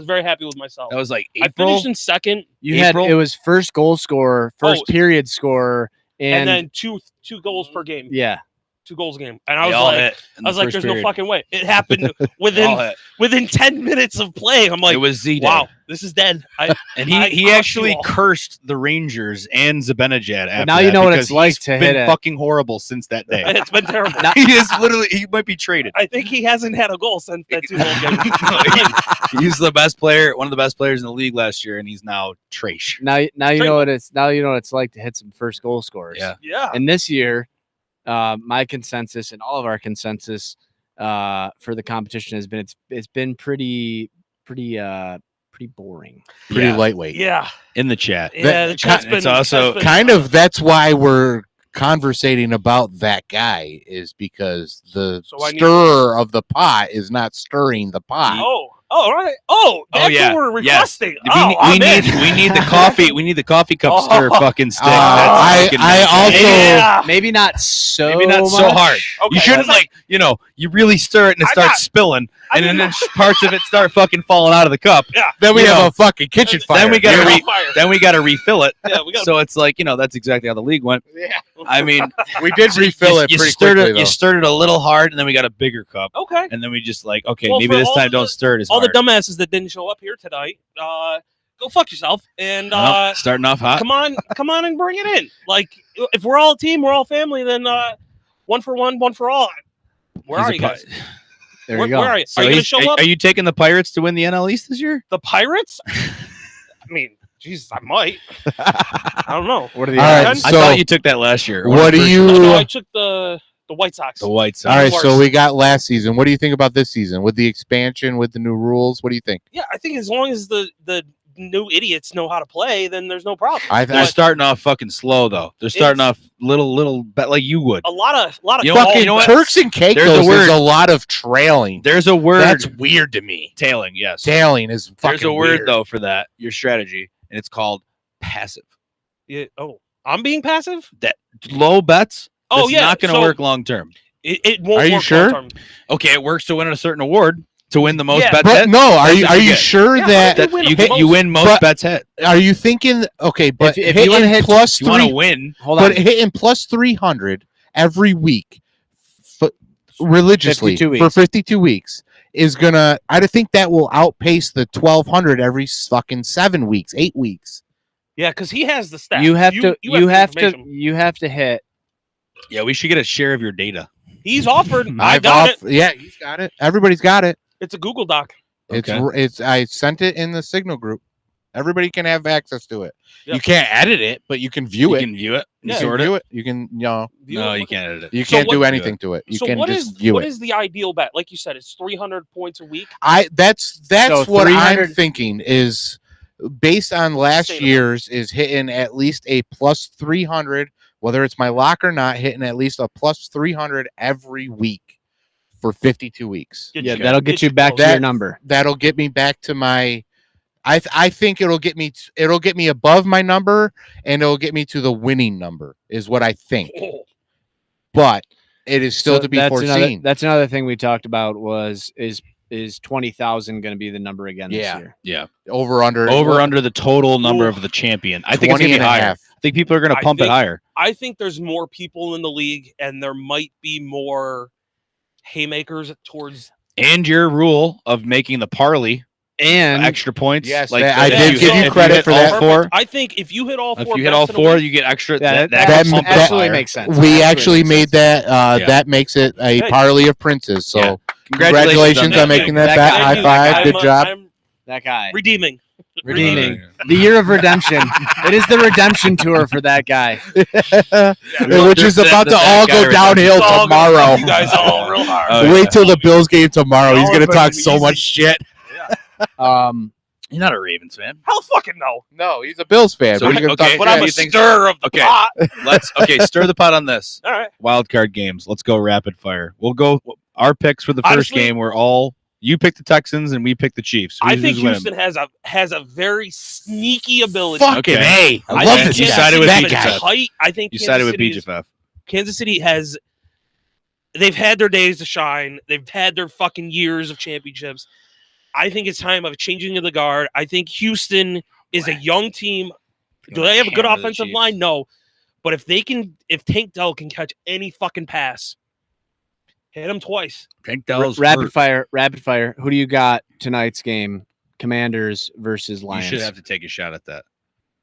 very happy with myself. that was like I April. finished in second, You had April? it was first goal scorer, first Oh. period scorer, and and, then two goals per game. yeah, 2 goals a game, and I They was all like, hit in I was the like, first there's period. no fucking way. It happened They all within hit. 10 minutes of playing. I'm like, It was Z Day. wow, this is dead. And I he fucked actually you all. cursed the Rangers and Zibanejad after now you that know what because it's like he's to hit been it. fucking horrible since that day. It's been terrible. He is literally he might be traded. I think he hasn't had a goal since that 2 goal game. He's the best player, one of the best players in the league last year, and he's now trash. now you Straight know what it's now you know what it's like to hit some first goal scorers. Yeah. Yeah. And this year, my consensus and all of our consensus for the competition has been it's been pretty boring. Pretty Yeah. lightweight. Yeah. In the chat. Yeah. The chat's it's been also chat's been- Kind of. That's why we're conversating about that guy, is because the So I need- stirrer of the pot is not stirring the pot. Oh, all right. Oh, that's yeah. what we're Yes. requesting. We, Oh, we I'm in. need the coffee. We need the coffee cup Oh. stir fucking stick. I fucking I nice. also Yeah. Maybe not so Maybe not so much. hard. Okay, You shouldn't that's you really stir it and it I starts got- spilling, I and did then not- parts of it start fucking falling out of the cup. then we you have know, a fucking kitchen fire. then we gotta You're re- on fire. Then we got to refill it. Yeah, we got. So it's like that's exactly how the league went. Yeah. I mean, we did refill it you pretty stirred quickly it. though. You stirred it a little hard, and then we got a bigger cup, Okay. and then we just like okay, Well, maybe for this all time the- don't stir it as All hard. the dumbasses that didn't show up here tonight, go fuck yourself. And Well, starting off hot. come on and bring it in. Like if we're all a team, we're all family. Then 1 for 1, 1 for all. Where He's are a you pi- guys? There Where, you go. where are you? So Are you gonna he's- show up? Are you taking the Pirates to win the NL East this year? The Pirates? I mean, Jesus, I might. I don't know. What are the All right, odds? I So- thought you took that last year. What do you? No, I took the White Sox. The White Sox. All right, so worse. we got last season. What do you think about this season with the expansion, with the new rules? What do you think? Yeah, I think as long as the new idiots know how to play, then there's no problem. They're starting off fucking slow though. They're starting off little bet like you would. A lot of You know what- fucking you know what? Turks and There's Caicos a word. is a lot of trailing. There's a word. That's weird to me. tailing. Yes. Tailing is fucking There's a word weird. though for that. Your strategy, and it's called passive. Yeah, oh, I'm being passive. Low bets. Oh It's yeah, not going to so work long term. It won't. Are you work sure? long-term. Okay, it works to win a certain award. To win the most Yeah, bets But hit. no, are That's you what are you you get. sure Yeah, that? I win You the get you most. win most But- bets hit. Are you thinking? Okay, but If you wanna hitting hit- plus You want to three, win. Hold on. but hitting plus 300 every week, religiously 52 for weeks. 52 weeks is gonna. I think that will outpace the 1,200 every fucking 7 weeks, 8 weeks. Yeah, because he has the stats. You have to the information. you have to hit. Yeah, we should get a share of your data. He's offered. I I've got it. Yeah, he's got it. Everybody's got it. It's a Google Doc. Okay. It's. I sent it in the Signal group. Everybody can have access to it. Yeah. You can't edit it, but you can view You it. can view it. You Yeah. can Sort view it. it. You can. No, No, you can't edit it. you So can't do what- anything to it. You So can what just is view what it. is the ideal bet? Like you said, it's 300 points a week. That's So what I'm 300 thinking is based on last Sustainable. year's is hitting at least a plus 300, whether it's my lock or not, hitting at least a plus 300 every week for 52 weeks. Get Yeah, you- that'll get you back to That- your number. That'll get me back to my. I think it'll get me above my number, and it'll get me to the winning number is what I think. Oh, But it is still So to be that's foreseen. That's another thing we talked about is 20,000 going to be the number again this Yeah. year? Yeah. over under Under the total number Ooh. of the champion. I think it's 20 gonna be and a higher. half. I think people are gonna I pump it think- higher. I think there's more people in the league, and there might be more haymakers towards. And your rule of making the parlay And extra points. Yes, like I if did you give hit- you if credit hit for all that. four. I think if you hit all If four, you hit all bets in a four, week, you get extra. that, that that- will pump it absolutely higher. makes sense. we Absolutely actually makes made sense. that. Yeah. That makes it a Hey. parlay of princes. So Yeah. congratulations that. on making that That bet. guy. High Thank you. five. Good job. I'm that guy. redeeming. Redeeming. The year of redemption. It is the redemption tour for that guy. Which is about to all go downhill It's all gonna tomorrow. fuck you guys all real hard. Oh, Wait yeah. till the Bills game tomorrow. He's Y'all gonna are talk fucking so easy. much shit. You're not a Ravens fan. Hell fucking no. No, he's a Bills fan. So what are you gonna okay, talk But Yeah, I'm do a you think- stir of the Okay. pot. Let's stir the pot on this. All right. Wild card games. Let's go rapid fire. We'll go our picks for the first Honestly- game. We're all you pick the Texans and we pick the Chiefs. I Who's think winning? Houston has a very sneaky ability. Fucking Okay. A. I I love think this you guy. sided with That BJF. guy. Tight. I think You Kansas sided with City is- BJF. Kansas City has. They've had their days to shine. They've had their fucking years of championships. I think it's time of changing of the guard. I think Houston is a young team. Do they have a good Hammer the offensive Chiefs. line? No. But if Tank Dell can catch any fucking pass, hit him twice. Tank Dell's Rapid hurt. fire. Rapid fire. Who do you got tonight's game? Commanders versus You Lions. should have to take a shot at that.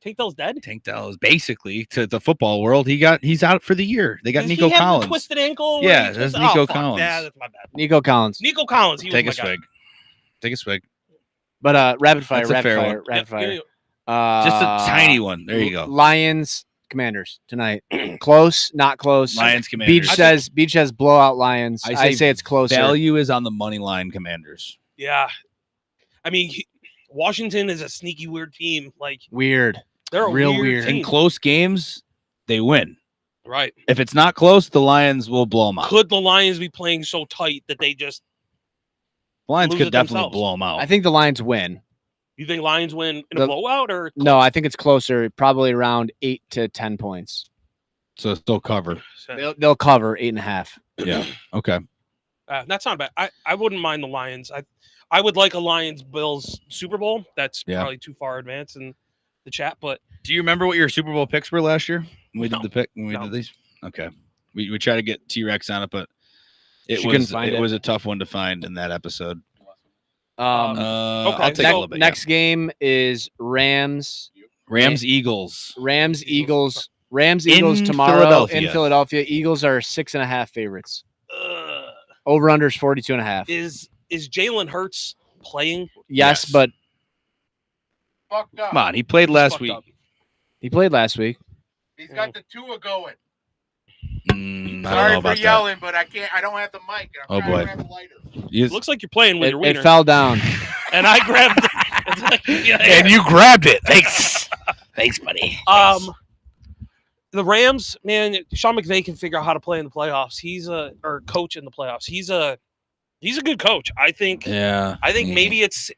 Tank Dell's dead. Tank Dell is basically to the football world. He's out for the year. They got Does Nico he have the Collins. twisted ankle. where Yeah, he that's twisted- Nico oh, fuck. Collins. Yeah, that's my bad. Nico Collins. Nico Collins. He Take a was my guy. swig. Take a swig. But rapid fire. That's a Rapid fair fire. one. Rapid Yep, fire. yeah, Just a tiny one. There you go. Lions, Commanders tonight. Close, not close. Lions Commanders. Beach says blowout Lions. I I say say it's closer. Value is on the money line Commanders. Yeah. I mean, Washington is a sneaky weird team. Like Weird. they're a Real weird, weird. team. In close games, they win. Right. If it's not close, the Lions will blow them out. Could the Lions be playing so tight that they just The Lions lose could it definitely themselves? blow them out. I think the Lions win. you think Lions win in The- a blowout or No, I think it's closer, probably around 8 to 10 points. so still cover. They'll cover 8.5. Yeah. Okay. that's not bad. I wouldn't mind the Lions. I would like a Lions Bills Super Bowl. That's Yeah. probably too far advanced in the chat, but Do you remember what your Super Bowl picks were last year when we No. did the pick? When we No. did these? Okay. We tried to get T-Rex on it, but She couldn't was find it it. was a tough one to find in that episode. okay, I'll take a so little bit. Next game is Rams, Rams Eagles. Eagles tomorrow in Philadelphia. Philadelphia. Eagles are 6.5 favorites. uh, Over under is 42.5. is Jalen Hurts playing? Yes, Yes. but Fucked up. Come on, he played last Fucked week. up. he played last week. He's got the Tua going. I don't know Sorry for about that. yelling, but I can't. I don't have the mic. And Oh, I'm trying boy. to grab a lighter. You- Looks like you're playing with It, your wiener. it fell down. and I grabbed yeah. and you grabbed it. Thanks. Thanks, buddy. The Rams, man, Sean McVay can figure out how to play in the playoffs. Or coach in the playoffs. He's a good coach. I think Yeah. maybe it's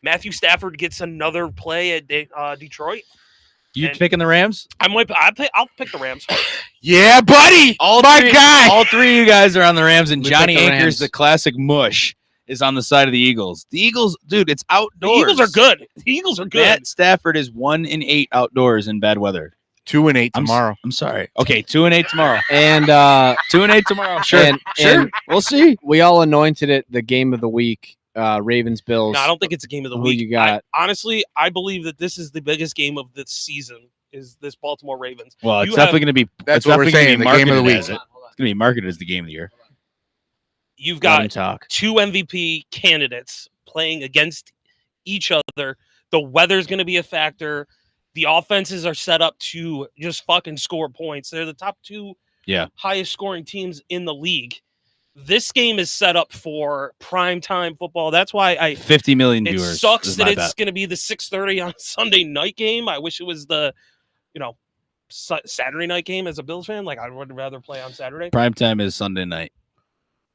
Matthew Stafford gets another play at Detroit. You and- picking the Rams? I'll pick the Rams. Yeah, buddy. My guy. All three of you guys are on the Rams, and We Johnny picked the Anchors, Rams. the classic mush, is on the side of the Eagles. The Eagles, dude, it's The outdoors. Eagles are good. The Eagles are good. Matt Stafford is 1-8 outdoors in bad weather. 2-8 I'm s- tomorrow. I'm sorry. Okay, 2-8 tomorrow. And 2-8 tomorrow. Sure. And- sure. and- We'll see. we all anointed it the game of the week. Ravens Bills. No, I don't think it's a game of the Who week. you got? Honestly, I believe that this is the biggest game of the season. Is this Baltimore Ravens? Well, it's You definitely have- going to be. That's it's what we're definitely gonna saying, be the game of the marketed week. as it. It's going to be marketed as the game of the year. You've Let him got talk. two MVP candidates playing against each other. The weather's going to be a factor. The offenses are set up to just fucking score points. They're the top two highest scoring teams in the league. This game is set up for primetime football. That's why 50 million it viewers. sucks is that my it's bet. going to be the 6:30 on Sunday night game. I wish it was the, Saturday night game as a Bills fan. Like I would rather play on Saturday. Prime time is Sunday night.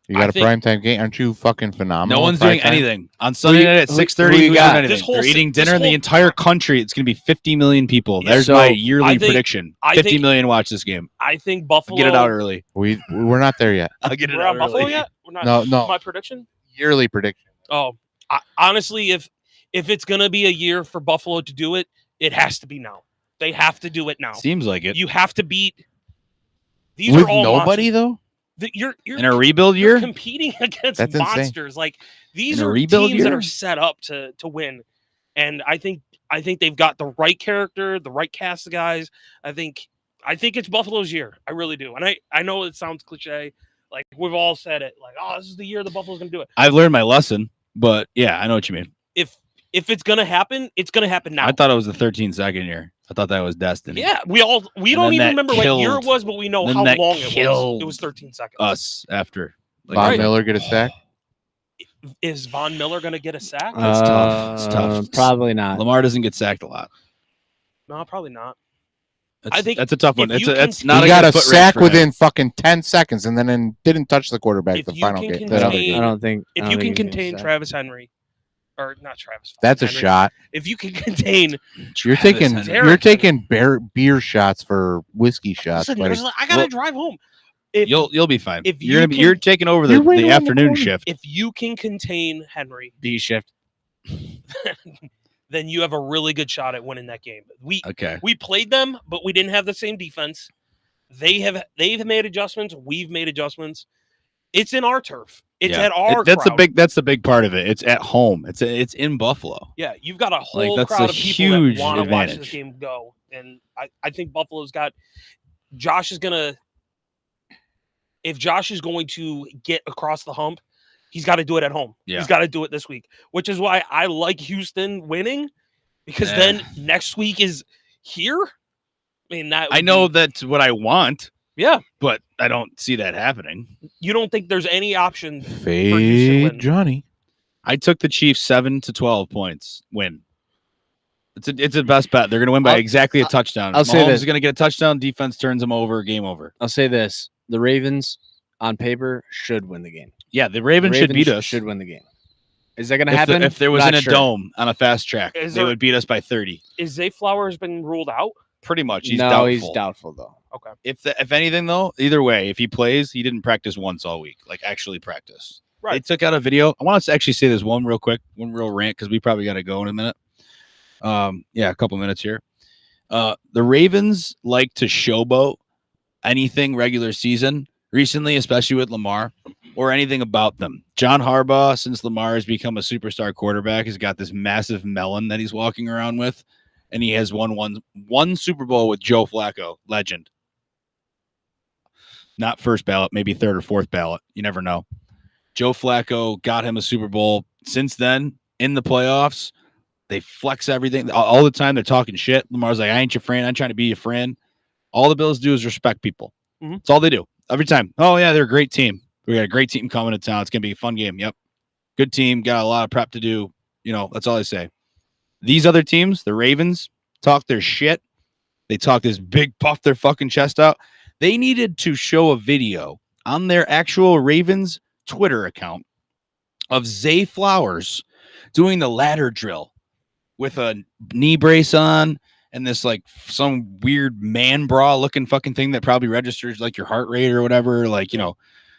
You got I a think- primetime game. Aren't you fucking phenomenal? No one's at doing primetime? anything on Sunday night at who 6:30. you Who's got? doing anything? This whole They're se- eating this dinner in the whole- entire country. It's going to be 50 million people. Yeah. There's So, my yearly I think- prediction. I 50 think- million watch this game. I think I'll Buffalo. get it out early. We're not there yet. I'll get it We're out on Buffalo early. yet? We're not. No. My prediction. Yearly prediction. Oh, honestly, if it's gonna be a year for Buffalo to do it, it has to be now. They have to do it now. Seems like it. You have to beat. These With are all nobody though. You're In a rebuild you're year? competing against That's insane. monsters. Like these In a are rebuild teams that year? are set up to win, and I think they've got the right character, the right cast of guys. I think it's Buffalo's year. I really do, and I know it sounds cliche. Like we've all said it. Like, oh, this is the year the Buffalo's gonna do it. I've learned my lesson, but yeah, I know what you mean. If it's gonna happen, it's gonna happen now. I thought it was the 13-second year. I thought that was destiny. Yeah, we don't then even that remember what year killed- it was, but we know then how that long it was. killed It was 13 seconds. Us after. Like, Von Right. Miller get a sack. Is Von Miller gonna get a sack? That's tough. It's tough. Probably not. Lamar doesn't get sacked a lot. No, probably not. That's, I think that's a tough one. if you It's can- not He a got good a foot race sack for him. within fucking 10 seconds, and then didn't touch the quarterback If the you final can game. That other contain- game. I don't think. I If don't you can think he's gonna contain sack. Travis Henry, or not Travis, That's a Henry, shot. If you can contain, You're Travis taking Henry. Derrick you're taking beer shots for whiskey shots. listen, buddy. I gotta Well, drive home. If You'll be fine. if you're you gonna be can- you're taking over You're right the around the afternoon corner. shift. if you can contain Henry, D shift. then you have a really good shot at winning that game. Okay. We played them, but we didn't have the same defense. They've made adjustments. We've made adjustments. It's in our turf. It's Yeah. at our. That's crowd. that's the big part of it. It's at home. It's in Buffalo. Yeah, you've got a whole that's crowd a of people that huge want to watch this advantage. game go, and I think Buffalo's got. Josh is gonna. If Josh is going to get across the hump, he's got to do it at home. Yeah. He's got to do it this week, which is why I like Houston winning, because Yeah. then next week is here. I mean, that I would know be- that's what I want, yeah. but I don't see that happening. You don't think there's any option? Houston Fade win. Johnny. I took the Chiefs 7 to 12 points win. It's a best bet. They're going to win by I'll- exactly a touchdown. I'll say Mahomes this. is going to get a touchdown. Defense turns him over. Game over. I'll say this: the Ravens, on paper, should win the game. Yeah, the Ravens should beat us. Should win the game. Is that going to If, happen? if there was Not in a sure. dome on a fast track, Is they there- would beat us by 30. Is Zay Flowers been ruled out? Pretty much. He's no, doubtful. he's doubtful though. Okay. If anything, though, either way, if he plays, he didn't practice once all week. Like, actually practice. They Right. took out a video. I want to actually say this one real quick, one real rant, because we probably got to go in a minute. Yeah, a couple minutes here. The Ravens like to showboat anything regular season recently, especially with Lamar, or anything about them. John Harbaugh, since Lamar has become a superstar quarterback, has got this massive melon that he's walking around with, and he has won one Super Bowl with Joe Flacco, legend. Not first ballot, maybe third or fourth ballot. You never know. Joe Flacco got him a Super Bowl. Since then, in the playoffs, they flex everything all the time. They're talking shit. Lamar's like, I ain't your friend. I'm trying to be your friend. All the Bills do is respect people. Mhm. That's all they do every time. Oh, yeah, they're a great team. We got a great team coming to town. It's going to be a fun game. Yep. Good team. Got a lot of prep to do. You know, that's all I say. These other teams, the Ravens, talk their shit. They talk this big puff their fucking chest out. They needed to show a video on their actual Ravens Twitter account of Zay Flowers doing the ladder drill with a knee brace on and this like some weird man bra looking fucking thing that probably registers like your heart rate or whatever. Like, you know,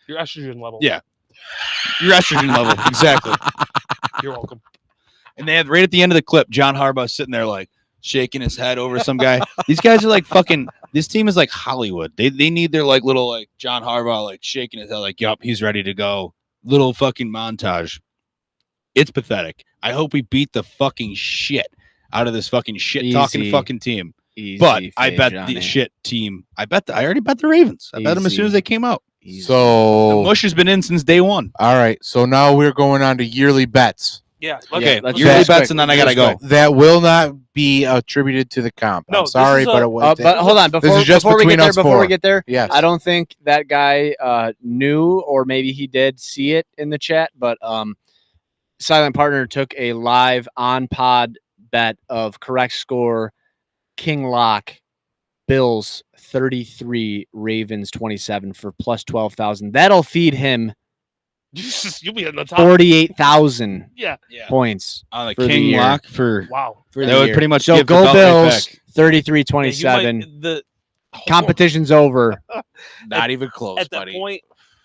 Your estrogen level. Yeah. your estrogen level. Exactly. You're welcome. And they had right at the end of the clip, John Harbaugh sitting there like shaking his head over some guy. These guys are like fucking. This team is like Hollywood. They need their like little like John Harbaugh like shaking his head like, yup, he's ready to go. Little fucking montage. It's pathetic. I hope we beat the fucking shit out of this fucking shit talking Easy. fucking team. Easy, But I Faye bet Johnny. the shit team. I already bet the Ravens. I bet them as soon as Easy. they came out. Easy. The So mush has been in since day one. all right. So now we're going on to yearly bets. Yeah. Okay, let's yearly do this bets, quick. and then I Let's gotta do go. this That will not be attributed to the comp. No, I'm this sorry, is but a- it was. But hold on, This before is just we between get there, us before four. we get there, Yes. I don't think that guy knew, or maybe he did see it in the chat, but Silent Partner took a live on pod bet of correct score, King Lock, Bills 33, Ravens 27 for plus 12,000. That'll feed him You'll be in the top. 48,000 Yeah. points On the for the King year. lock for Wow. for That the would year. pretty much so give the go belt right Bills. back. 33-27. Yeah, you might- the Competition's over. Not even close, at that buddy. point.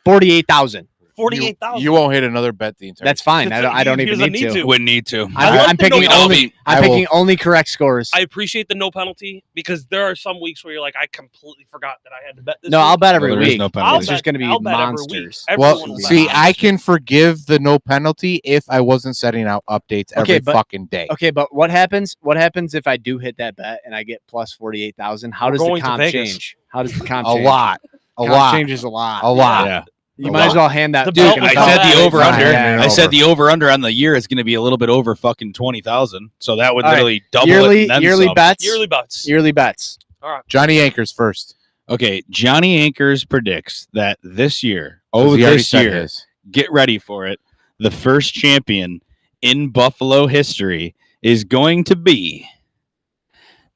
48,000. 48,000. You won't hit another bet the entire. That's fine. That's I don't he even doesn't need to. Wouldn't need to. I love I'm the no picking penalty. I'm picking only correct scores. I appreciate the no penalty because there are some weeks where you're like, I completely forgot that I had to bet this. No, week. I'll bet every Well, there is week. no I'll penalty. It's just going to be I'll bet every week. monsters. Everyone Well, will see, bet. I can forgive the no penalty if I wasn't setting out updates every but- fucking day. Okay, but what happens? What happens if I do hit that bet and I get plus 48,000? How We're does the going to comp Vegas. change? How does the comp A change? lot, a Comp lot, changes a lot. a lot. Yeah. You a might as lot. well hand that. The Dude, belt fucking I belt said back. the over under. Yeah, I said the over under on the year is going to be a little bit over fucking 20,000. So that would All right. literally double yearly it. And then yearly some. bets. Yearly bets. Yearly bets. Johnny Anchors first. Okay, Johnny Anchors predicts that this year, 'Cause he already this said year, his. get ready for it. The first champion in Buffalo history is going to be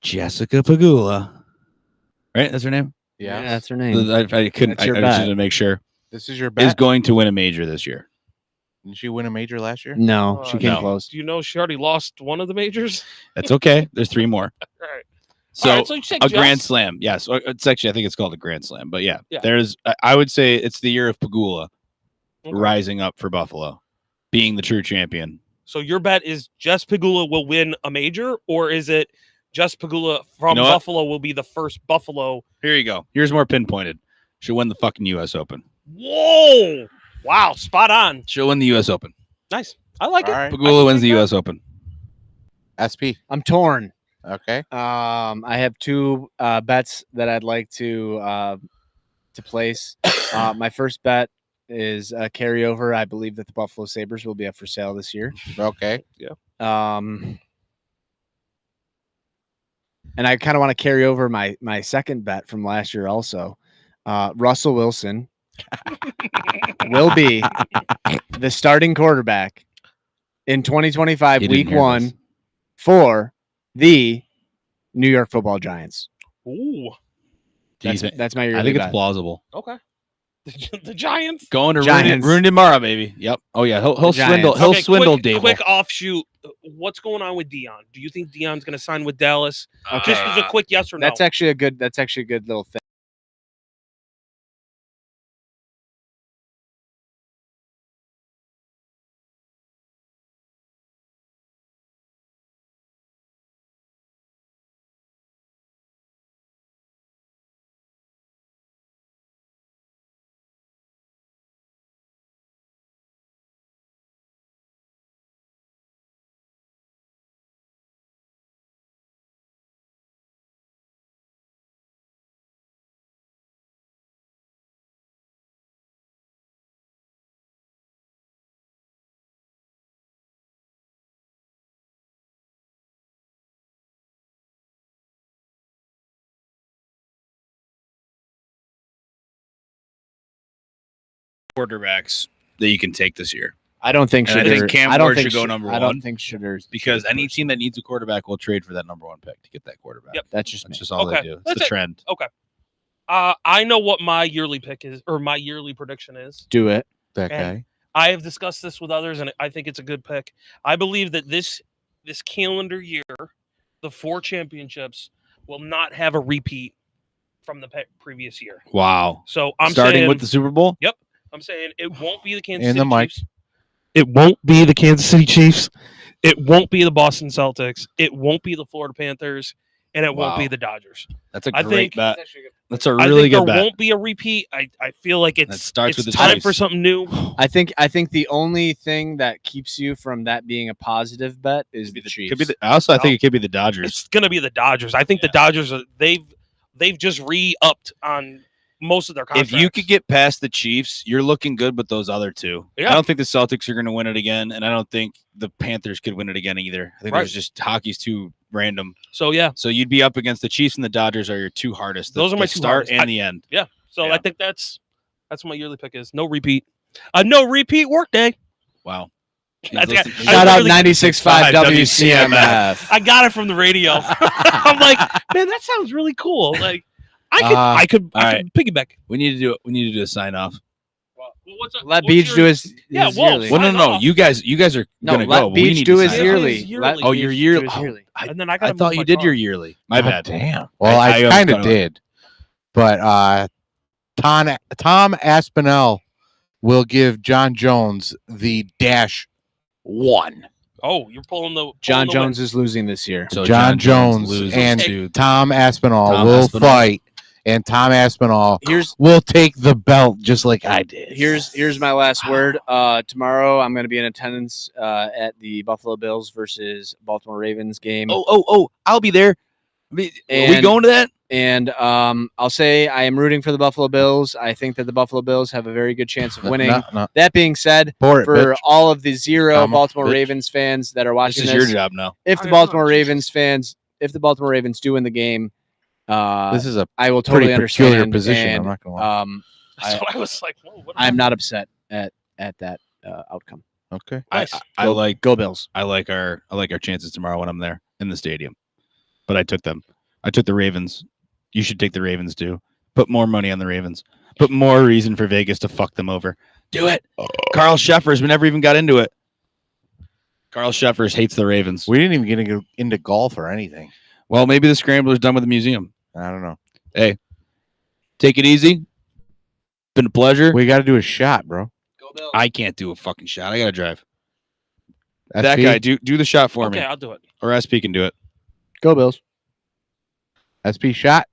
Jessica Pagula. Right? That's her name? Yeah. that's her name. I couldn't. That's your I just bet. didn't make sure. This is your Is bet. going to win a major this year. Didn't she win a major last year? No, she came no. close. Do you know she already lost one of the majors? That's okay. There's 3 more. All right. So, All right, so you said a Jess. Grand Slam. Yes. It's actually, I think it's called a Grand Slam. But yeah, Yeah. there's, I would say it's the year of Pagula Okay. rising up for Buffalo, being the true champion. So your bet is Jess Pagula will win a major, or is it Jess Pagula from You know what? Buffalo will be the first Buffalo? Here you go. Here's more pinpointed. She'll win the fucking U.S. Open. Whoa! Wow, spot on. She'll win the U.S. Open. Nice. I like All it. right. Pagula wins the take that. U.S. Open. SP. I'm torn. Okay. I have 2 bets that I'd like to place. My first bet is a carryover. I believe that the Buffalo Sabres will be up for sale this year. Okay. And I kind of want to carry over my second bet from last year also. Russell Wilson will be the starting quarterback in 2025 You didn't week hear 1 this. for the New York Football Giants. Ooh. Do you think- That's my yearly I think it's bet. plausible. Okay. The Giants. Going to Giants. ruin tomorrow, baby. Yep. Oh yeah, he'll Giants. swindle. He'll Okay, swindle quick, Dable. quick offshoot. What's going on with Dion? Do you think Dion's going to sign with Dallas? Just as a quick yes or no. That's actually a good little thing. Quarterbacks that you can take this year. I don't think And I Shedder. think Cam I don't Ward think should go Sh- number I don't one. think Shedder's Because any team that needs a quarterback will trade for that number 1 pick to get that quarterback. Yep. That's just me. That's just all Okay. they do. It's That's the it. trend. I know what my yearly pick is, or my yearly prediction is. Do it. That And- guy. I have discussed this with others, and I think it's a good pick. I believe that this calendar year, the 4 championships will not have a repeat from the previous year. Wow. So I'm Starting saying, with the Super Bowl. I'm saying it won't be the Kansas In the City mic. Chiefs. It won't be the Kansas City Chiefs. It won't be the Boston Celtics. It won't be the Florida Panthers, and it won't Wow. be the Dodgers. That's a I great think- bet. That's a I really think good there bet. won't be a repeat. I feel like That starts it's with the time Chiefs. for something new. I think the only thing that keeps you from that being a positive bet is the Chiefs. Could be I think it could be the Dodgers. It's gonna be the Dodgers. I think the Dodgers are they've just re-upped on most of their If contracts. you could get past the Chiefs, you're looking good with those other 2. Yeah. I don't think the Celtics are going to win it again, and I don't think the Panthers could win it again either. I think Right. there's just hockey's too random. So yeah, So you'd be up against the Chiefs and the Dodgers are your 2 hardest. Those are my the 2 start hardest. and I- the end. yeah. So Yeah. I think that's what my yearly pick is. No repeat. No repeat workday. Wow. That's got- Listen- I Shout out literally- 96.5 WCMF. I got it from the radio. I'm like, man, that sounds really cool. Like, I all could right. piggyback. We need to do it. We need to do a sign off. Well, what's up? Let what's Beach your- do his Yeah, his Wolves. yearly. Well, no, Sign no, off. you guys are No, gonna let go. but we Beach need do to his sign off. yearly. Yearly. Let Oh, Beach your do yearly. his Oh, yearly. And then I I gotta thought move you my did car. your yearly. My bad. Damn. Well, I I always kind cut of it off. did, but Tom Aspinall will give John Jones the -1. Oh, you're pulling the John pulling the Jones is losing this year. So John Jones loses and to Tom Aspinall Tom will Aspinall. fight, and Tom Aspinall Here's will take the belt just like I did. here's my last word. Tomorrow I'm going to be in attendance at the Buffalo Bills versus Baltimore Ravens game. Oh! I'll be there. Are we And- going to that? And I'll say I am rooting for the Buffalo Bills. I think that the Buffalo Bills have a very good chance of winning. No, That being said, for it, for bitch. all of the zero Comma, Baltimore bitch. Ravens fans that are This watching is this, your job now. if the I Baltimore know, Ravens fans, if the Baltimore Ravens do win the game, This is a I will pretty totally peculiar understand. position. I'm And, not gonna lie. That's what I was like. Whoa, what I'm am not upset at that outcome. Okay. Nice. I like Go Bills. I like our chances tomorrow when I'm there in the stadium. But I took them. I took the Ravens. You should take the Ravens too. Put more money on the Ravens. Put more reason for Vegas to fuck them over. Do it. Carl Sheffers, we never even got into it. Carl Sheffers hates the Ravens. We didn't even get into golf or anything. Well, maybe the Scrambler's done with the museum. I don't know. Take it easy. Been a pleasure. We got to do a shot, bro. Go Bills. I can't do a fucking shot. I gotta drive. SP? That guy, do the shot for Okay, me. I'll do it. Or SP can do it. Go Bills. SP shot.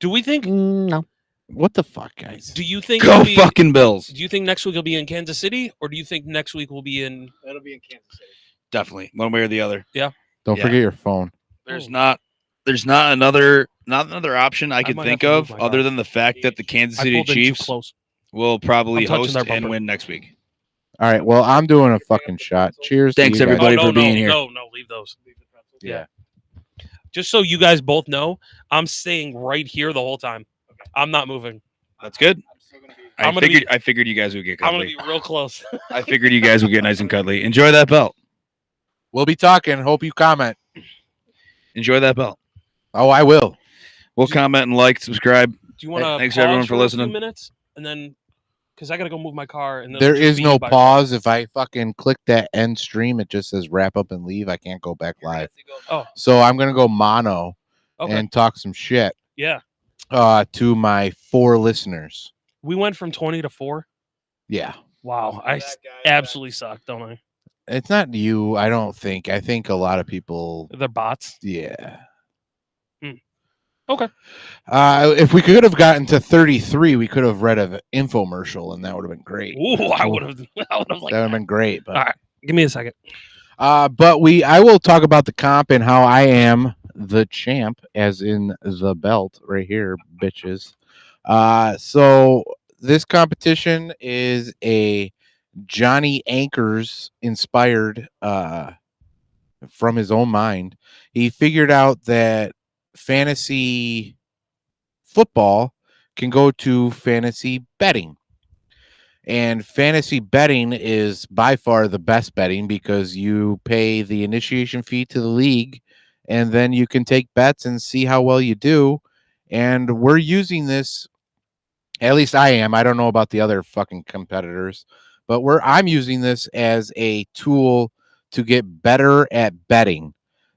Do we think? No. What the fuck, guys? Do you think? Go it'll be- fucking Bills. Do you think next week will be in Kansas City, or do you think next week will be in? It'll be in Kansas City. Definitely. One way or the other. Don't yeah. forget your phone. There's not another option I could might think have to of move my other car. than the fact that the Kansas I City pulled in too Chiefs close. will probably I'm touching host their and bumper. win next week. All right. Well, I'm doing a fucking shot. Cheers. to Thanks, you guys. everybody. Oh, for no, being no, here. No, leave those. Yeah. Just so you guys both know, I'm staying right here the whole time. I'm not moving. That's good. I'm gonna be- I figured you guys would get I'm gonna cuddly. be real close. I figured you guys would get nice and cuddly. Enjoy that belt. We'll be talking. Hope you comment. Enjoy that belt. Oh, I will. We'll comment and like, subscribe. Do you want to? Thanks, everyone, for listening. 2 minutes, and then because I gotta go move my car, and then There it'll just is be no by- pause. If I fucking click that end stream, it just says wrap up and leave. I can't go back live. Oh, So I'm gonna go mono okay. and talk some shit Yeah, to my 4 listeners. we went from 20 to 4. Yeah. Wow, I absolutely suck, don't I? It's not you, I don't think. I think a lot of people They're bots. yeah. Okay. If we could have gotten to 33, we could have read an infomercial and that would have been great. Ooh, I would have. I would have That like. would have been great. But All right, give me a second. But I will talk about the comp and how I am the champ, as in the belt right here, bitches. So this competition is a Johnny Anchors inspired from his own mind. He figured out that fantasy football can go to fantasy betting. And fantasy betting is by far the best betting because you pay the initiation fee to the league and then you can take bets and see how well you do. And we're using this, at least I am. I don't know about the other fucking competitors, but I'm using this as a tool to get better at betting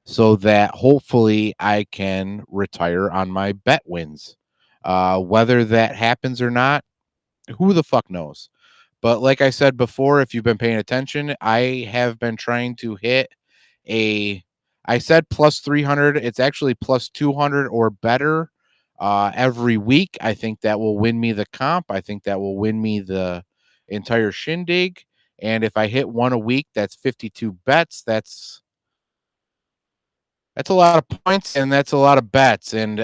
so that hopefully I can retire on my bet wins. Whether that happens or not, who the fuck knows? But like I said before, if you've been paying attention, I have been trying to hit I said plus 300. It's actually plus 200 or better every week. I think that will win me the comp. I think that will win me the entire shindig. And if I hit one a week, that's 52 bets. That's a lot of points and that's a lot of bets. And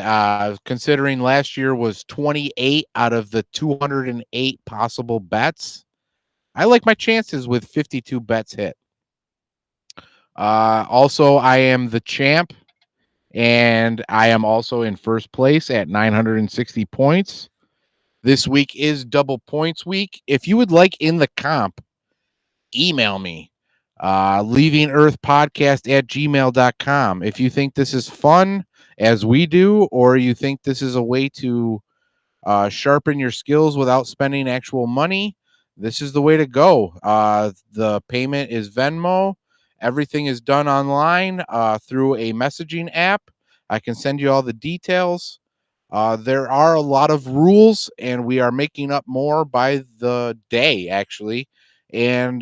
considering last year was 28 out of the 208 possible bets, I like my chances with 52 bets hit. Also, I am the champ, and I am also in first place at 960 points. This week is double points week. If you would like in the comp, email me, leavingearthpodcast@gmail.com. If you think this is fun, as we do, or you think this is a way to sharpen your skills without spending actual money, this is the way to go. The payment is Venmo. Everything is done online through a messaging app. I can send you all the details. There are a lot of rules, and we are making up more by the day, actually. And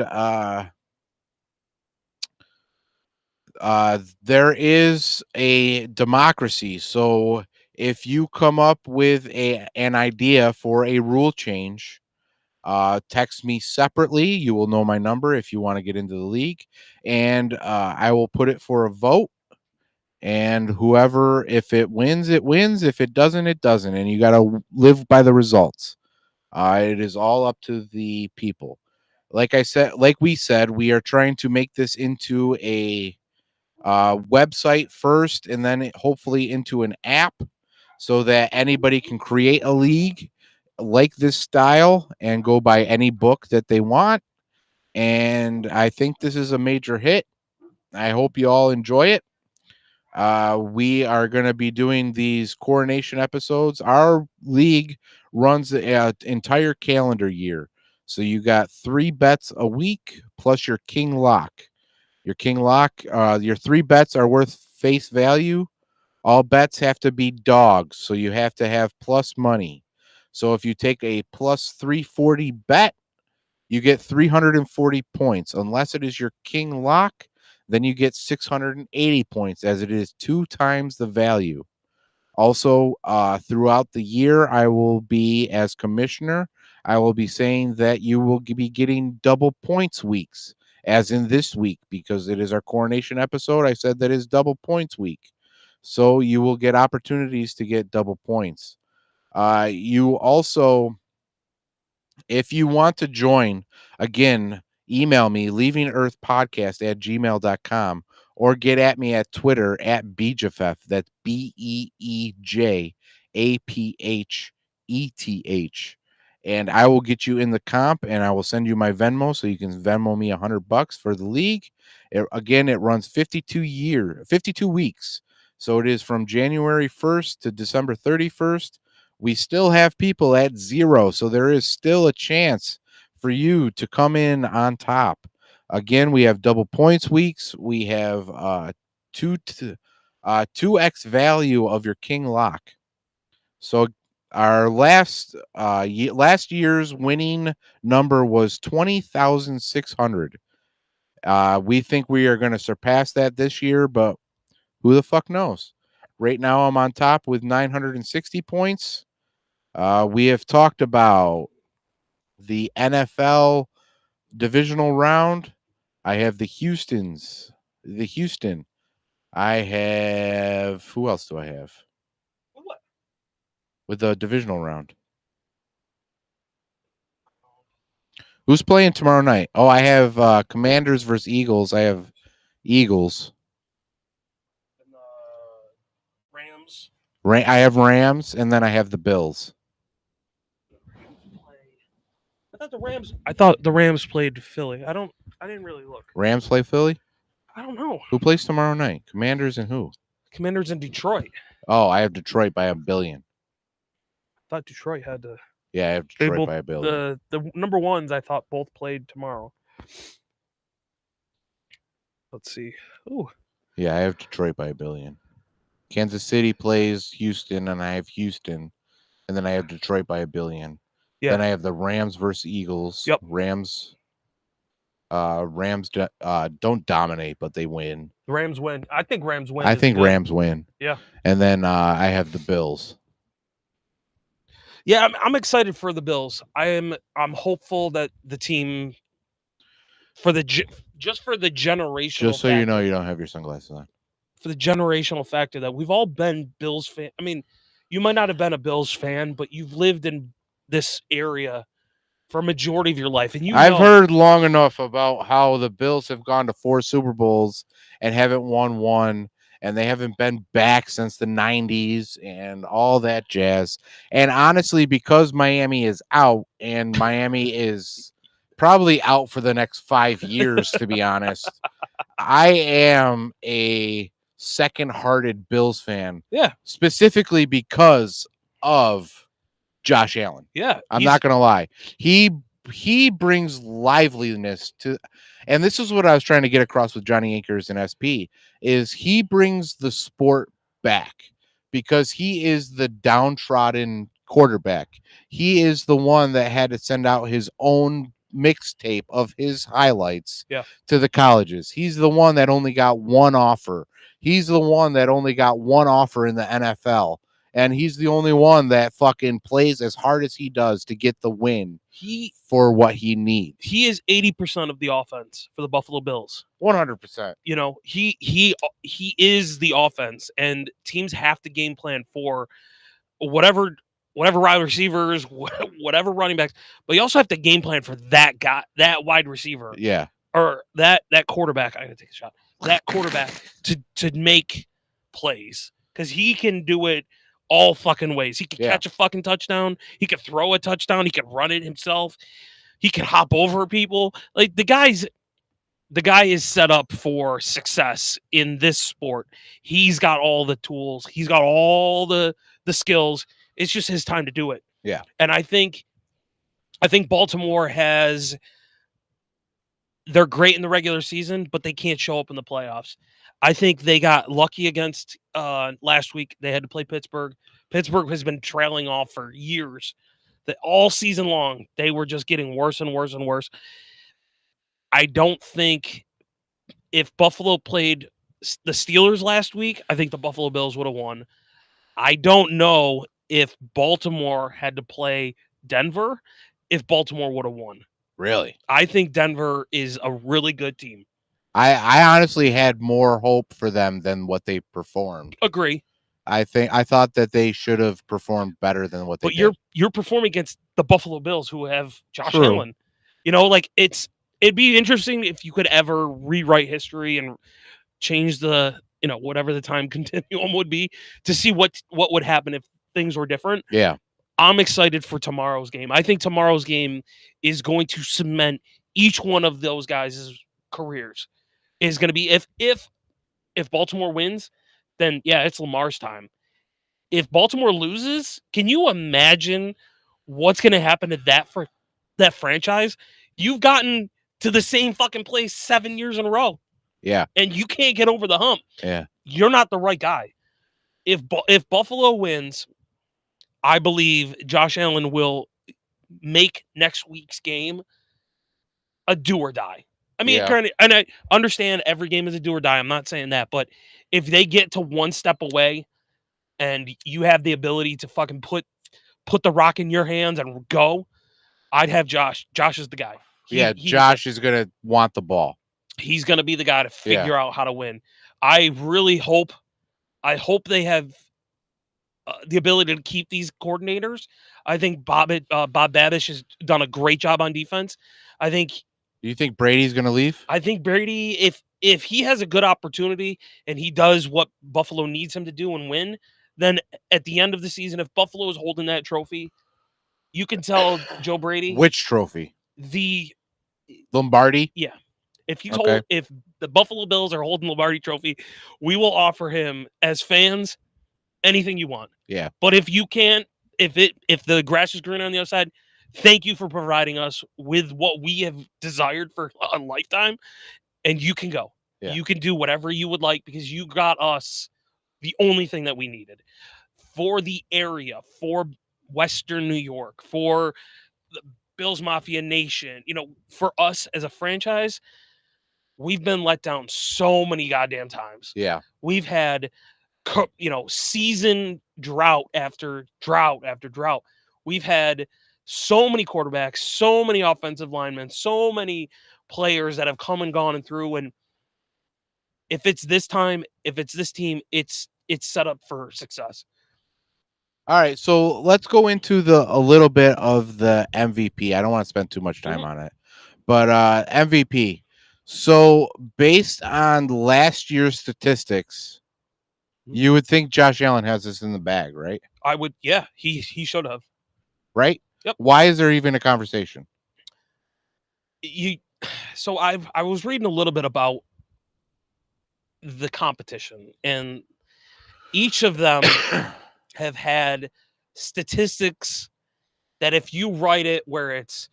there is a democracy. So if you come up with an idea for a rule change, text me separately. You will know my number if you want to get into the league, and I will put it for a vote. And whoever, if it wins, it wins. If it doesn't, it doesn't. And you got to live by the results. It is all up to the people. Like we said, we are trying to make this into a website first, and then hopefully into an app, so that anybody can create a league like this style and go by any book that they want. And I think this is a major hit. I hope you all enjoy it. We are going to be doing these coronation episodes. Our league runs an entire calendar year. So you got 3 bets a week plus your king lock. Your king lock, your 3 bets are worth face value. All bets have to be dogs. So you have to have plus money. So if you take a plus 340 bet, you get 340 points. Unless it is your king lock, then you get 680 points, as it is 2 times the value. Also, throughout the year, I will be, as commissioner, I will be saying that you will be getting double points weeks, as in this week, because it is our coronation episode. I said that is double points week. So you will get opportunities to get double points. You also, if you want to join, again, email me, leavingearthpodcast@gmail.com, or get at me at Twitter at Beejafeth. That's BEEJAPHETH. And I will get you in the comp, and I will send you my Venmo, so you can Venmo me $100 for the league. It runs 52 weeks. So it is from January 1st to December 31st. We still have people at 0, so there is still a chance for you to come in on top. Again, we have double points weeks. We have 2x value of your king lock. So our last year's winning number was 20,600. We think we are going to surpass that this year, but who the fuck knows? Right now, I'm on top with 960 points. We have talked about the NFL divisional round. I have the Houston. I have, who else do I have? What? With the divisional round. Who's playing tomorrow night? Oh, I have Commanders versus Eagles. I have Eagles. And, Rams. I have Rams, and then I have the Bills. I thought the Rams played Philly. I didn't really look. Rams play Philly? I don't know. Who plays tomorrow night? Commanders and who? Commanders in Detroit. Oh, I have Detroit by 1 billion. I thought Detroit had to. Yeah, I have They Detroit both, by 1 billion. the number ones I thought both played tomorrow. Let's see. Ooh. Yeah, I have Detroit by 1 billion. Kansas City plays Houston, and I have Houston. And then I have Detroit by 1 billion. Yeah. Then I have the Rams versus Eagles. Yep. Rams don't dominate, but they win. The Rams win. I think Rams win. I think Rams win. Yeah. And then I have the Bills. Yeah, I'm excited for the Bills. I'm hopeful that the team for the just for the generational. Just so you know, you don't have your sunglasses on. For the generational factor that we've all been Bills fan. I mean, you might not have been a Bills fan, but you've lived in this area for a majority of your life, and I've heard long enough about how the Bills have gone to 4 Super Bowls and haven't won one, and they haven't been back since the 90s and all that jazz. And honestly, because Miami is out, and Miami is probably out for the next 5 years, to be honest, I am a second-hearted Bills fan. Yeah. Specifically because of Josh Allen. Yeah. I'm not going to lie. He he brings liveliness to, and this is what I was trying to get across with Johnny Akers and SP, is he brings the sport back because he is the downtrodden quarterback. He is the one that had to send out his own mixtape of his highlights to the colleges. He's the one that only got one offer. He's the one that only got one offer in the NFL. And he's the only one that fucking plays as hard as he does to get the win for what he needs. He is 80% of the offense for the Buffalo Bills. 100%. You know, he is the offense, and teams have to game plan for whatever wide receivers, whatever running backs, but you also have to game plan for that guy, that wide receiver. Yeah. Or that quarterback. I gotta take a shot. That quarterback to make plays. Because he can do it all fucking ways. He can catch a fucking touchdown. He can throw a touchdown. He can run it himself. He can hop over people. Like the guy is set up for success in this sport. He's got all the tools. He's got all the skills. It's just his time to do it. Yeah. And I think Baltimore they're great in the regular season, but they can't show up in the playoffs. I think they got lucky against last week. They had to play Pittsburgh. Pittsburgh has been trailing off for years. That all season long, they were just getting worse and worse and worse. I don't think if Buffalo played the Steelers last week, I think the Buffalo Bills would have won. I don't know if Baltimore had to play Denver, if Baltimore would have won. Really? I think Denver is a really good team. I honestly had more hope for them than what they performed. Agree. I thought that they should have performed better than what they did. But you're performing against the Buffalo Bills, who have Josh True. Allen. You know, like it'd be interesting if you could ever rewrite history and change the, you know, whatever the time continuum would be, to see what would happen if things were different. Yeah. I'm excited for tomorrow's game. I think tomorrow's game is going to cement each one of those guys' careers. Is going to be if Baltimore wins, then yeah, it's Lamar's time. If Baltimore loses, can you imagine what's going to happen to that franchise? You've gotten to the same fucking place 7 years in a row. Yeah. And you can't get over the hump. Yeah. You're not the right guy. If Buffalo wins, I believe Josh Allen will make next week's game a do or die. I mean, and I understand every game is a do or die. I'm not saying that, but if they get to one step away and you have the ability to fucking put the rock in your hands and go, I'd have Josh. Josh is the guy. Josh is going to want the ball. He's going to be the guy to figure out how to win. I really hope they have the ability to keep these coordinators. I think Bob Babish has done a great job on defense. Do you think Brady's going to leave? I think Brady, if he has a good opportunity and he does what Buffalo needs him to do and win, then at the end of the season, if Buffalo is holding that trophy, you can tell Joe Brady. Which trophy? The Lombardi? Yeah. If the Buffalo Bills are holding Lombardi trophy, we will offer him as fans anything you want. Yeah. But if you can't, if the grass is green on the other side, thank you for providing us with what we have desired for a lifetime, and you can go. Yeah. You can do whatever you would like because you got us the only thing that we needed for the area, for Western New York, for the Bills Mafia Nation. You know, for us as a franchise, we've been let down so many goddamn times. Yeah. We've had, season drought after drought after drought. We've had so many quarterbacks, so many offensive linemen, so many players that have come and gone and through. And if it's this time, if it's this team, it's set up for success. All right, so let's go into a little bit of the MVP. I don't want to spend too much time on it, but MVP. So based on last year's statistics, you would think Josh Allen has this in the bag, right? I would, yeah. He should have. Right? Yep. Why is there even a conversation? So I was reading a little bit about the competition, and each of them have had statistics that if you write it where it's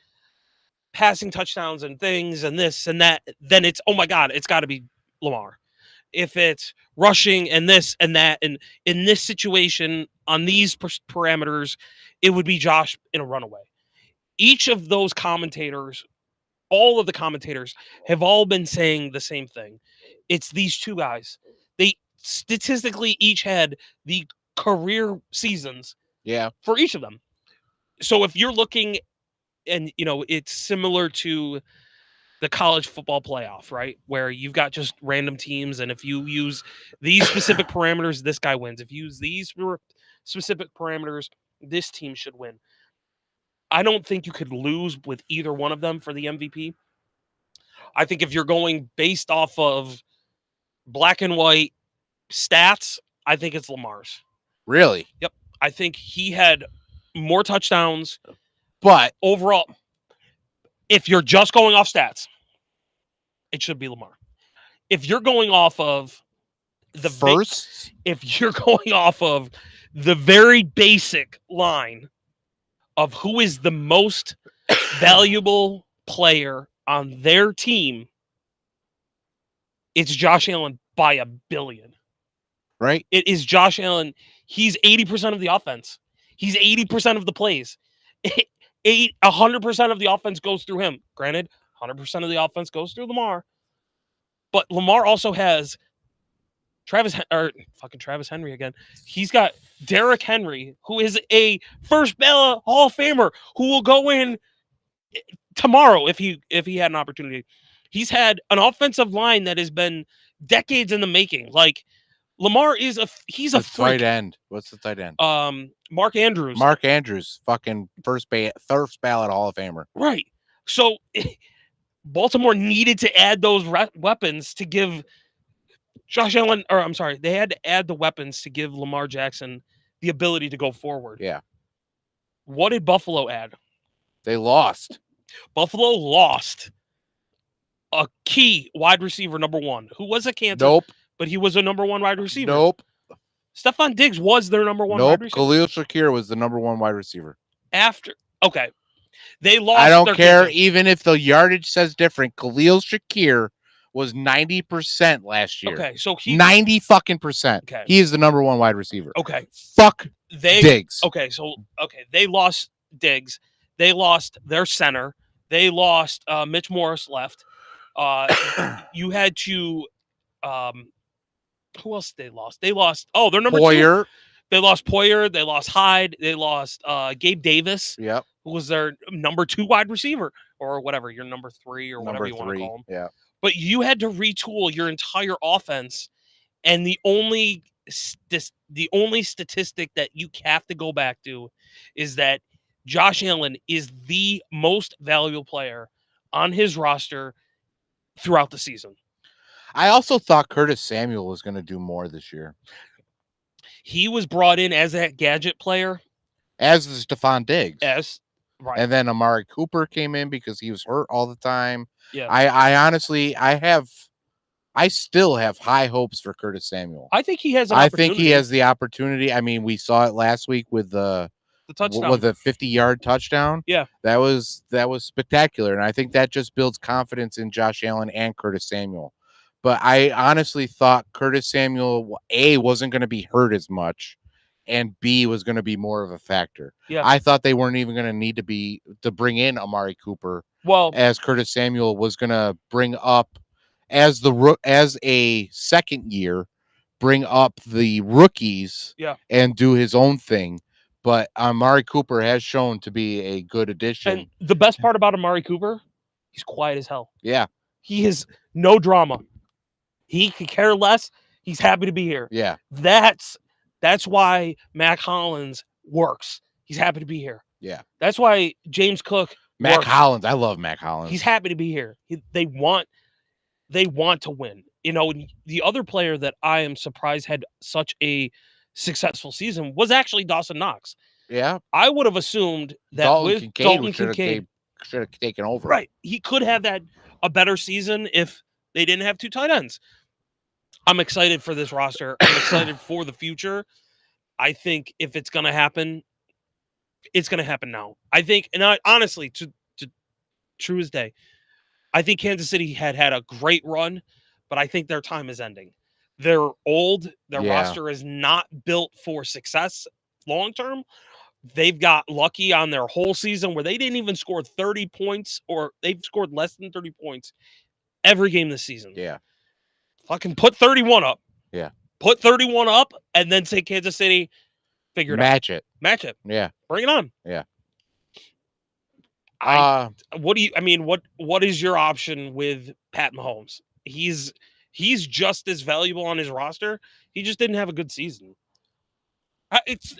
passing touchdowns and things and this and that, then it's, oh my God, it's got to be Lamar. If it's rushing and this and that, and in this situation on these parameters, it would be Josh in a runaway. Each of those commentators, all of the commentators have all been saying the same thing. It's these two guys. They statistically each had the career seasons Yeah. for each of them. So if you're looking, and it's similar to the college football playoff, right? Where you've got just random teams, and if you use these specific parameters, this guy wins. If you use these specific parameters, this team should win. I don't think you could lose with either one of them for the MVP. I think if you're going based off of black and white stats, I think it's Lamar's. Really? Yep. I think he had more touchdowns. But Overall, if you're just going off stats, it should be Lamar. If you're going off of the first, if you're going off of the very basic line of who is the most valuable player on their team, it's Josh Allen by a billion. right? It is Josh Allen. He's 80% of the offense. He's 80% of the plays. 100% of the offense goes through him. Granted, 100% of the offense goes through Lamar. But Lamar also has Travis Henry again. He's got Derrick Henry, who is a first ballot Hall of Famer who will go in tomorrow if he had an opportunity. He's had an offensive line that has been decades in the making. Like Lamar is he's a The freak. tight end. What's the tight end? Mark Andrews. Mark Andrews, fucking first ballot Hall of Famer. Right. So Baltimore needed to add those weapons to give Josh Allen, or I'm sorry, they had to add the weapons to give Lamar Jackson the ability to go forward. Yeah. What did Buffalo add? They lost. Buffalo lost a key wide receiver, number one, who was a cancer, Nope. but he was a number one wide receiver. Nope. Stephon Diggs was their number one wide Nope. receiver. Khalil Shakir was the number one wide receiver. Okay. They lost. I don't their care, kicker. even if the yardage says different. Khalil Shakir was 90% last year. Okay, so 90% Okay. He is the number one wide receiver. Okay. Fuck They Diggs. They lost Diggs. They lost their center. They lost Mitch Morris left. You had to who else they lost? They lost their number two. Poyer. They lost Poyer. They lost Hyde. They lost Gabe Davis, Yep. who was their number two wide receiver, or whatever, your number three, or whatever Number you want to 3. call him. Yeah. But you had to retool your entire offense, and the only statistic that you have to go back to is that Josh Allen is the most valuable player on his roster throughout the season. I also thought Curtis Samuel was going to do more this year. He was brought in as that gadget player, As is Stephon Diggs. right. And then Amari Cooper came in because he was hurt all the time. Yeah. I honestly, I still have high hopes for Curtis Samuel. I think he has. I think he has the opportunity. I mean, we saw it last week with the touchdown. with the 50-yard touchdown. Yeah. That was spectacular. And I think that just builds confidence in Josh Allen and Curtis Samuel. But I honestly thought Curtis Samuel, A, wasn't going to be hurt as much, and B, was going to be more of a factor. Yeah. I thought they weren't even going to need to bring in Amari Cooper, well, as Curtis Samuel was going to bring up as a second year, bring up the rookies, Yeah. and do his own thing. But Amari Cooper has shown to be a good addition. and the best part about Amari Cooper, he's quiet as hell. Yeah, He is no drama. He could care less. He's happy to be here. yeah. That's why Mac Hollins works. He's happy to be here. Yeah. That's why James Cook Mac works. Hollins. I love Mac Hollins. He's happy to be here. They want to win. The other player that I am surprised had such a successful season was actually Dawson Knox. Yeah. I would have assumed that Dalton with Kincaid Dalton should Kincaid, have taken over. right, he could have had a better season if they didn't have two tight ends. I'm excited for this roster. I'm excited for the future. I think if it's going to happen, it's going to happen now. I think, and honestly, to true as day. I think Kansas City had a great run, but I think their time is ending. They're old. Their Yeah. roster is not built for success long term. They've got lucky on their whole season where they didn't even score 30 points, or they've scored less than 30 points every game this season. Yeah. Fucking put 31 up. Yeah. Put 31 up and then say Kansas City, figure it out. Match it. Match it. Yeah. Bring it on. Yeah. What do you what is your option with Pat Mahomes? He's just as valuable on his roster. He just didn't have a good season.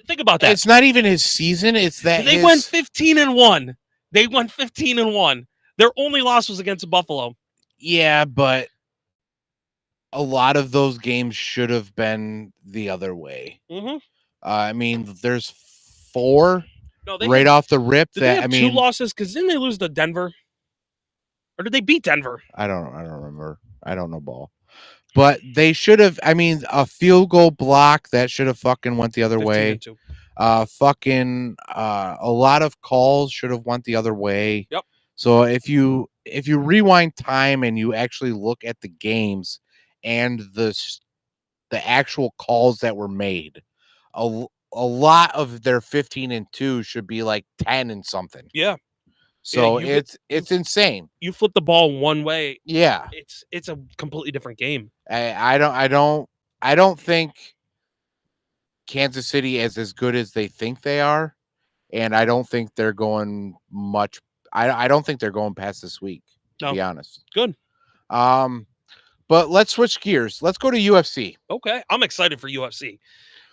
Think about that. It's not even his season. It's that They went 15-1. They went 15-1. Their only loss was against Buffalo. Yeah, but a lot of those games should have been the other way. Mm-hmm. I mean, there's 4 No, they right off the rip. Did they That have I mean, 2 losses? Because didn't they lose to Denver? Or did they beat Denver? I don't remember. I don't know ball. But they should have. I mean, a field goal block that should have fucking went the other way. 15-2. A lot of calls should have went the other way. Yep. So if you rewind time and you actually look at the games and the actual calls that were made, a lot of their 15-2 should be like 10 and something. Yeah. So Yeah, it's insane. You flip the ball one way, Yeah. it's a completely different game. I don't think Kansas City is as good as they think they are, and I don't think they're going much. I don't think they're going past this week, to No. be honest. Good. But let's switch gears. Let's go to UFC. Okay. I'm excited for UFC.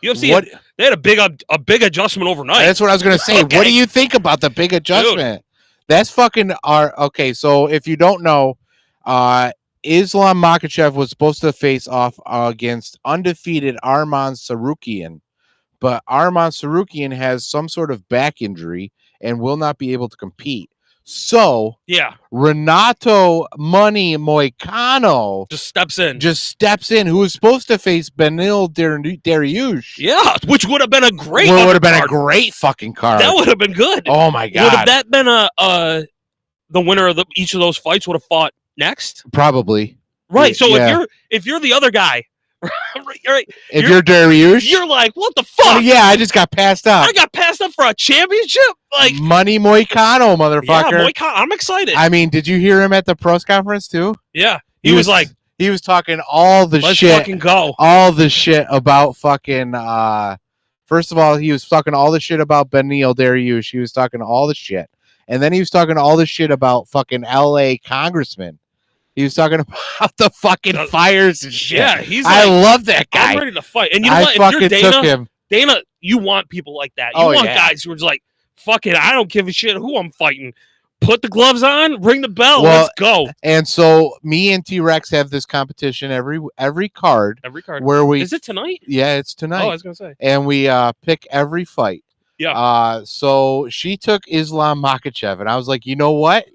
UFC, they had a big adjustment overnight. That's what I was going to say. Okay. What do you think about the big adjustment? That's fucking okay. So if you don't know, Islam Makhachev was supposed to face off against undefeated Arman Sarukian, but Arman Sarukian has some sort of back injury and will not be able to compete. So yeah, Renato Money Moicano just steps in. who was supposed to face Benil Dariush. Yeah, which would have been a great. Would have been a undercard. great fucking card. That would have been good. Oh my god! Would have that been the winner of each of those fights would have fought next? Probably. Right. So Yeah. if you're the other guy, right? If you're Dariush, You're like, what the oh, fuck? yeah, I just got passed out. I got passed up for a championship. Like, Money Moicano, yeah, motherfucker. I'm excited. I mean, did you hear him at the press conference too? Yeah, he was like, he was talking all the let's shit, fucking go. all the shit about fucking. First of all, he was talking all the shit about Benil Dariush. He was talking all the shit, and then he was talking all the shit about fucking L.A. congressman. He was talking about the fucking fires and shit. Yeah, he's I like, love that guy. I'm ready to fight. And you know I what? If you're fucking Dana, took him. Dana, you want people like that. You Oh, want yeah. guys who are just like, fuck it, I don't give a shit who I'm fighting. Put the gloves on, ring the bell, Well, let's go. And so me and T-Rex have this competition every card Every card. where we Is it tonight? yeah, it's tonight. Oh, I was gonna say. And we pick every fight. Yeah. So she took Islam Makhachev, and I was like, you know what?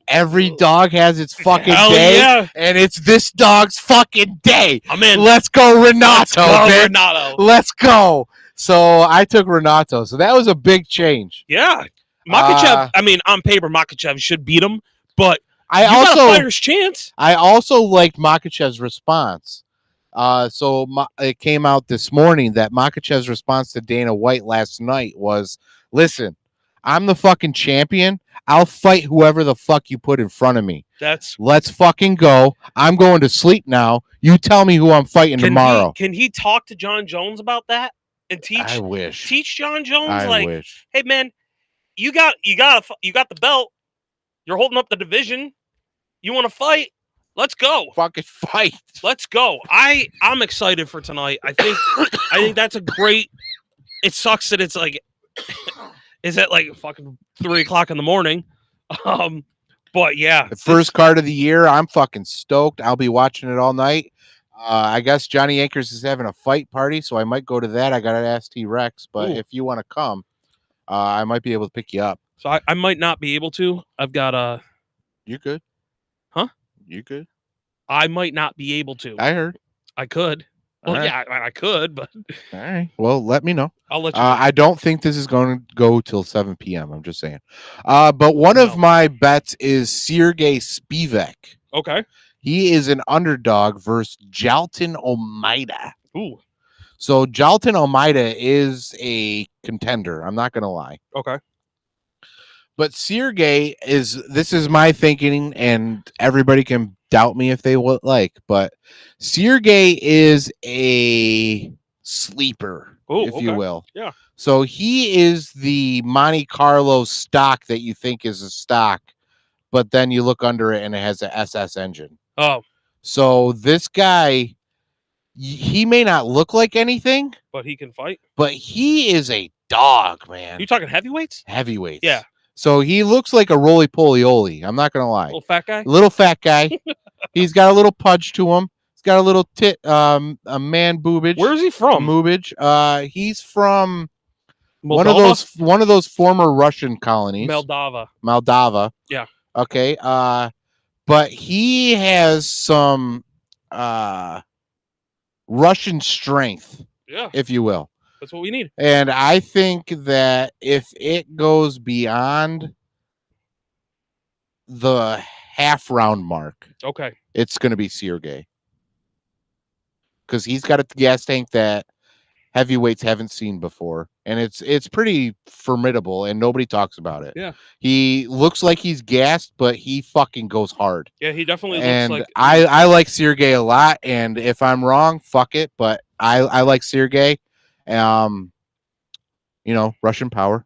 Every dog has its fucking Hell day, yeah. and it's this dog's fucking day. I'm in. Let's go, Renato. Let's go, bitch. Renato. Let's go. So I took Renato. So that was a big change. Yeah. Makhachev, I mean, on paper, Makhachev should beat him, but I you got a also fighter's chance. I also liked Makhachev's response. It came out this morning that Makhachev's response to Dana White last night was, listen, I'm the fucking champion. I'll fight whoever the fuck you put in front of me. Let's fucking go. I'm going to sleep now. You tell me who I'm fighting tomorrow. Can he talk to John Jones about that and I wish. teach John Jones I wish. hey man, you got the belt. You're holding up the division. You want to fight? Let's go. Fucking fight. Let's go. I'm excited for tonight. I think that's a great. It sucks that it's like is at like fucking 3:00 in the morning. But yeah. The first card of the year. I'm fucking stoked. I'll be watching it all night. I guess Johnny Akers is having a fight party, so I might go to that. I gotta ask T-Rex, but Ooh. if you want to come, I might be able to pick you up. So I might not be able to. I've got You good? Huh? You good? I might not be able to. I heard. I could. Well, All right. yeah, I could, but All right. Well, let me know. I'll let you. know. I don't think this is going to go till 7 p.m. I'm just saying. But one of No. my bets is Sergey Spivak. Okay. He is an underdog versus Jalton Almeida. Ooh. So Jalton Almeida is a contender. I'm not going to lie. Okay. But Sergey this is my thinking, and everybody can doubt me if they would like, but Sergey is a sleeper, Ooh, if you okay. will. Yeah. So he is the Monte Carlo stock that you think is a stock, but then you look under it and it has an SS engine. Oh, So this guy, he may not look like anything, but he can fight. but he is a dog, man. You talking heavyweights? Heavyweights. Yeah. So he looks like a roly poly oly. I'm not gonna lie. Little fat guy. Little fat guy. He's got a little pudge to him. He's got a little a man boobage. Where is he from? Moobage. He's from Moldova? one of those former Russian colonies. Moldova. Yeah. Yeah. Okay. But he has some Russian strength, Yeah. if you will. That's what we need. And I think that if it goes beyond the half round mark, Okay. it's going to be Sergey. Because he's got a gas tank that heavyweights haven't seen before. And it's pretty formidable, and nobody talks about it. Yeah. He looks like he's gassed, but he fucking goes hard. Yeah, he definitely And looks like I like Sergey a lot, and if I'm wrong, fuck it. But I like Sergey. Russian power.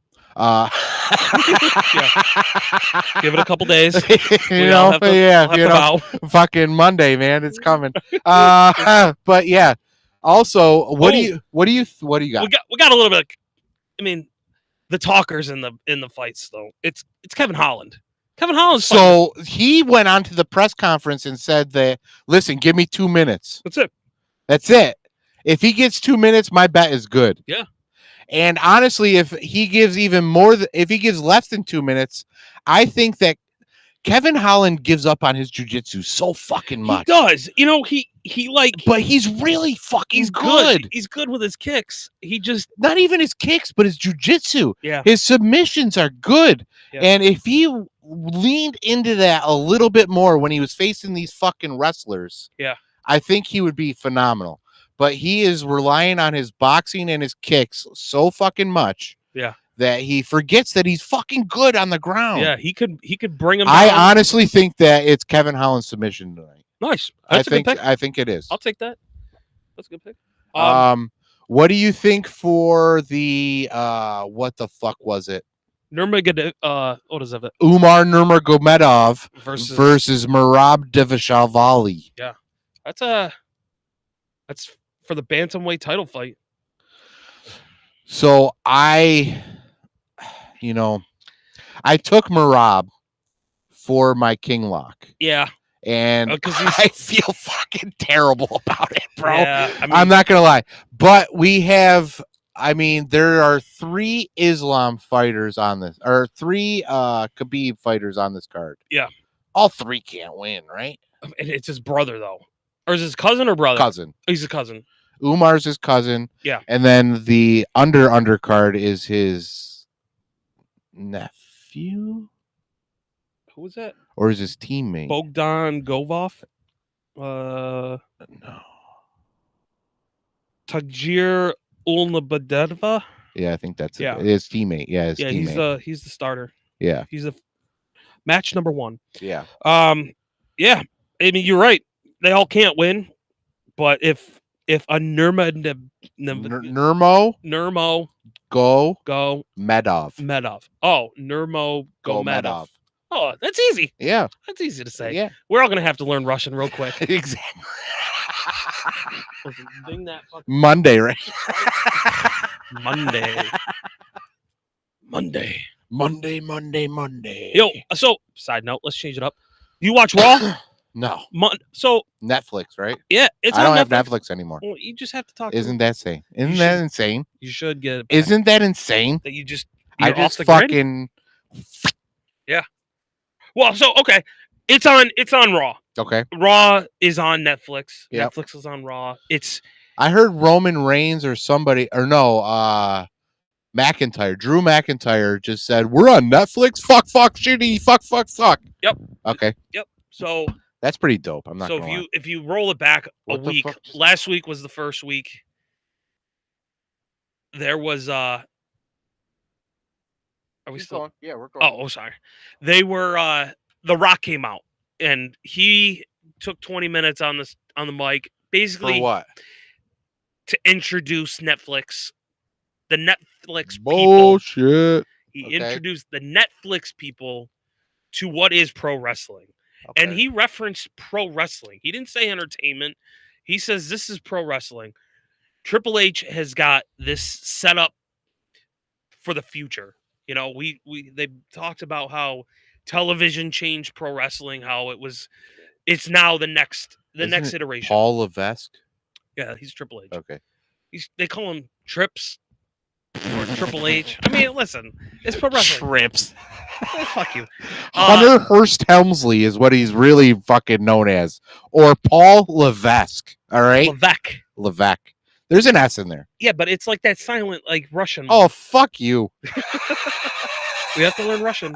give it a couple days. I'll have to bow. fucking Monday, man, it's coming. But yeah. Also, what do you got? We got a little bit. I mean, the talkers in the fights though. It's Kevin Holland. Kevin Holland's So he went on to the press conference and said that, listen, give me 2 minutes. That's it. That's it. If he gets 2 minutes, my bet is good. Yeah. And honestly, if he gives even more, if he gives less than 2 minutes, I think that Kevin Holland gives up on his jiu-jitsu so fucking much. He does. But he's really fucking he's good. He's good with his kicks. He just Not even his kicks, but his jiu-jitsu. Yeah. His submissions are good. Yeah. And if he leaned into that a little bit more when he was facing these fucking wrestlers, Yeah. I think he would be phenomenal. But he is relying on his boxing and his kicks so fucking much. Yeah. That he forgets that he's fucking good on the ground. Yeah, he could bring him I down. honestly think that it's Kevin Holland's submission tonight. Nice. That's a good pick. I think it is. I'll take that. That's a good pick. What do you think for the what the fuck was it? Nurmagomedov, what is it? Umar Nurmagomedov Versus Merab Devashavali. that's for the bantamweight title fight. So I took Merab for my king lock. Yeah. And 'cause I feel fucking terrible about it, bro. Yeah, I mean, I'm not gonna lie. But there are 3 Islam fighters on this, or 3 Khabib fighters on this card. Yeah. All 3 can't win, right? and it's his brother though. Or is his cousin or brother? Cousin. Oh, he's a cousin. Umar's his cousin. Yeah. And then the undercard is his nephew? Who was that? Or is his teammate? Bogdan Govov? No. Tagir Ulnabadeva? Yeah, I think that's Yeah. it. His teammate. Yeah, his Yeah, teammate. he's the starter. Yeah. He's the match number 1. Yeah. Yeah. I mean, you're right. They all can't win, but if a Nurmo Go Go Medov. Medov. Oh, Nurmo Go Medov. Oh, that's easy. Yeah. That's easy to say. Yeah. We're all gonna have to learn Russian real quick. Exactly. Ding that fucking Monday, right? Monday. Yo, so side note, let's change it up. You watch Raw? No. So Netflix, right? yeah, it's I on don't Netflix. have Netflix anymore. Well, you just have to talk. Isn't to that insane? Isn't You that should- insane? you should get it back. Isn't that insane? that you just I you're off just the grid? fucking Well, so okay, it's on Raw. okay. Raw is on Netflix. Yep. Netflix is on Raw. It's I heard Roman Reigns or somebody, or no, McIntyre, Drew McIntyre just said, we're on Netflix. Fuck, shitty, fuck. Yep. Okay. So That's pretty dope. I'm not so gonna lie. if you roll it back What a the week, fuck? last week was the first week. There was Are we still? Yeah, we're going. Oh, sorry. They were The Rock came out and he took 20 minutes on the mic, For basically what? to introduce Netflix. The Netflix people. Bullshit. He Okay. introduced the Netflix people to what is pro wrestling. And Okay. he referenced pro wrestling. He didn't say entertainment. He says this is pro wrestling. Triple H has got this set up for the future. You know, they talked about how television changed pro wrestling, how it's now the next Isn't next it iteration. Paul Levesque. Yeah, he's Triple H. Okay. They call him Trips or Triple H. I mean, listen, it's pro wrestling. Trips. Oh, fuck you. Hunter Hearst Helmsley is what he's really fucking known as, or Paul Levesque. All right, Levesque. There's an S in there. Yeah, but it's like that silent, like Russian. Oh, fuck you. We have to learn Russian.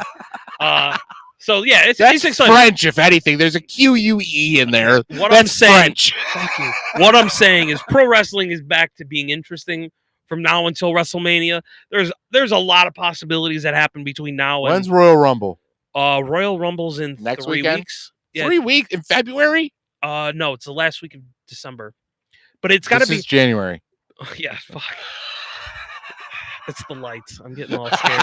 So yeah, it's That's exciting. French, if anything. There's a Q-U-E in there. What That's I'm saying, French. fuck you. What I'm saying is, pro wrestling is back to being interesting from now until WrestleMania. There's a lot of possibilities that happen between now and When's Royal Rumble? Royal Rumble's in Next 3 weekend? weeks. Yeah. 3 weeks in February? No, it's the last week of December. But it's got to This be is January. yeah, fuck. It's the lights. I'm getting all scared.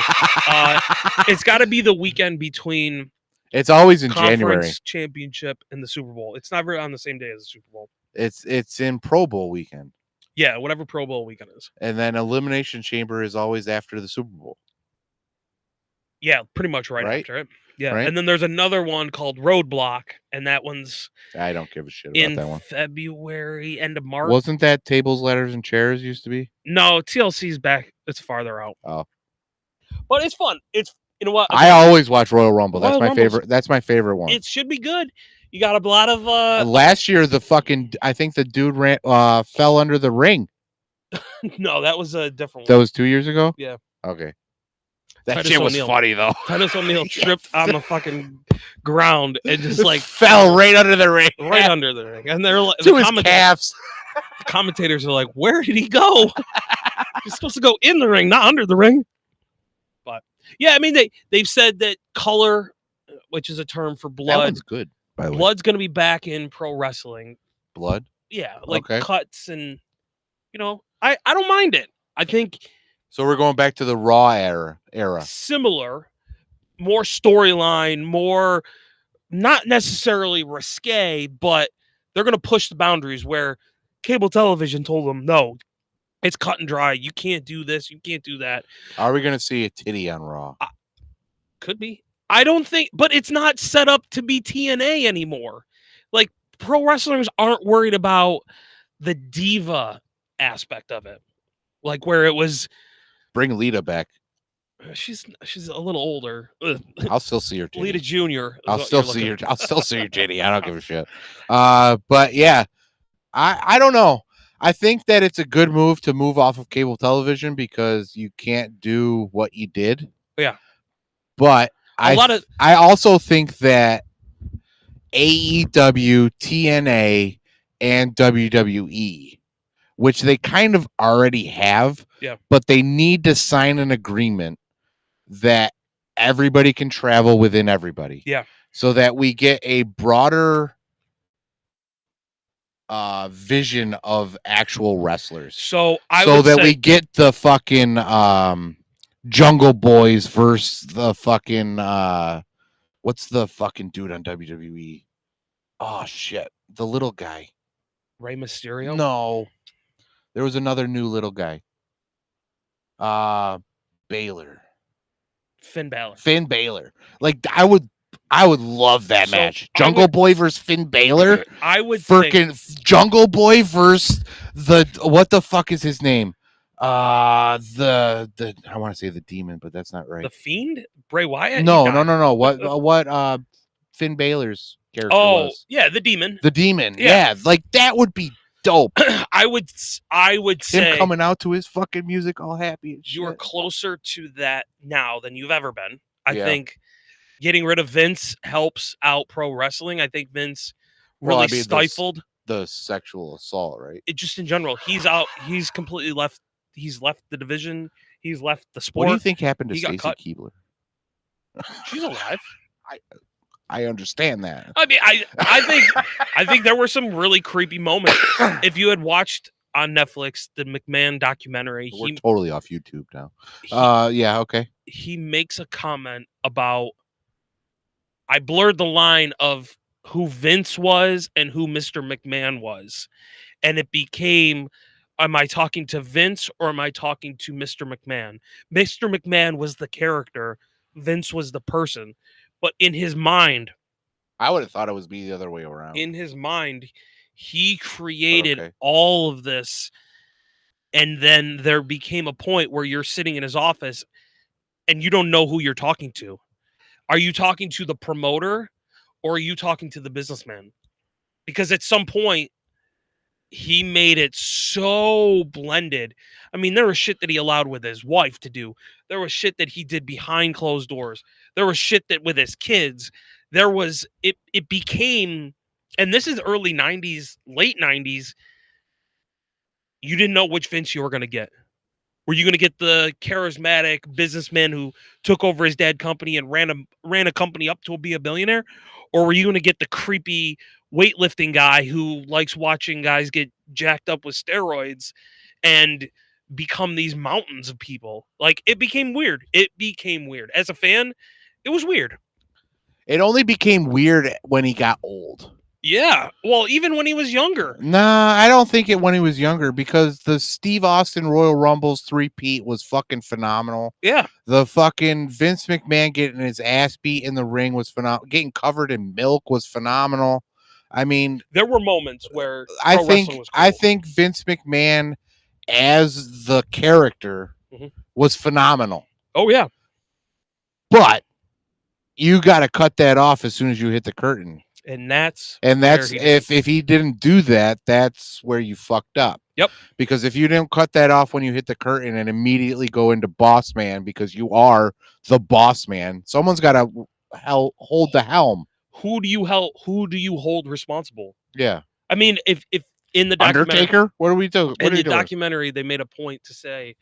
It's got to be the weekend between It's always in conference January. championship and the Super Bowl. It's never on the same day as the Super Bowl. It's in Pro Bowl weekend, Yeah, whatever Pro Bowl weekend is. and then Elimination Chamber is always after the Super Bowl. Yeah, pretty much right Right? after it. Yeah, Right? and then there's another one called Roadblock, and that one's I don't give a shit about in that one. February, end of March. Wasn't that Tables, Ladders, and Chairs used to be? No, TLC's back. It's farther out. Oh. But it's fun. It's you know what I always watch Royal Rumble. That's Royal my Rumble's- favorite. That's my favorite one. it should be good. You got a lot of Last year, I think the dude fell under the ring. no, that was a different That one. was 2 years ago. Yeah. Okay. That Titus shit was O'Neil. funny though. Titus O'Neil tripped on the fucking ground and just like fell right under the ring. right under the ring, and they're like to his calves. the commentators are like, "Where did he go? He's supposed to go in the ring, not under the ring." But yeah, I mean they've said that color, which is a term for That blood, one's good. By the way, blood's going to be back in pro wrestling. blood. Yeah, like Okay. cuts and I don't mind it. I think So we're going back to the Raw era. similar, more storyline, more not necessarily risque, but they're going to push the boundaries where cable television told them, no, it's cut and dry. You can't do this. You can't do that. Are we going to see a titty on Raw? Could be. I don't think, but it's not set up to be TNA anymore. Like pro wrestlers aren't worried about the diva aspect of it. Like where it was, Bring Lita back. she's a little older. Ugh. I'll still see her titty. Lita Jr. I'll still see your titty. I don't give a shit. But yeah, I don't know. I think that it's a good move to move off of cable television because you can't do what you did. Yeah. But I also think that AEW, TNA, and WWE, which they kind of already have, but they need to sign an agreement that everybody can travel within everybody. Yeah. So that we get a broader vision of actual wrestlers. So I so would that say, we get the fucking Jungle Boys versus the fucking what's the fucking dude on WWE? Oh shit. The little guy. Rey Mysterio. No. There was another new little guy. Baylor. Finn Balor. Finn Balor. Like I would love that So, match. I Jungle would- Boy versus Finn Balor. I would think Freaking Jungle Boy versus the what the fuck is his name? The I want to say the Demon, but that's not right. the Fiend, Bray Wyatt. No. He died. What Finn Balor's character Oh was? yeah, the Demon. The Demon. Yeah. Yeah, like that would be dope. I would Him say coming out to his fucking music all happy and you are shit. closer to that now than you've ever been. I Yeah. think getting rid of Vince helps out pro wrestling. I think Vince Well, really I mean, stifled the sexual assault, right? it just in general. He's out. He's completely left. He's left the division. He's left the What sport. do you think happened to He got Stacy cut. Keibler? She's alive. I understand that. I mean, I think there were some really creepy moments. If you had watched on Netflix the McMahon documentary, We're totally off YouTube now. Yeah, okay. he makes a comment about I blurred the line of who Vince was and who Mr. McMahon was. And it became, am I talking to Vince or am I talking to Mr. McMahon? Mr. McMahon was the character, Vince was the person. But in his mind, I would have thought it was be the other way around. he created okay. all of this. And then there became a point where you're sitting in his office and you don't know who you're talking to. Are you talking to the promoter or are you talking to the businessman? Because at some point, he made it so blended. I mean, there was shit that he allowed with his wife to do. There was shit that he did behind closed doors. There was shit that with his kids. There was, it became, and this is early 90s, late 90s. You didn't know which Vince you were going to get. Were you going to get the charismatic businessman who took over his dad's company and ran a company up to be a billionaire? Or were you going to get the creepy weightlifting guy who likes watching guys get jacked up with steroids and become these mountains of people? Like, it became weird. As a fan, it was weird. It only became weird when he got old. Yeah. Well, even when he was younger. Nah, I don't think it when he was younger because the Steve Austin Royal Rumbles 3-peat was fucking phenomenal. Yeah. The fucking Vince McMahon getting his ass beat in the ring was phenomenal. Getting covered in milk was phenomenal. I mean, there were moments where I pro wrestling was cool. think Vince McMahon as the character was phenomenal. Oh yeah. But you got to cut that off as soon as you hit the curtain. And that's if he didn't do that, that's where you fucked up. Yep. Because if you didn't cut that off when you hit the curtain and immediately go into boss man because you are the boss man, someone's got to hold the helm. Who do you hold responsible? Yeah. I mean, if in the documentary, Undertaker, what are we doing? In the documentary, they made a point to say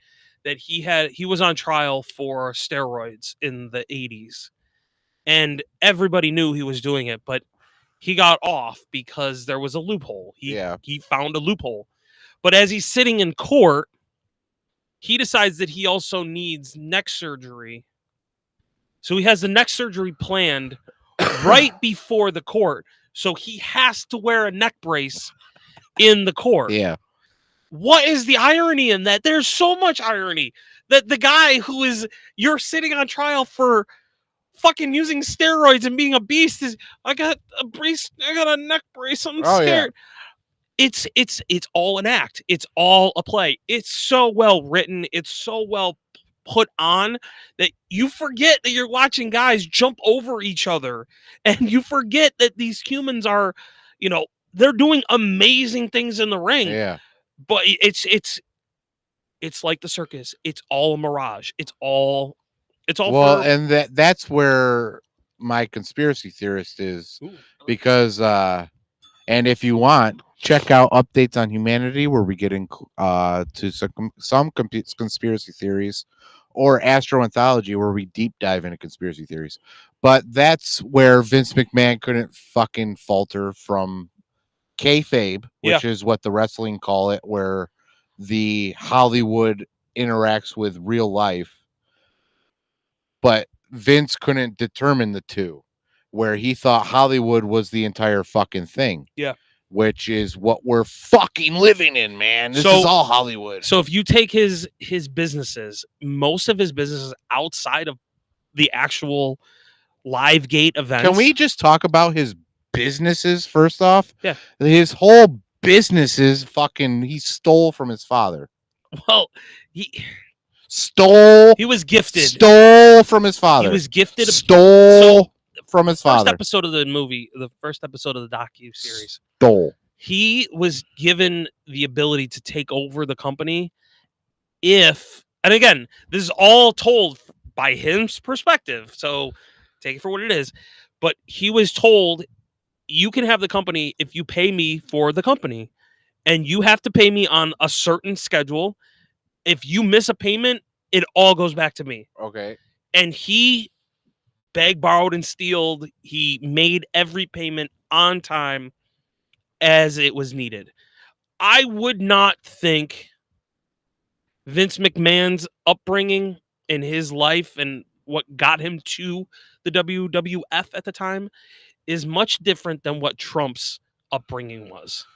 that he was on trial for steroids in the 80s, and everybody knew he was doing it, but he got off because there was a loophole. He found a loophole. But as he's sitting in court, he decides that he also needs neck surgery. So he has the neck surgery planned right before the court. So he has to wear a neck brace in the court. Yeah. What is the irony in that? There's so much irony that the guy you're sitting on trial for fucking using steroids and being a beast I got a neck brace. I'm scared. Yeah. It's all an act. It's all a play. It's so well written. It's so well put on that you forget that you're watching guys jump over each other, and you forget that these humans are, they're doing amazing things in the ring. Yeah. But it's like the circus. It's all a mirage. It's all well, and that's where my conspiracy theorist is. Ooh. Because and if you want, check out Updates on Humanity where we get into some conspiracy theories, or Astro Anthology where we deep dive into conspiracy theories. But that's where Vince McMahon couldn't fucking falter from kayfabe, which is what the wrestling call it, where the Hollywood interacts with real life. But Vince couldn't determine the two, where he thought Hollywood was the entire fucking thing. Yeah. Which is what we're fucking living in, man. This is all Hollywood. So if you take his businesses, most of his businesses outside of the actual live gate events. Can we just talk about his businesses first off? Yeah. His whole businesses he stole from his father. Well, he was gifted. Stole from his father. He was gifted. From his father. The first episode of the docu-series. Stole. he was given the ability to take over the company if, and again, this is all told by his perspective, so take it for what it is, but he was told, you can have the company if you pay me for the company, and you have to pay me on a certain schedule. If you miss a payment, it all goes back to me. Okay. And he begged, borrowed, and stealed. He made every payment on time as it was needed. I would not think Vince McMahon's upbringing in his life and what got him to the WWF at the time is much different than what Trump's upbringing was.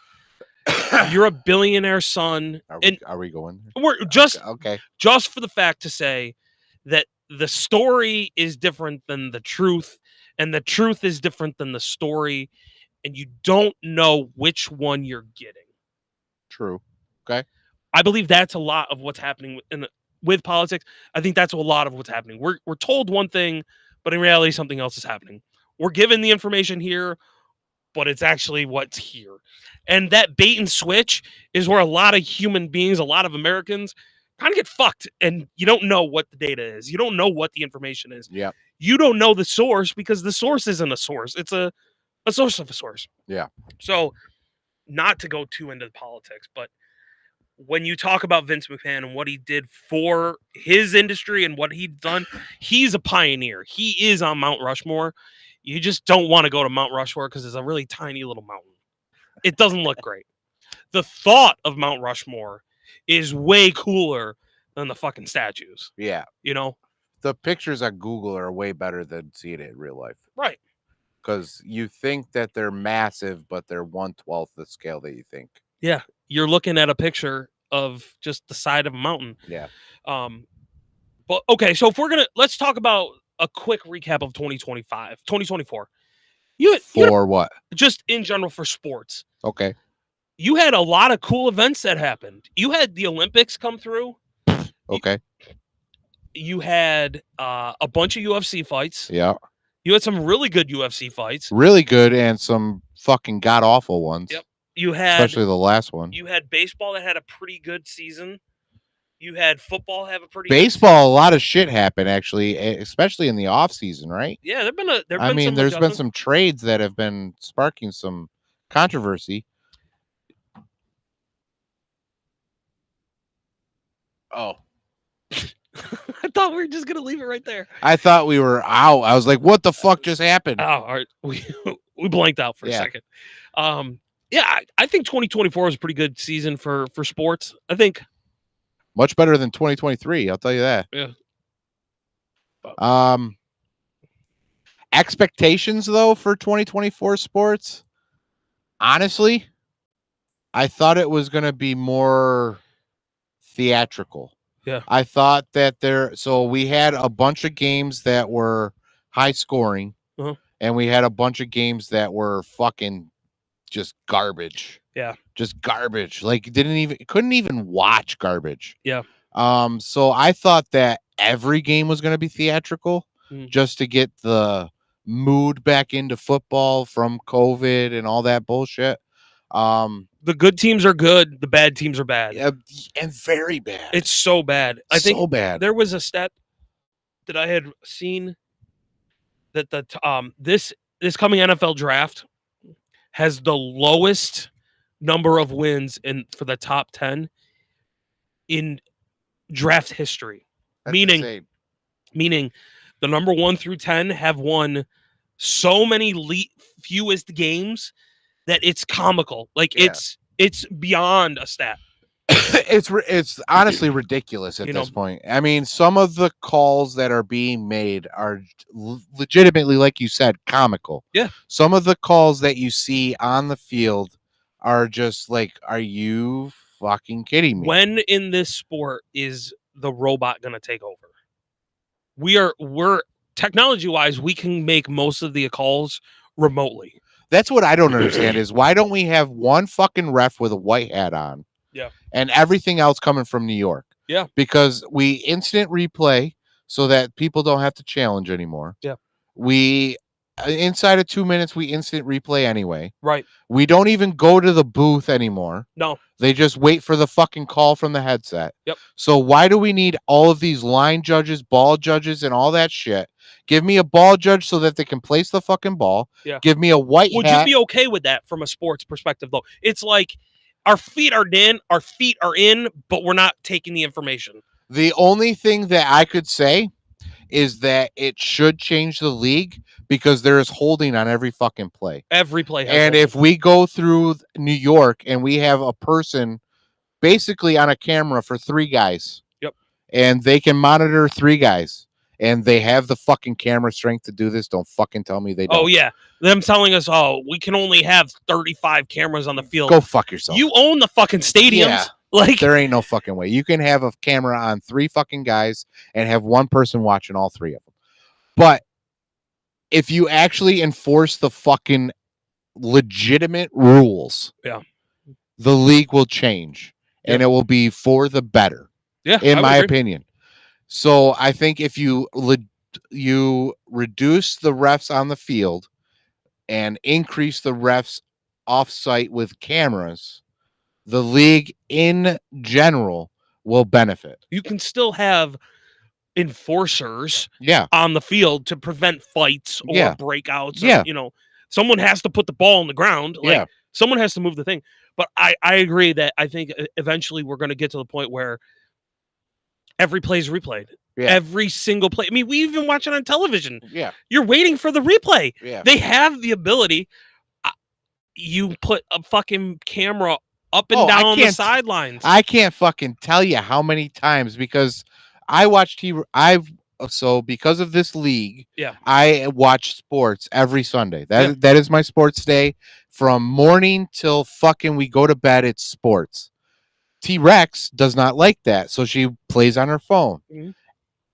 You're a billionaire son, and Are we going? we're just Okay. just for the fact to say that the story is different than the truth, and the truth is different than the story, and you don't know which one you're getting. True. I believe that's a lot of what's happening with politics. I think that's a lot of what's happening. We're told one thing, but in reality, something else is happening. We're given the information here, but it's actually what's here. And that bait and switch is where a lot of human beings, a lot of Americans kind of get fucked, and you don't know what the data is. You don't know what the information is. Yeah. You don't know the source because the source isn't a source. It's a source of a source. Yeah. So not to go too into politics, but when you talk about Vince McMahon and what he did for his industry and what he'd done, he's a pioneer. He is on Mount Rushmore. You just don't want to go to Mount Rushmore because it's a really tiny little mountain. It doesn't look great. The thought of Mount Rushmore is way cooler than the fucking statues, Yeah. you know? The pictures on Google are way better than seeing it in real life. Right. Because you think that they're massive, but they're 1/12 the scale that you think. Yeah. You're looking at a picture of just the side of a mountain. Yeah. But okay, so if let's talk about a quick recap of 2024. You For what? just in general for sports. Okay. You had a lot of cool events that happened. You had the Olympics come through. Okay. You had a bunch of UFC fights. Yeah. You had some really good UFC fights. Really good and some fucking god awful ones. Yep. You had Especially the last one. You had baseball that had a pretty good season. You had football have a pretty Baseball, a lot of shit happened actually, especially in the off season, right? Yeah, there's Been some trades that have been sparking some controversy. Oh, I thought we were just gonna leave it right there. I thought we were out. I was like, what the fuck just happened? Oh, all right. We blanked out for a Yeah. second. Yeah, I think 2024 was a pretty good season for sports. I think Much better than 2023, I'll tell you that. Yeah. Expectations though for 2024 sports. Honestly, I thought it was going to be more theatrical. Yeah. I thought that so we had a bunch of games that were high scoring, Uh-huh. and we had a bunch of games that were fucking just garbage. Yeah. Just garbage. Like couldn't even watch garbage. Yeah. So I thought that every game was going to be theatrical just to get the mood back into football from COVID and all that bullshit. The good teams are good, the bad teams are bad. And very bad. It's so bad. I think so bad. there was a stat that I had seen that this coming NFL draft has the lowest number of wins for the top 10 in draft history. That's meaning insane. meaning the number 1 through 10 have won so many fewest games that it's comical. Like Yeah. it's beyond a stat. It's honestly ridiculous at You this know. point. I mean, some of the calls that are being made are legitimately, like you said, comical. Yeah. Some of the calls that you see on the field are just like, are you fucking kidding me? When in this sport is the robot going to take over? We're technology wise, we can make most of the calls remotely. That's what I don't understand is why don't we have one fucking ref with a white hat on? Yeah. And everything else coming from New York. Yeah. Because we instant replay so that people don't have to challenge anymore. Yeah. We inside of 2 minutes, we instant replay anyway. Right. We don't even go to the booth anymore. No. They just wait for the fucking call from the headset. Yep. So why do we need all of these line judges, ball judges, and all that shit? Give me a ball judge so that they can place the fucking ball. Yeah. Give me a white Would hat. you be okay with that from a sports perspective, though? It's like our feet are in, but we're not taking the information. The only thing that I could say is that it should change the league because there is holding on every fucking play. Every play has And holding. if we go through New York and we have a person basically on a camera for 3 guys. Yep. And they can monitor 3 guys and they have the fucking camera strength to do this, don't fucking tell me they don't. Oh, yeah. Them telling us, we can only have 35 cameras on the field. Go fuck yourself. You own the fucking stadiums. Yeah. Like, There ain't no fucking way. You can have a camera on 3 fucking guys and have one person watching all 3 of them. But if you actually enforce the fucking legitimate rules, Yeah. the league will change and it will be for the better, yeah, in I would my agree. opinion. So I think if you reduce the refs on the field and increase the refs off-site with cameras, the league in general will benefit. You can still have enforcers Yeah. on the field to prevent fights or Yeah. breakouts. Yeah. Or, someone has to put the ball on the ground. Like, Yeah. someone has to move the thing. But I agree that I think eventually we're going to get to the point where every play is replayed. Yeah. Every single play. I mean, we even watch it on television. Yeah. You're waiting for the replay. Yeah. They have the ability. You put a fucking camera up and Oh, I down the can't- sidelines. I can't fucking tell you how many times because I watch so because of this league, Yeah. I watch sports every Sunday. That is my sports day from morning till fucking we go to bed. It's sports. T-Rex does not like that, so she plays on her phone. Mhm.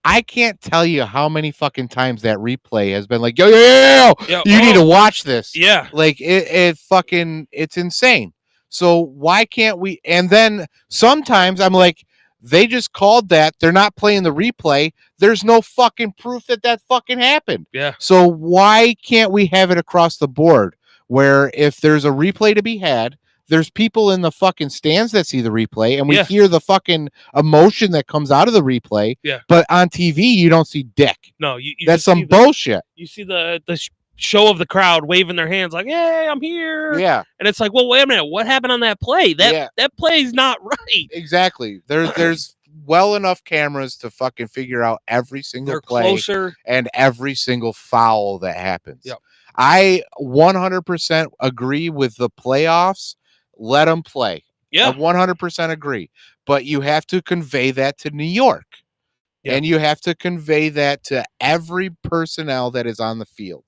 I can't tell you how many fucking times that replay has been like, yo, Yeah, you need to watch this. Yeah. Like it's insane. So why can't we? And then sometimes I'm like, they just called that. They're not playing the replay. There's no fucking proof that fucking happened. Yeah. So why can't we have it across the board where if there's a replay to be had, there's people in the fucking stands that see the replay and we Yeah. hear the fucking emotion that comes out of the replay. Yeah. But on TV, you don't see dick. No, you That's just see some bullshit. You see the show of the crowd waving their hands like, "Hey, I'm here!" Yeah. And it's like, well, wait a minute, what happened on that play? That play's not right. Exactly. There's well enough cameras to fucking figure out every single They're play closer. and every single foul that happens. Yep. I 100% agree with the playoffs. Let them play. Yeah. I 100% agree. But you have to convey that to New York. Yeah. And you have to convey that to every personnel that is on the field.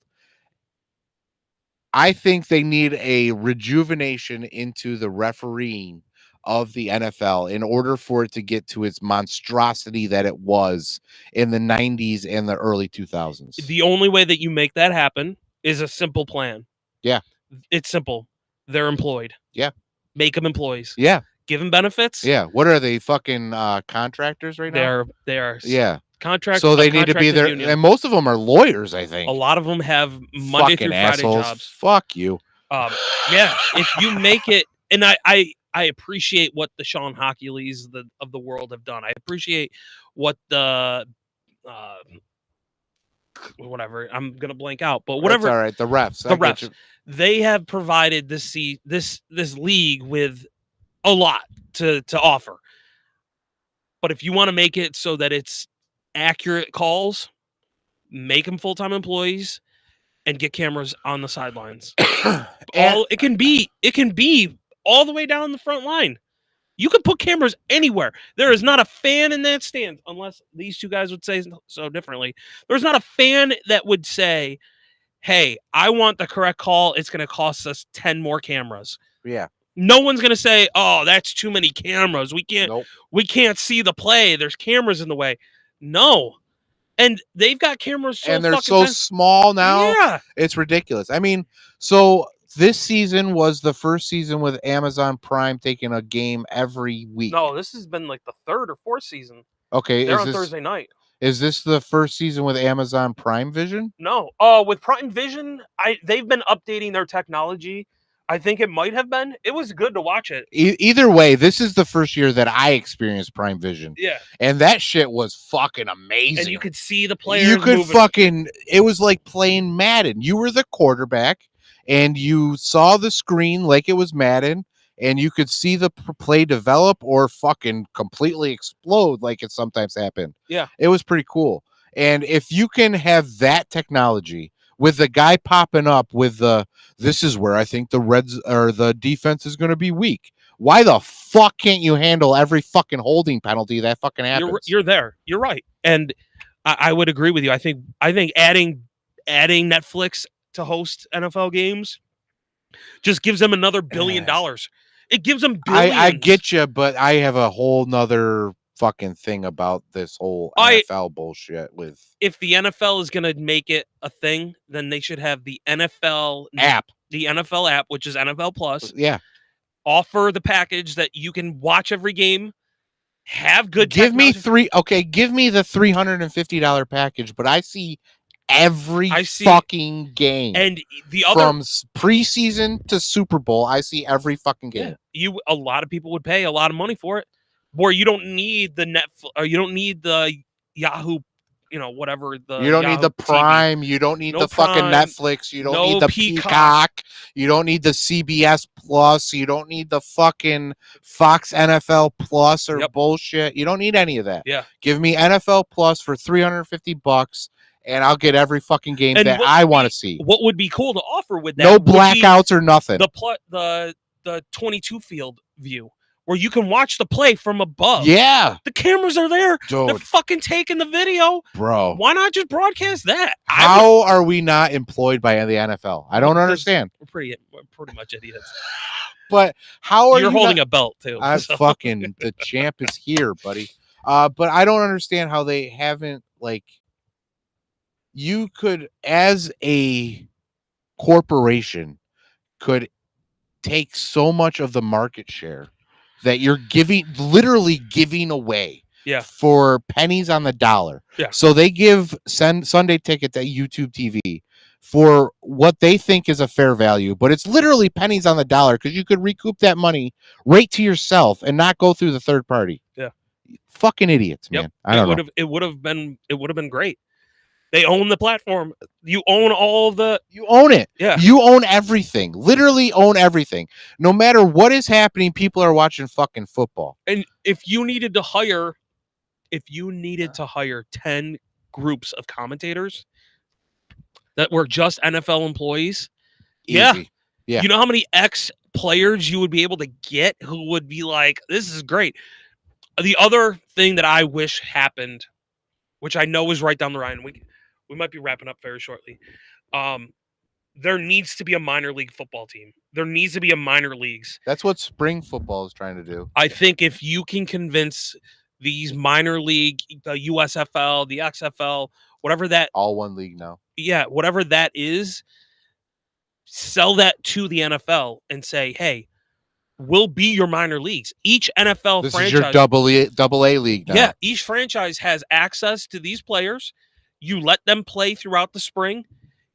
I think they need a rejuvenation into the refereeing of the NFL in order for it to get to its monstrosity that it was in the 90s and the early 2000s. The only way that you make that happen is a simple plan. Yeah. It's simple. They're employed. Yeah. Make them employees. Yeah. Give them benefits. Yeah. What are they fucking contractors right now? They are Yeah. contract. So they need to be contracted there. union. And most of them are lawyers, I think. A lot of them have Monday Fucking through Friday assholes. jobs. Fuck you. Yeah, if you make it, and I appreciate what the Sean Hockeyleys of the world have done. I appreciate what the whatever, I'm gonna blank out, but whatever. That's all right. The refs. The I get refs. you. They have provided this league with a lot to offer. But if you want to make it so that it's accurate calls, make them full-time employees and get cameras on the sidelines. It can be all the way down the front line. You can put cameras anywhere. There is not a fan in that stand, unless these two guys would say so differently. There's not a fan that would say, hey, I want the correct call. It's going to cost us 10 more cameras. Yeah. No one's going to say, oh, that's too many cameras. We Nope. can't see the play. There's cameras in the way. No. And they've got cameras so And they're fucking so fast. small now. Yeah. It's ridiculous. I mean, so this season was the first season with Amazon Prime taking a game every week. No, this has been like the third or fourth season. Okay. They're is on this, Thursday night. Is this the first season with Amazon Prime Vision? No. With Prime Vision, they've been updating their technology. I think it might have been. It was good to watch it. Either way, this is the first year that I experienced Prime Vision, Yeah. and that shit was fucking amazing. And you could see the players. You could moving. fucking. It was like playing Madden. You were the quarterback, and you saw the screen like it was Madden, and you could see the play develop or fucking completely explode like it sometimes happened. Yeah. It was pretty cool. And if you can have that technology with the guy popping up with the, this is where I think the Reds or the defense is going to be weak. Why the fuck can't you handle every fucking holding penalty that fucking happens? You're there. You're right. And I would agree with you. I think adding Netflix to host NFL games just gives them another $1 billion. It gives them billions. I get you, but I have a whole nother fucking thing about this whole NFL bullshit with if the NFL is going to make it a thing, then they should have the NFL app. The NFL app, which is NFL Plus. Yeah. Offer the package that you can watch every game, have good Give me technology. give me the $350 package, but I see every see- fucking game. And the other From preseason to Super Bowl, I see every fucking game. a lot of people would pay a lot of money for it. Where you don't need the Netflix, or you don't need the Yahoo, whatever the. You don't Yahoo need the TV. Prime. You don't need No the fucking Prime, Netflix. You don't no need the Peacock. Peacock. You don't need the CBS Plus. You don't need the fucking Fox NFL Plus or Yep. bullshit. You don't need any of that. Yeah. Give me NFL Plus for $350, and I'll get every fucking game And that what I would want to be- see. What would be cool to offer with that? No would be blackouts or nothing. The 22 field view, where you can watch the play from above. Yeah, The cameras are there. They're dude, fucking taking the video. bro. Why not just broadcast that? How are we not employed by the NFL? I don't Because understand. We're pretty much idiots. But how are You're you holding not- a belt too. I so. fucking the champ is here, buddy. But I don't understand how they haven't you could, as a corporation, could take so much of the market share that you're literally giving away Yeah. for pennies on the dollar. Yeah. So they give Sunday tickets at YouTube TV for what they think is a fair value, but it's literally pennies on the dollar because you could recoup that money right to yourself and not go through the third party. Yeah. Fucking idiots, Yep. man. I don't know. It would have been great. They own the platform. You own all the. You own it. Yeah. You own everything. Literally own everything. No matter what is happening, people are watching fucking football. And if you needed to hire 10 groups of commentators that were just NFL employees, Yeah. Easy. Yeah. you know how many ex-players you would be able to get who would be like, this is great. The other thing that I wish happened, which I know is right down the line, we might be wrapping up very shortly. There needs to be a minor league football team. There needs to be a minor leagues. That's what spring football is trying to do. I think if you can convince these minor league, the USFL, the XFL, whatever that, All one league now. whatever that is, sell that to the NFL and say, hey, we'll be your minor leagues. Each NFL This franchise. is your double A league now. Yeah, each franchise has access to these players. You let them play throughout the spring.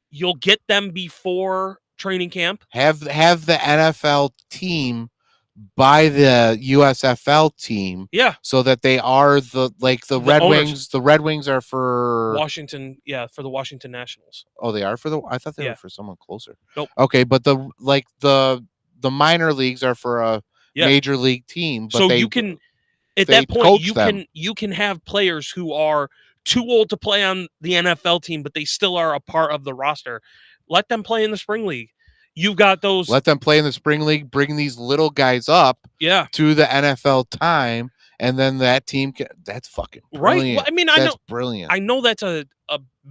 You'll get them before training camp. Have the NFL team buy the USFL team Yeah, so that they are the Red owners. Wings. The Red Wings are for Washington. Yeah, for the Washington Nationals. Oh, they are for the I thought they Yeah. were for someone closer. Nope. Okay, but the minor leagues are for a Yeah. major league team. But So they, you can, at they that point, coach you them. can have players who are too old to play on the NFL team, but they still are a part of the roster. Let them play in the spring league. You've got those. let them play in the spring league. Bring these little guys up Yeah, to the NFL time, and then that team can. That's fucking right. brilliant. Well, I mean, I That's know. brilliant. I know that's a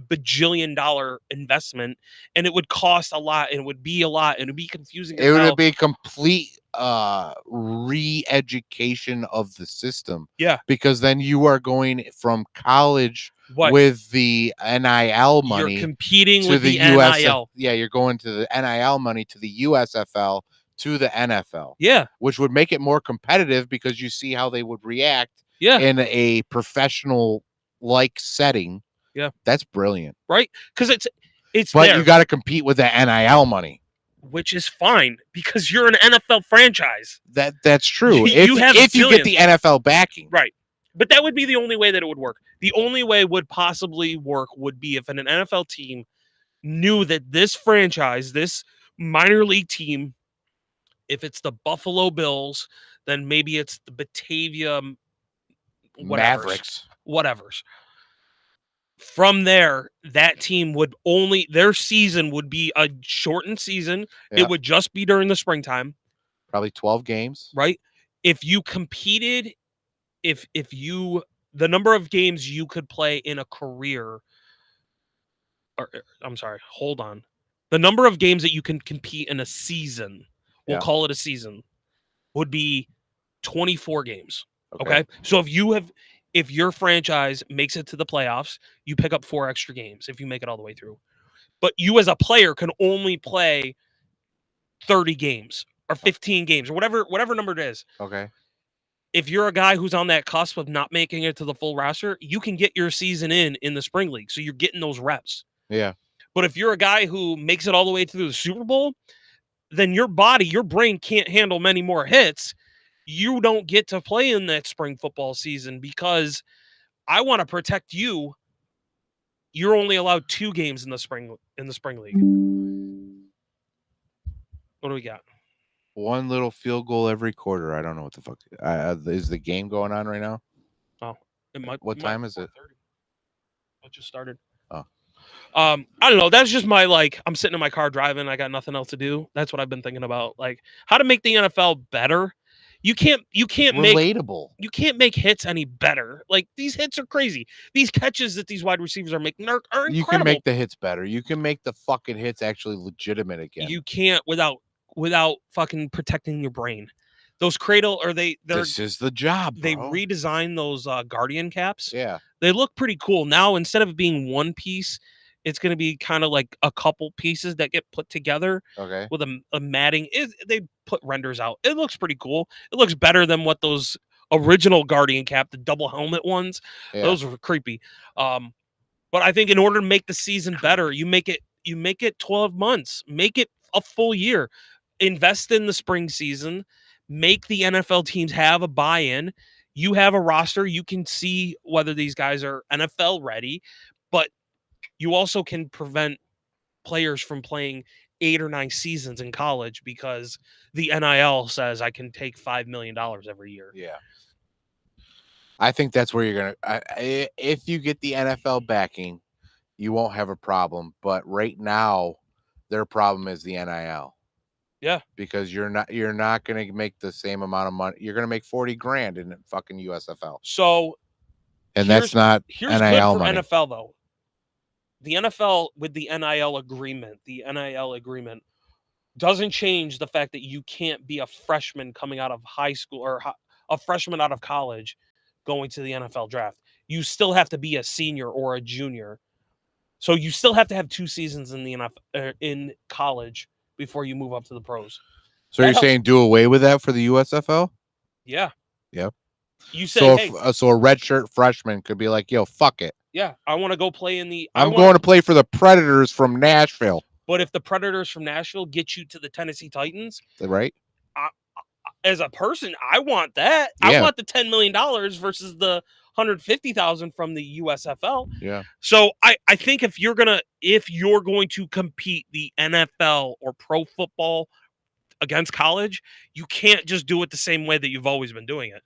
bajillion-dollar investment, and it would cost a lot, and it would be a lot, and it would be confusing. It as hell. would be complete re-education of the system. Yeah. Because then you are going from college What with the NIL money you're competing to with the the US. NIL. Yeah, you're going to the NIL money to the USFL to the NFL, Yeah, which would make it more competitive because you see how they would react yeah. in a professional like setting, Yeah. that's brilliant. right? Because it's But there, you got to compete with that NIL money. which is fine because you're an NFL franchise, That's true. You have if you get the NFL backing, right? But that would be the only way that it would work. The only way it would possibly work would be if an NFL team knew that this franchise, this minor league team, if it's the Buffalo Bills, then maybe it's the Batavia whatevers. From there, that team would their season would be a shortened season. Yeah. It would just be during the springtime, probably 12 games. right? If you competed, the number of games you could play in a career, hold on. The number of games that you can compete in a season, we'll call it a season, would be 24 games. Okay. So if your franchise makes it to the playoffs, you pick up 4 extra games if you make it all the way through. But you as a player can only play 30 games or 15 games or whatever number it is. Okay. If you're a guy who's on that cusp of not making it to the full roster, you can get your season in the spring league. So you're getting those reps. Yeah. But if you're a guy who makes it all the way through the Super Bowl, then your brain can't handle many more hits. You don't get to play in that spring football season because I want to protect you. You're only allowed 2 games in the spring league. What do we got? One little field goal every quarter. I don't know what the fuck is the game going on right now. It might. What time is it? It just started. Oh. I don't know. That's just my I'm sitting in my car driving. I got nothing else to do. That's what I've been thinking about. Like how to make the NFL better. You can't relatable. You can't make hits any better. Like these hits are crazy. These catches that these wide receivers are making are incredible. You can make the hits better. You can make the fucking hits actually legitimate again. You can't without fucking protecting your brain. Those cradle this is the job. They bro. redesigned those Guardian caps. Yeah. They look pretty cool. Now instead of being one piece, it's going to be kind of like a couple pieces that get put together with a matting. They put renders out. It looks pretty cool. It looks better than what those original Guardian cap, the double helmet ones, those were creepy. But I think in order to make the season better, you make it 12 months, make it a full year, invest in the spring season, make the NFL teams have a buy-in. You have a roster. You can see whether these guys are NFL ready, but you also can prevent players from playing 8 or 9 seasons in college because the NIL says I can take $5 million every year. Yeah. I think that's where you're going to, if you get the NFL backing, you won't have a problem. But right now, their problem is the NIL. Yeah. Because you're not going to make the same amount of money. You're going to make $40,000 in fucking USFL. So, and that's not here's NIL good for money. NFL though. The NFL with the NIL agreement doesn't change the fact that you can't be a freshman coming out of high school or a freshman out of college going to the NFL draft. You still have to be a senior or a junior. So you still have to have 2 seasons in the NFL in college before you move up to the pros. So you're saying do away with that for the USFL? Yeah. Yep. You say, so a redshirt freshman could be like, yo, fuck it. Yeah, I want to go play in the. I'm going to play for the Predators from Nashville. But if the Predators from Nashville get you to the Tennessee Titans, right? As a person, I want that. Yeah. I want the $10 million versus the $150,000 from the USFL. Yeah. So I think if you're going to compete the NFL or pro football against college, you can't just do it the same way that you've always been doing it.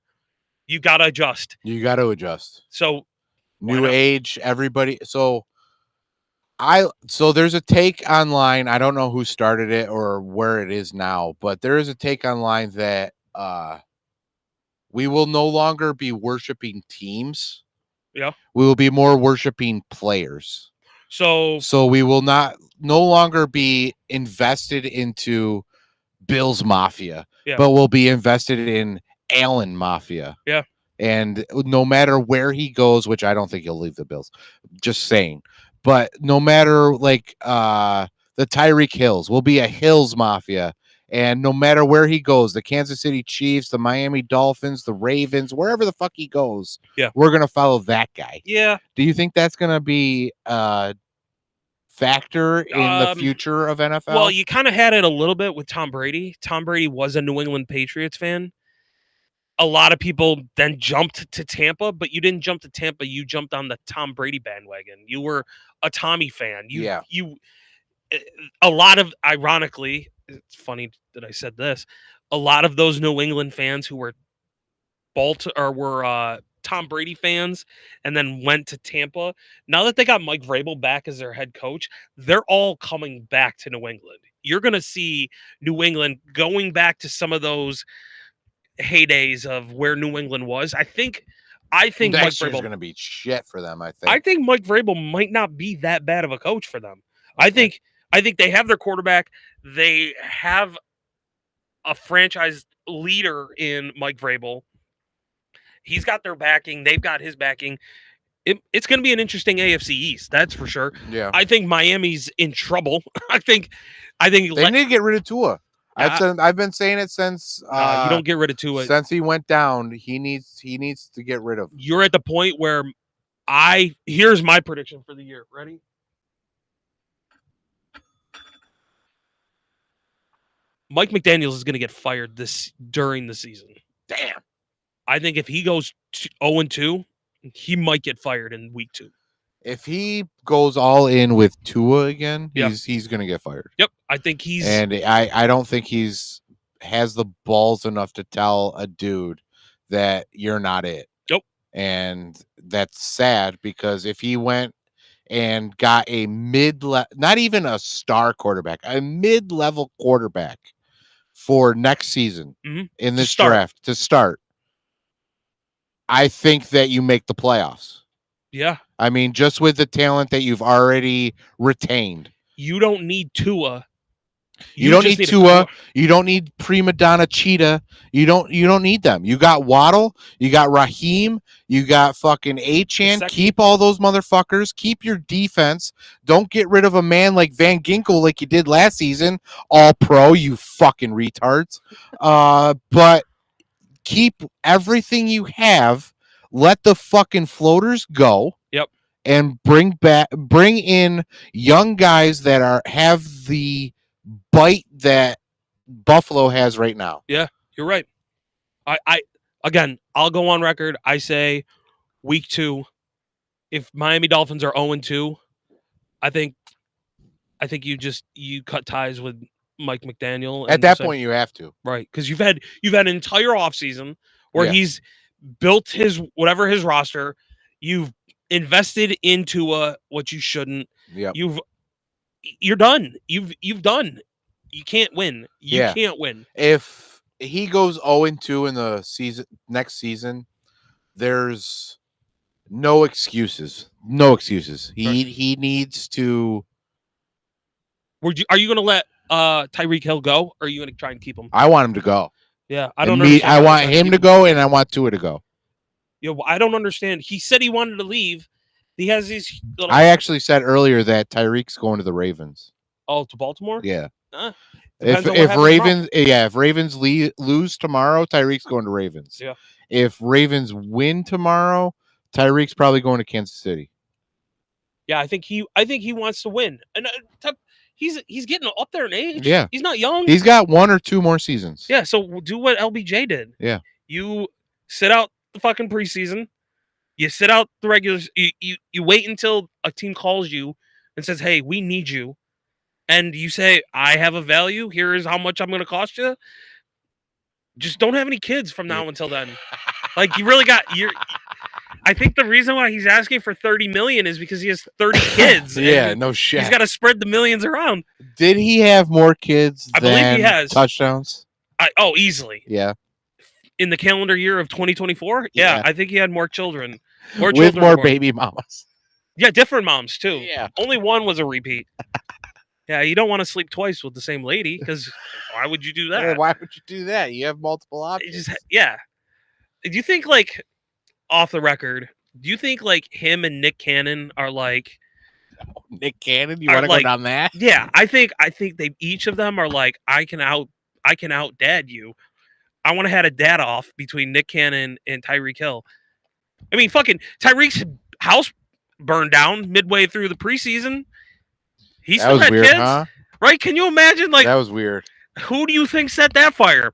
You got to adjust. So new age, everybody. So there's a take online. I don't know who started it or where it is now, but there is a take online that we will no longer be worshiping teams. Yeah. We will be more worshiping players. So we will no longer be invested into Bills Mafia, but we'll be invested in Allen Mafia. Yeah. And no matter where he goes, which I don't think he'll leave the Bills, just saying, but no matter the Tyreek Hills will be a Hills Mafia And no matter where he goes, the Kansas City Chiefs, the Miami Dolphins, the Ravens, wherever the fuck he goes, we're going to follow that guy. Yeah. Do you think that's going to be a factor in the future of NFL? Well, you kind of had it a little bit with Tom Brady. Tom Brady was a New England Patriots fan. A lot of people then jumped to Tampa, but you didn't jump to Tampa. You jumped on the Tom Brady bandwagon. You were a Tommy fan. A lot of, ironically, it's funny that I said this, a lot of those New England fans who were Tom Brady fans and then went to Tampa, now that they got Mike Vrabel back as their head coach, they're all coming back to New England. You're going to see New England going back to some of those heydays of where New England was. I think next Mike year's Vrabel going to be shit for them. I think Mike Vrabel might not be that bad of a coach for them. Okay. I think they have their quarterback. They have a franchise leader in Mike Vrabel. He's got their backing. They've got his backing. It's going to be an interesting AFC East, that's for sure. Yeah, I think Miami's in trouble. I think they need to get rid of Tua. I've been saying it since you don't get rid of Tua. Since he went down, he needs to get rid of. You're at the point where here's my prediction for the year. Ready? Mike McDaniels is going to get fired during the season. Damn. I think if he goes 0-2, he might get fired in week 2. If he goes all in with Tua again, he's going to get fired. Yep, I think he's. And I don't think has the balls enough to tell a dude that you're not it. Nope. And that's sad because if he went and got a not even a star quarterback, a mid-level quarterback for next season in this draft to start, I think that you make the playoffs. Yeah. I mean, just with the talent that you've already retained. You don't need Tua. You don't need Tua. You don't need prima donna Cheetah. You don't need them. You got Waddle. You got Raheem. You got fucking Achane. Keep all those motherfuckers. Keep your defense. Don't get rid of a man like Van Ginkel like you did last season. All pro, you fucking retards. But keep everything you have. Let the fucking floaters go. Yep. And bring in young guys that have the bite that Buffalo has right now. Yeah, you're right. I'll go on record. I say week 2, if Miami Dolphins are 0-2, I think you cut ties with Mike McDaniel. At that point, you have to. Right, because you've had an entire offseason where he's built his roster. You've invested into what you shouldn't. Yeah. You're done. You've done. You can't win. You can't win. If he goes 0-2 in the next season, there's no excuses. No excuses. He needs to. Are you going to let Tyreek Hill go, or are you going to try and keep him? I want him to go. Yeah, I don't. I want him to go, and I want Tua to go. Yeah, I don't understand. He said he wanted to leave. He has these. I actually said earlier that Tyreek's going to the Ravens. Oh, to Baltimore? Yeah. If Ravens lose tomorrow, Tyreek's going to Ravens. Yeah. If Ravens win tomorrow, Tyreek's probably going to Kansas City. Yeah, I think he wants to win, and he's getting up there in age. Yeah, he's not young. He's got 1 or 2 more seasons. Yeah, so do what LBJ did. Yeah, you sit out the fucking preseason. You sit out the regular. You wait until a team calls you and says, "Hey, we need you," and you say, "I have a value. Here is how much I'm going to cost you." Just don't have any kids from now until then. Like you really got your. I think the reason why he's asking for $30 million is because he has 30 kids. Yeah, no shit. He's got to spread the millions around. Did he have more kids? I believe he has touchdowns. Easily. Yeah. In the calendar year of 2024, yeah, I think he had more children. With more baby mamas. Yeah, different moms too. Yeah. Only one was a repeat. Yeah, you don't want to sleep twice with the same lady because why would you do that? Yeah, why would you do that? You have multiple options. Yeah. Do you think, like, off the record, do you think like him and Nick Cannon are like Nick Cannon? You want to go down that? Yeah, I think they each of them are like, I can I can out dad you. I want to have a dad off between Nick Cannon and Tyreek Hill. I mean, fucking Tyreek's house burned down midway through the preseason. He That still was had weird, kids, huh? right? Can you imagine? Like, That was weird. who do you think set that fire?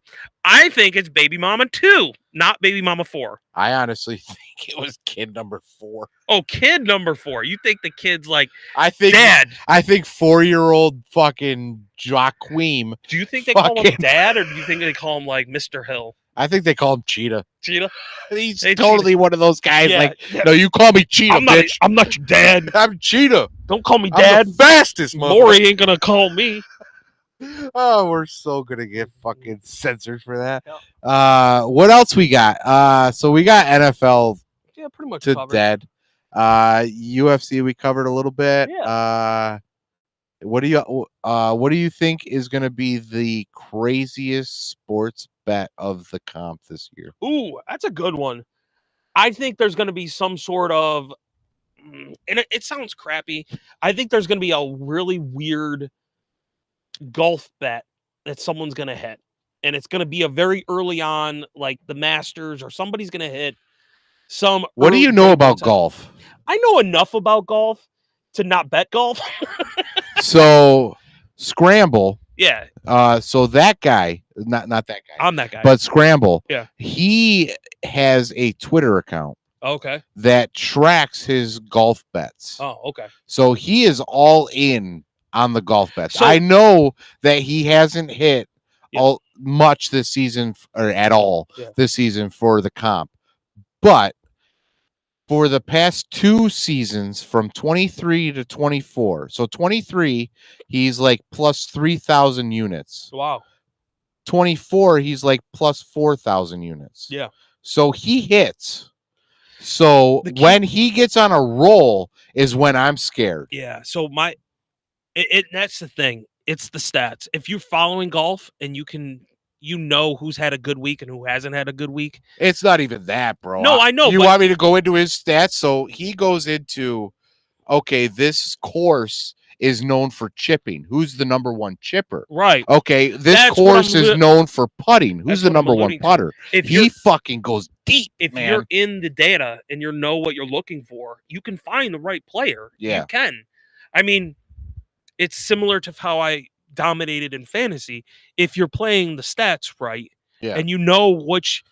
I think it's baby mama 2, not baby mama 4. I honestly think it was kid number 4. Oh, kid number 4. You think the kid's like, I think Dad? I think 4-year-old fucking Joaquim. Do you think they call him Fucking- Dad, or do you think they call him like Mr. Hill? I think they call him Cheetah. Cheetah? He's Hey, totally one of those guys. Yeah, Like, yeah. no, you call me Cheetah, bitch. I'm not your dad. I'm Cheetah. Don't call me I'm Dad. the fastest, motherfucker. Maury ain't gonna call me. Oh, we're so gonna get fucking censored for that. What else we got? So we got NFL Yeah, pretty much to covered. dead. UFC we covered a little bit. What do you think is gonna be the craziest sports bet of the comp this year? Ooh, that's a good one. I think there's going to be some sort of, and it sounds crappy. I think there's going to be a really weird golf bet that someone's going to hit. And it's going to be a very early on, like the Masters, or somebody's going to hit some. What do early you know break about bets. golf? I know enough about golf to not bet golf. So Scramble. Yeah, So that guy, not that guy, I'm that guy. but Scramble. Yeah. He has a Twitter account Okay. that tracks his golf bets. Oh, okay. So he is all in on the golf bets. So- I know that he hasn't hit Yeah. all much this season or at all Yeah. this season for the comp. But for the past 2 seasons from 23 to 24. So 23 he's like plus 3,000 units. Wow. 24 he's like plus 4,000 units. Yeah. So he hits. So The key- when he gets on a roll is when I'm scared. Yeah. So that's the thing. It's the stats. If you're following golf and you know who's had a good week and who hasn't had a good week. It's not even that, bro. No, I know, You but- want me to go into his stats? So he goes into, okay, this course is known for chipping. Who's the number 1 chipper? Right. Okay, this That's what course I'm is li- known for putting. Who's That's the what I'm number 1 alluding to. putter? If He you're fucking goes deep, if man. you're in the data and you know what you're looking for, you can find the right player. Yeah. You can. I mean, it's similar to how I dominated in fantasy. If you're playing the stats right, Yeah. and you know which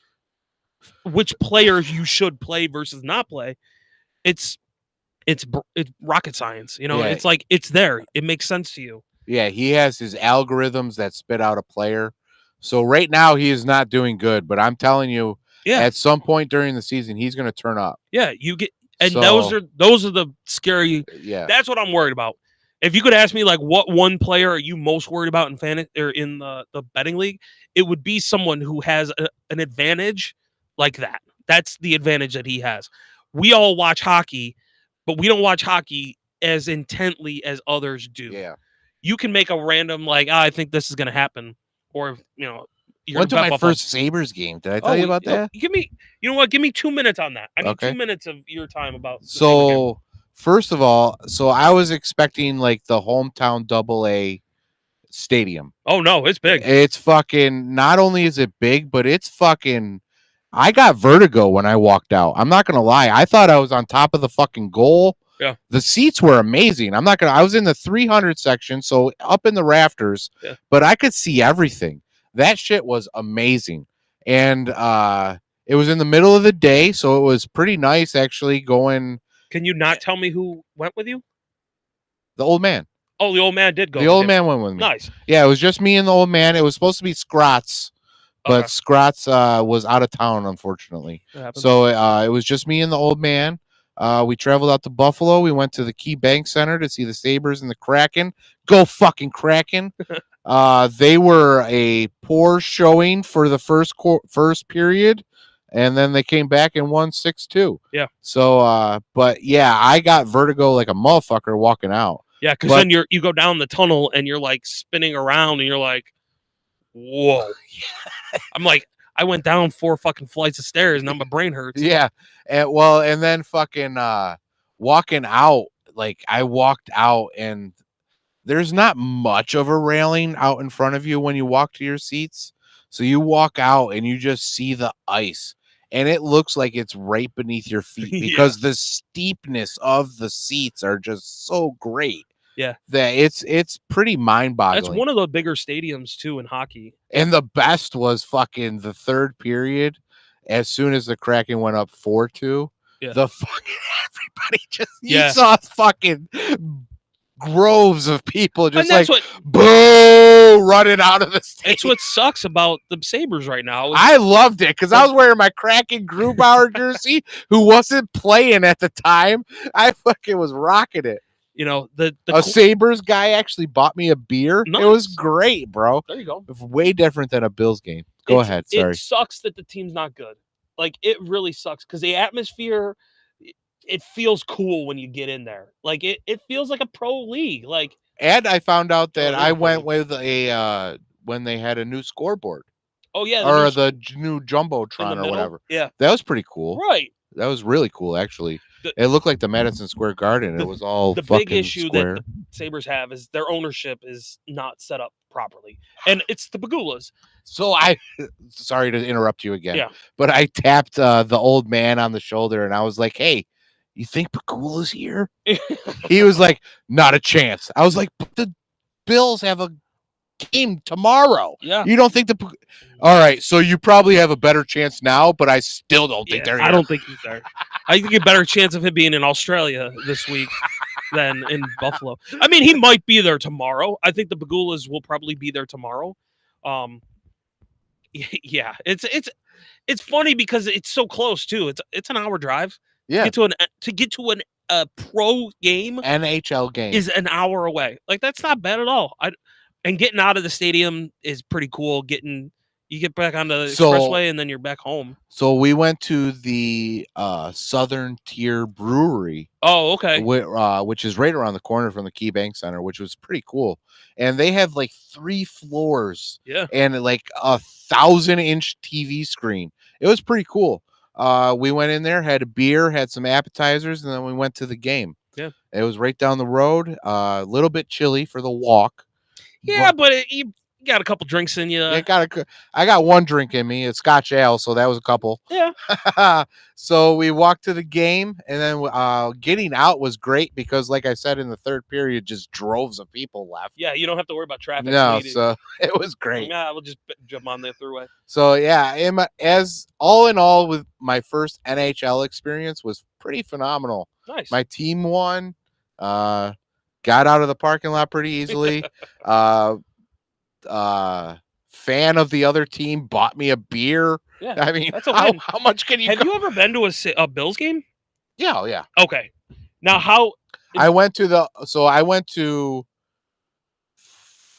players you should play versus not play, it's rocket science. You know, Yeah. it's like it's there. It makes sense to you. Yeah, he has his algorithms that spit out a player. So right now he is not doing good, but I'm telling you, Yeah. at some point during the season, he's going to turn up. Yeah, you get, and So- those are the scary. Yeah. That's what I'm worried about. If you could ask me, like, what one player are you most worried about in fantasy or in the betting league, it would be someone who has an advantage like that. That's the advantage that he has. We all watch hockey, but we don't watch hockey as intently as others do. Yeah. You can make a random like, I think this is going to happen, or you're Went to gonna my bet Buffalo. first Sabres game. Did I tell you about that? Give me, you know what? Give me 2 minutes on that. I need Okay. 2 minutes of your time about. the Sabres game. So first of all, so I was expecting like the hometown AA stadium. Oh no, it's big. It's fucking, not only is it big, but it's fucking, I got vertigo when I walked out. I'm not gonna lie. I thought I was on top of the fucking goal. Yeah. The seats were amazing. I was in the 300 section, so up in the rafters, Yeah. but I could see everything. That shit was amazing. And it was in the middle of the day, so it was pretty nice actually going. Can you not tell me who went with you? The old man. Oh, the old man did go. The with old you. man went with me. Nice. Yeah, it was just me and the old man. It was supposed to be Scratz, but Okay. Scratz was out of town, unfortunately. That happens. So it was just me and the old man. We traveled out to Buffalo. We went to the Key Bank Center to see the Sabres and the Kraken. Go fucking Kraken. They were a poor showing for the first period, and then they came back and won 6-2. Yeah. So, but yeah, I got vertigo like a motherfucker walking out. Yeah, because But- then you go down the tunnel and you're like spinning around and you're like, whoa. I'm like, I went down 4 fucking flights of stairs and now my brain hurts. Yeah. And then fucking walking out, like I walked out and there's not much of a railing out in front of you when you walk to your seats. So you walk out and you just see the ice, and it looks like it's right beneath your feet Yeah. because the steepness of the seats are just so great. Yeah. That it's pretty mind-boggling. That's one of the bigger stadiums too in hockey. And the best was fucking the third period. As soon as the Kraken went up 4-2, Yeah. the fucking everybody just Yeah. you saw fucking groves of people just And that's like what boo running out of the stadium. it's what sucks about the Sabres right now. is- I loved it because I was wearing my Kraken Grubauer jersey, who wasn't playing at the time. I fucking was rocking it. you know, the A Sabres guy actually bought me a beer. It was Nice. great, bro. there you go. It's way different than a Bills game. Go ahead. Sorry. It sucks that the team's not good. Like it really sucks because the atmosphere, it feels cool when you get in there. Like it feels like a pro league. Like And I found out that it I is went funny. with a when they had a new scoreboard oh yeah, or there's- new in jumbotron the or middle. whatever. Yeah, That was pretty cool. right. That was really cool, actually. The- It looked like the Madison Square Garden. It was all The fucking big issue square. that the Sabres have is their ownership is not set up properly, and it's the Pagulas. So I, sorry to interrupt you again, Yeah. but I tapped the old man on the shoulder and I was like, "Hey, you think Pakula's here?" He was like, "Not a chance." I was like, "But the Bills have a game tomorrow. Yeah, You don't think the? All right, so you probably have a better chance now, but I still don't think they're here." I don't think he's there. I think a better chance of him being in Australia this week than in Buffalo. I mean, he might be there tomorrow. I think the Pagulas will probably be there tomorrow. Yeah, it's funny because it's so close too. It's an hour drive. Yeah, To get to a pro game NHL game. is an hour away. Like that's not bad at all. And getting out of the stadium is pretty cool. You get back on the So- expressway and then you're back home. So we went to the Southern Tier Brewery, Oh, okay. which is right around the corner from the Key Bank Center, which was pretty cool. And they have like 3 floors Yeah. and like a 1,000-inch TV screen. It was pretty cool. We went in there, had a beer, had some appetizers, and then we went to the game. Yeah. It was right down the road. A little bit chilly for the walk. Yeah, but you got a couple drinks in you. I got one drink in me. It's Scotch ale, so that was a couple. Yeah. So we walked to the game, and then getting out was great because, like I said, in the third period, just droves of people left. Yeah, you don't have to worry about traffic. No, waiting. so it was great. Nah, we'll just jump on the throughway. So yeah, as all in all, with my first NHL experience was pretty phenomenal. Nice. My team won. Got out of the parking lot pretty easily. Fan of the other team bought me a beer. Yeah, I mean, that's okay. how much can you? Have you ever been to a Bills game? Yeah, oh, yeah. Okay. Now, how? I went to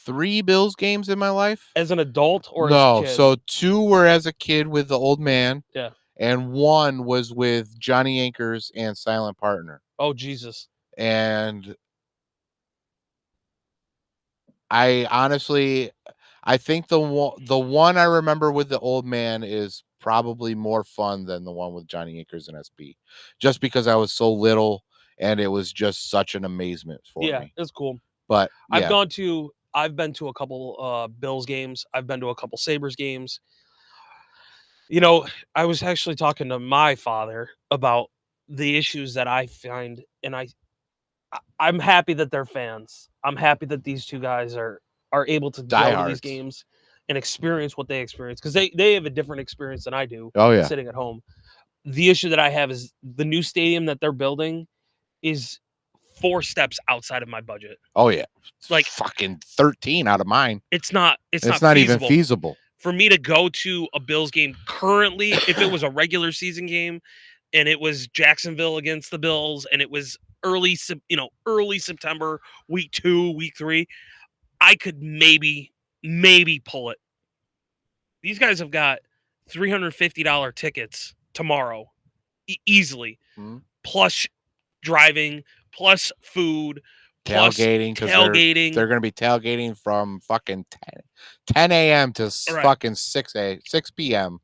3 Bills games in my life. As an adult or No, as a kid? so 2 were as a kid with the old man. Yeah. And 1 was with Johnny Anchors and Silent Partner. Oh Jesus. And I honestly, I think the one I remember with the old man is probably more fun than the one with Johnny Anchors and SB, just because I was so little and it was just such an amazement for Yeah, me. it's cool. But yeah, I've been to a couple Bills games. I've been to a couple Sabres games. You know, I was actually talking to my father about the issues that I find, and I'm happy that they're fans. I'm happy that these two guys are able to go to these Diehards. games and experience what they experience because they have a different experience than I do oh yeah, sitting at home. The issue that I have is the new stadium that they're building is 4 steps outside of my budget. oh yeah, Like- fucking 13 out of mine. It's not It's not even feasible. for me to go to a Bills game currently. If it was a regular season game and it was Jacksonville against the Bills and it was early September, week 2, week 3, I could maybe pull it. These guys have got $350 tickets tomorrow easily, Mhm. plus driving, plus food, plus Tailgating, because tailgating. they're going to be tailgating from fucking 10 a.m. to Right. fucking 6 p.m.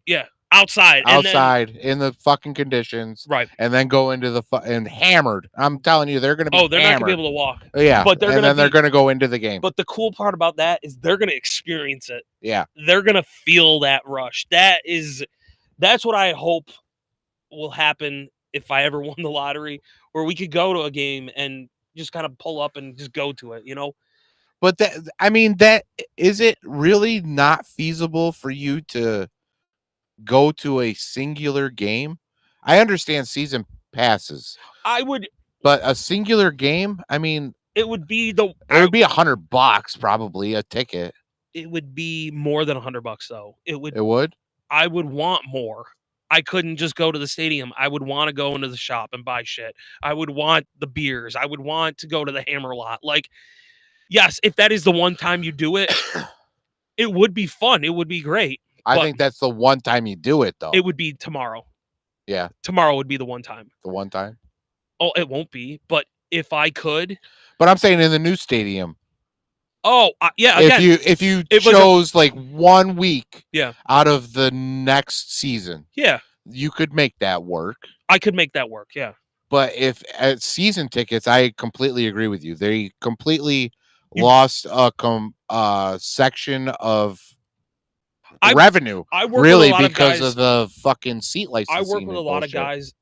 outside. And then, outside in the fucking conditions, right. and then go into the and hammered. I'm telling you, they're going to be Oh, they're not hammered. gonna be able to walk. Yeah, but they're and gonna then they're be- going to go into the game. But the cool part about that is they're gonna experience it. Yeah, They're gonna feel that rush. That's what I hope will happen if I ever won the lottery, where we could go to a game and just kind of pull up and just go to it, you know? but that is it really not feasible for you to go to a singular game? I understand season passes, but a singular game, I mean, it would be it would be $100 probably a ticket. it would be more than $100 though. It would. I would want more. I couldn't just go to the stadium. I would want to go into the shop and buy shit. I would want the beers. I would want to go to the Hammer Lot. Like, yes, if that is the one time you do it, it would be fun. It would be great. I But- think that's the one time you do it, though. It would be tomorrow. Yeah, Tomorrow would be the one time. the one time. Oh, it won't be. But if I could, But I'm saying in the new stadium, yeah, again, if you it was a- chose like 1 week, Yeah. out of the next season, yeah, you could make that work. I could make that work. Yeah. But if at season tickets, I completely agree with you. They completely You- lost a section of I- revenue, I work really, with a lot because of of the fucking seat licensing. I work with a and lot of bullshit. guys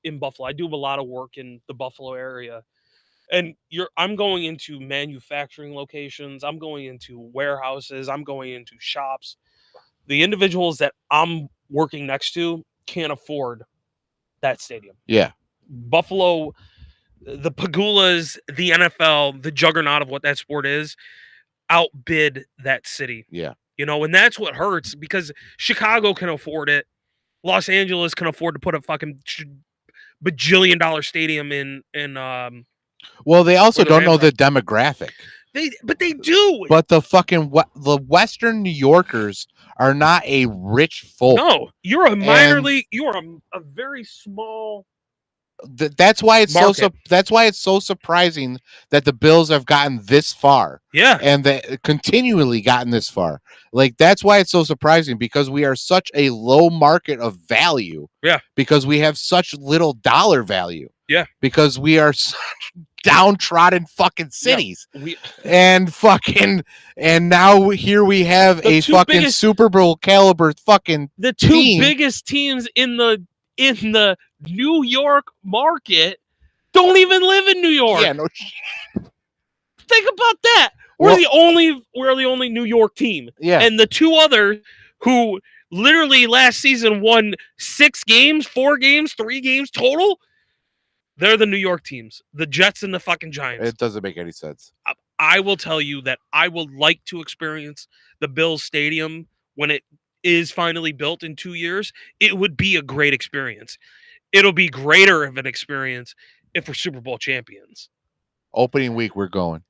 in Buffalo. I do a lot of work in the Buffalo area. And I'm going into manufacturing locations, I'm going into warehouses, I'm going into shops. The individuals that I'm working next to can't afford that stadium. Yeah. Buffalo, the Pagulas, the NFL, the juggernaut of what that sport is, outbid that city. Yeah. You know, and that's what hurts because Chicago can afford it. Los Angeles can afford to put a fucking bajillion-dollar stadium in Well, they also Or the don't know Rams the demographic. but they do. But the fucking the Western New Yorkers are not a rich folk. No, you're a minor And- league. You are a very small. That's why it's Market. that's why it's so surprising that the Bills have gotten this far Yeah, and that continually gotten this far. Like, that's why it's so surprising, because we are such a low market of value. Yeah. Because we have such little dollar value. Yeah. Because we are such downtrodden fucking cities. we And now here we have The a two fucking biggest- Super Bowl caliber fucking the two team. biggest teams in the New York market don't even live in New York. yeah, no Think about that. We're Well- the only New York team. yeah. And the two others who literally last season won 6 games, 4 games, 3 games total, they're the New York teams, the Jets and the fucking Giants. It doesn't make any sense. I will tell you that I would like to experience the Bills Stadium when it is finally built in 2 years. It would be a great experience. It'll be greater of an experience if we're Super Bowl champions. Opening week, we're going.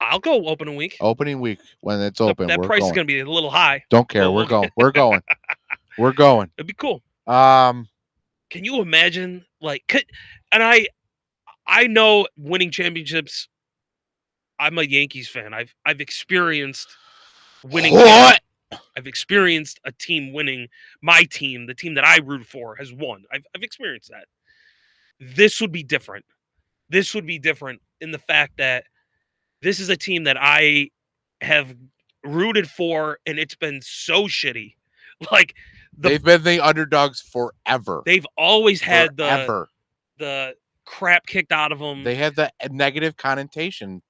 I'll go opening week. Opening week when it's Th- open, that we're price going. is going to be a little high. Don't care. Oh, We're okay. going. We're going. We're going. It'd be cool. Um, Can you imagine? And I know winning championships. I'm a Yankees fan. I've experienced winning. what? I've experienced a team winning. My team, the team that I root for, has won. I've experienced that. This would be different. This would be different in the fact that this is a team that I have rooted for, and it's been so shitty. Like They've been the underdogs forever. they've always had forever. the crap kicked out of them. They have the negative connotation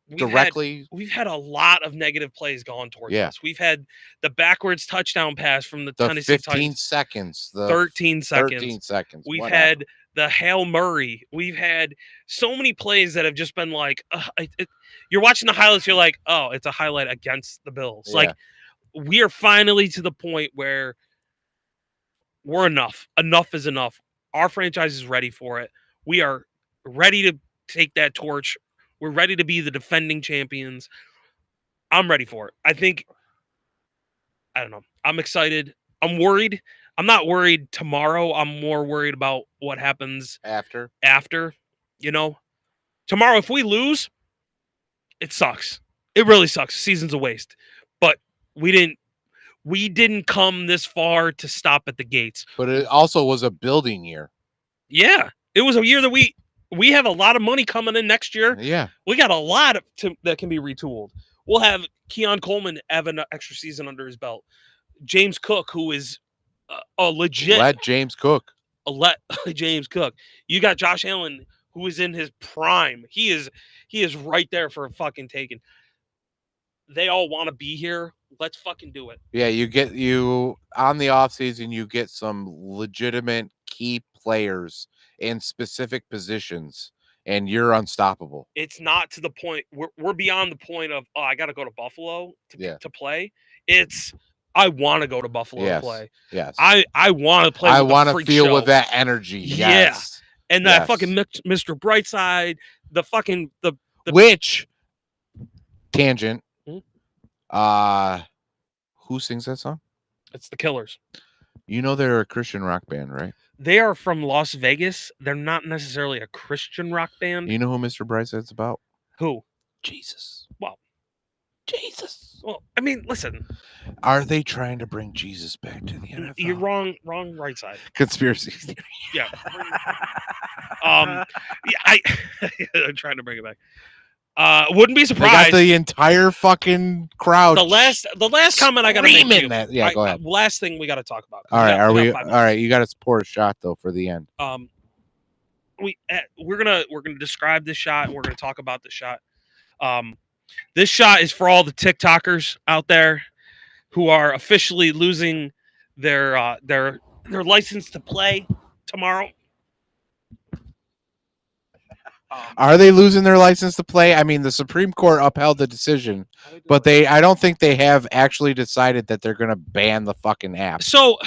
We've had- directly. We've had a lot of negative plays going towards Yeah. us. We've had the backwards touchdown pass from the The Tennessee 15 Titans, seconds. The 13 seconds. 13 seconds. We've whatever. had the Hail Murray. We've had so many plays that have just been like, you're watching the highlights, you're like, oh, it's a highlight against the Bills. Yeah. Like, we are finally to the point where we're enough. Enough is enough. Our franchise is ready for it. We are ready to take that torch. We're ready to be the defending champions. I'm ready for it. I don't know. I'm excited. I'm worried. I'm not worried tomorrow. I'm more worried about what happens after. you know. Tomorrow, if we lose, it sucks. It really sucks. Season's a waste. But we We didn't come this far to stop at the gates. But it also was a building year. Yeah, it was a year that we have a lot of money coming in next year. Yeah. We got a lot that can be retooled. We'll have Keon Coleman have an extra season under his belt. James Cook, who is a legit Let James Cook. James Cook. You got Josh Allen, who is in his prime. He is right there for a fucking taking. They all want to be here. Let's fucking do it. Yeah, you on the offseason, you get some legitimate key players in specific positions, and you're unstoppable. It's not to the point we're beyond the point of I got to go to Buffalo to play. It's I want to go to Buffalo to play. Yes. I want to play. I want to feel show. with that energy. Yes. Yeah. And that fucking Mr. Brightside, the fucking the which tangent. Hmm? Who sings that song? It's the Killers. You know they're a Christian rock band, right? They are from Las Vegas. They're not necessarily a Christian rock band. You know who Mr. Brightside's about? Who? Jesus. Well, Jesus. Well, I mean, listen. Are they trying to bring Jesus back to the NFL? You're wrong right side. Conspiracy. Yeah. I'm trying to bring it back. Wouldn't be They surprised. got the entire fucking crowd. The last comment I got to make. screaming that. Yeah, go ahead. Last thing we got to talk about. All right, We got 5 all minutes. right, you got to support a shot though for the end. We're gonna describe this shot and we're gonna talk about the shot. This shot is for all the TikTokers out there who are officially losing their license to play tomorrow. Are they losing their license to play? I mean, the Supreme Court upheld the decision, but I don't think they have actually decided that they're going to ban the fucking app. So,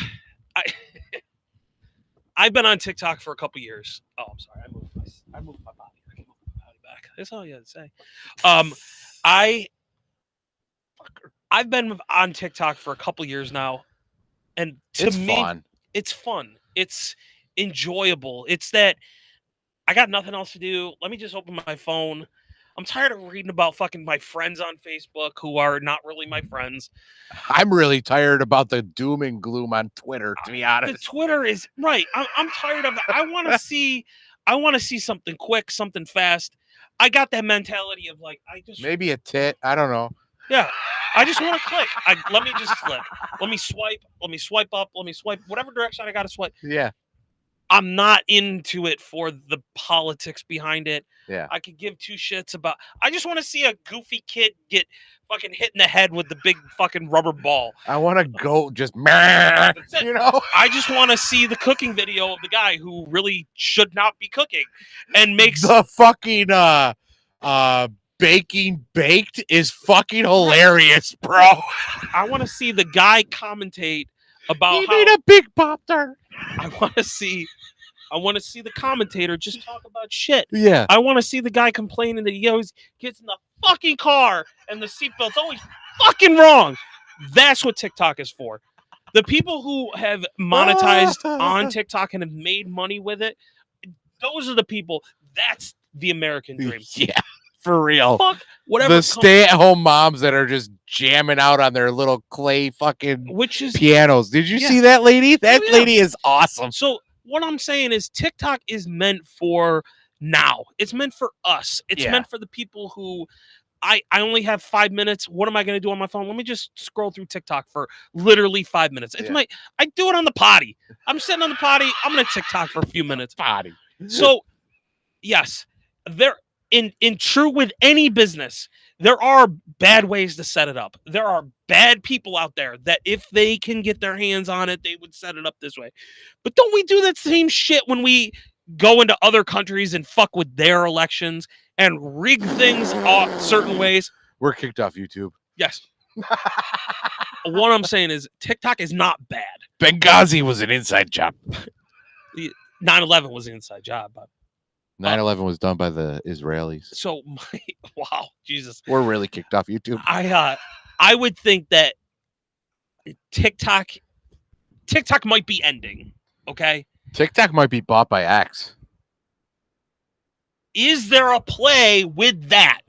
I've been on TikTok for a couple years. Oh, I'm sorry. I moved my body. I can move my body back. That's all you had to say. I've been on TikTok for a couple years now, and to me, fun. It's fun. It's enjoyable. It's that I got nothing else to do. Let me just open my phone. I'm tired of reading about fucking my friends on Facebook who are not really my friends. I'm really tired about the doom and gloom on Twitter, to be honest. The Twitter is right. I'm tired of it. I want to see something quick, something fast. I got that mentality of like Maybe a tit. I don't know. Yeah. I just want to click. Let me just click. Let me swipe. Let me swipe up. Let me swipe whatever direction I got to swipe. Yeah. I'm not into it for the politics behind it. Yeah. I could give two shits about. I just want to see a goofy kid get fucking hit in the head with the big fucking rubber ball. I want to go just, you know. I just want to see the cooking video of the guy who really should not be cooking and makes the fucking baking baked is fucking hilarious, bro. I want to see the guy commentate about You need a big Pop-Tart. I want to see the commentator just talk about shit. Yeah. I want to see the guy complaining that he always gets in the fucking car and the seatbelt's always fucking wrong. That's what TikTok is for. The people who have monetized on TikTok and have made money with it, those are the people. That's the American dream. Yeah, for real. Fuck whatever. The stay-at-home moms that are just jamming out on their little clay fucking pianos. Did you see that lady? That lady is awesome. So what I'm saying is TikTok is meant for now. It's meant for us. It's meant for the people who I only have 5 minutes. What am I going to do on my phone? Let me just scroll through TikTok for literally 5 minutes. It's I do it on the potty. I'm sitting on the potty. I'm going to TikTok for a few minutes. Potty. So yes, there in true with any business, there are bad ways to set it up. There are bad people out there that if they can get their hands on it, they would set it up this way. But don't we do that same shit when we go into other countries and fuck with their elections and rig things certain ways? We're kicked off YouTube. Yes. What I'm saying is TikTok is not bad. Benghazi was an inside job. 9/11 was an inside job. But 9/11 was done by the Israelis. So, wow, Jesus. We're really kicked off YouTube. I would think that TikTok might be ending, okay? TikTok might be bought by X. Is there a play with that?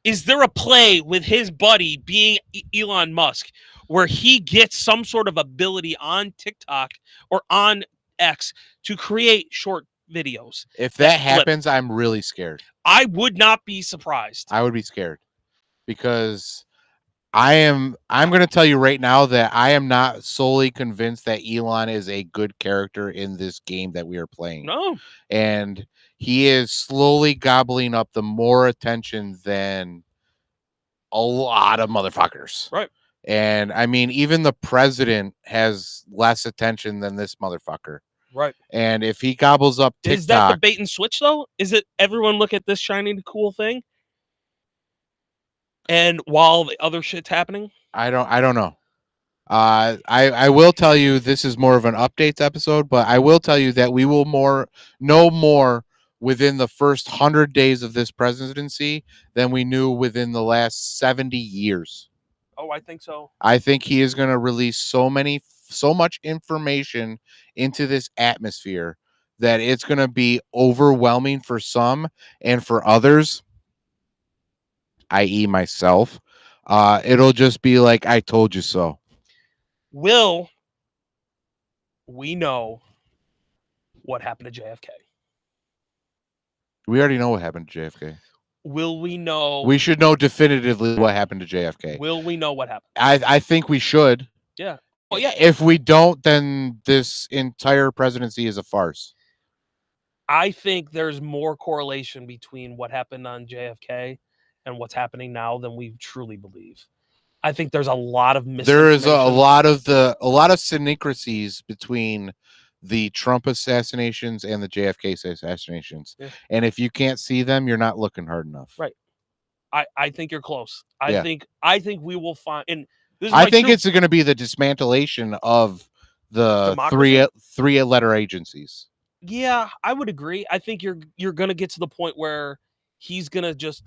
Is there a play with his buddy being Elon Musk where he gets some sort of ability on TikTok or on X to create short videos. If that that flip. happens, I'm really scared. I would not be surprised. I would be scared because I'm going to tell you right now that I am not solely convinced that Elon is a good character in this game that we are playing. No. And he is slowly gobbling up the more attention than a lot of motherfuckers. Right. And I mean, even the president has less attention than this motherfucker. Right. And if he gobbles up TikTok, Is that the bait and switch though? Is it everyone look at this shiny cool thing? And while the other shit's happening? I don't know. I will tell you this is more of an updates episode, but I will tell you that we will know more within the first 100 days of this presidency than we knew within the last 70 years. Oh, I think so. I think he is going to release so much information into this atmosphere that it's going to be overwhelming for some, and for others, i.e. myself, it'll just be like, I told you so. Will we know what happened to JFK? We already know what happened to JFK. Will we know? We should know definitively what happened to JFK. Will we know what happened? I think we should. Yeah. Oh, yeah. If we don't, then this entire presidency is a farce. I think there's more correlation between what happened on JFK and what's happening now than we truly believe. I think there's a lot of misinformation. There is a lot of synchronicities between the Trump assassinations and the JFK assassinations. Yeah. And if you can't see them, you're not looking hard enough. Right. I think you're close. Yeah. I think we will find, and this is I think it's going to be the dismantlation of the Democracy? three letter agencies. Yeah, I would agree. I think you're gonna get to the point where he's gonna just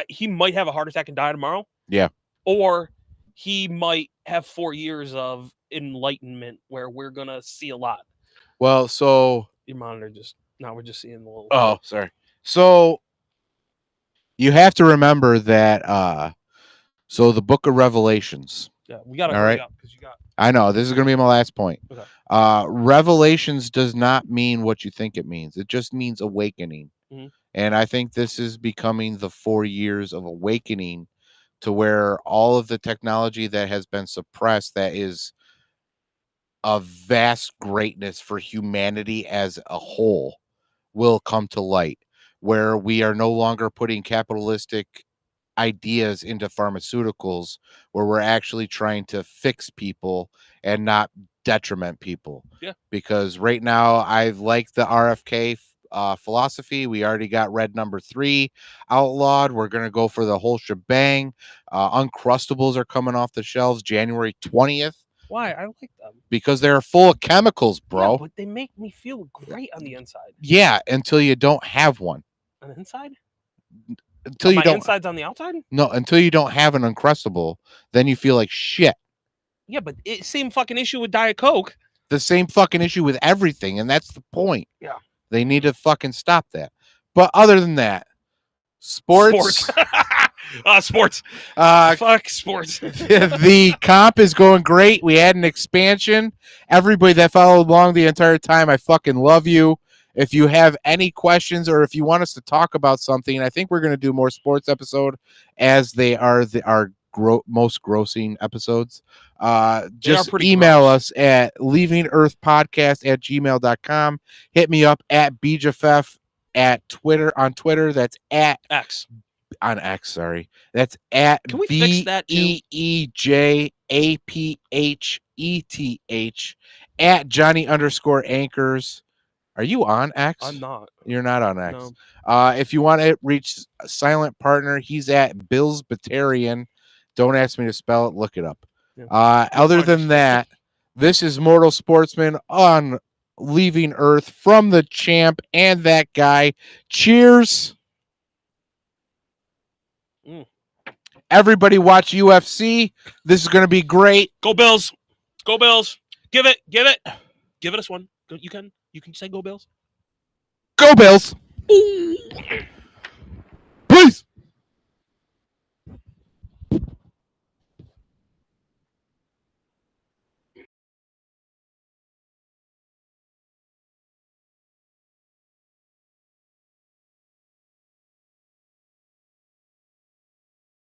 he might have a heart attack and die tomorrow. Yeah. Or he might have 4 years of enlightenment where we're gonna see a lot. Well, so Your monitor we're just seeing the little. oh, sorry. So you have to remember that so the book of Revelations. Yeah, we gotta all hurry right. up because you got. I know this is going to be my last point. Okay. Revelations does not mean what you think it means. It just means awakening. Mhm. And I think this is becoming the 4 years of awakening to where all of the technology that has been suppressed, that is of vast greatness for humanity as a whole, will come to light, where we are no longer putting capitalistic ideas into pharmaceuticals, where we're actually trying to fix people and not detriment people. Yeah. Because right now I like the RFK philosophy. We already got red number 3 outlawed. We're going to go for the whole shebang. Uncrustables are coming off the shelves January 20th. Why? I like them. Because they're full of chemicals, bro. Yeah, but they make me feel great on the inside. Yeah, until you don't have one. On the inside? Until you my don't inside's on the outside? No, until you don't have an Uncrustable, then you feel like shit. Yeah, but same fucking issue with Diet Coke. The same fucking issue with everything, and that's the point. Yeah. They need to fucking stop that. But other than that, sports. Sports. Fuck sports. The comp is going great. We had an expansion. Everybody that followed along the entire time, I fucking love you. If you have any questions or if you want us to talk about something, I think we're going to do more sports episode as they are our most grossing episodes. Just email us at leavingearthpodcast@gmail.com. Hit me up at BJFF on Twitter. That's at X. On X, sorry. That's at Can we fix that too? BEEJAPHETH at Johnny_Anchors. Are you on X? I'm not. You're not on X. No. If you want to reach Silent Partner, he's at Bill's Batarian. Don't ask me to spell it. Look it up. Yeah. Other than that, this is Mortal Sportsman on Leaving Earth from the champ and that guy. Cheers. Everybody watch UFC. This is going to be great. Go Bills. Go Bills. Give it us one. You can say go Bills. Go Bills. Ooh.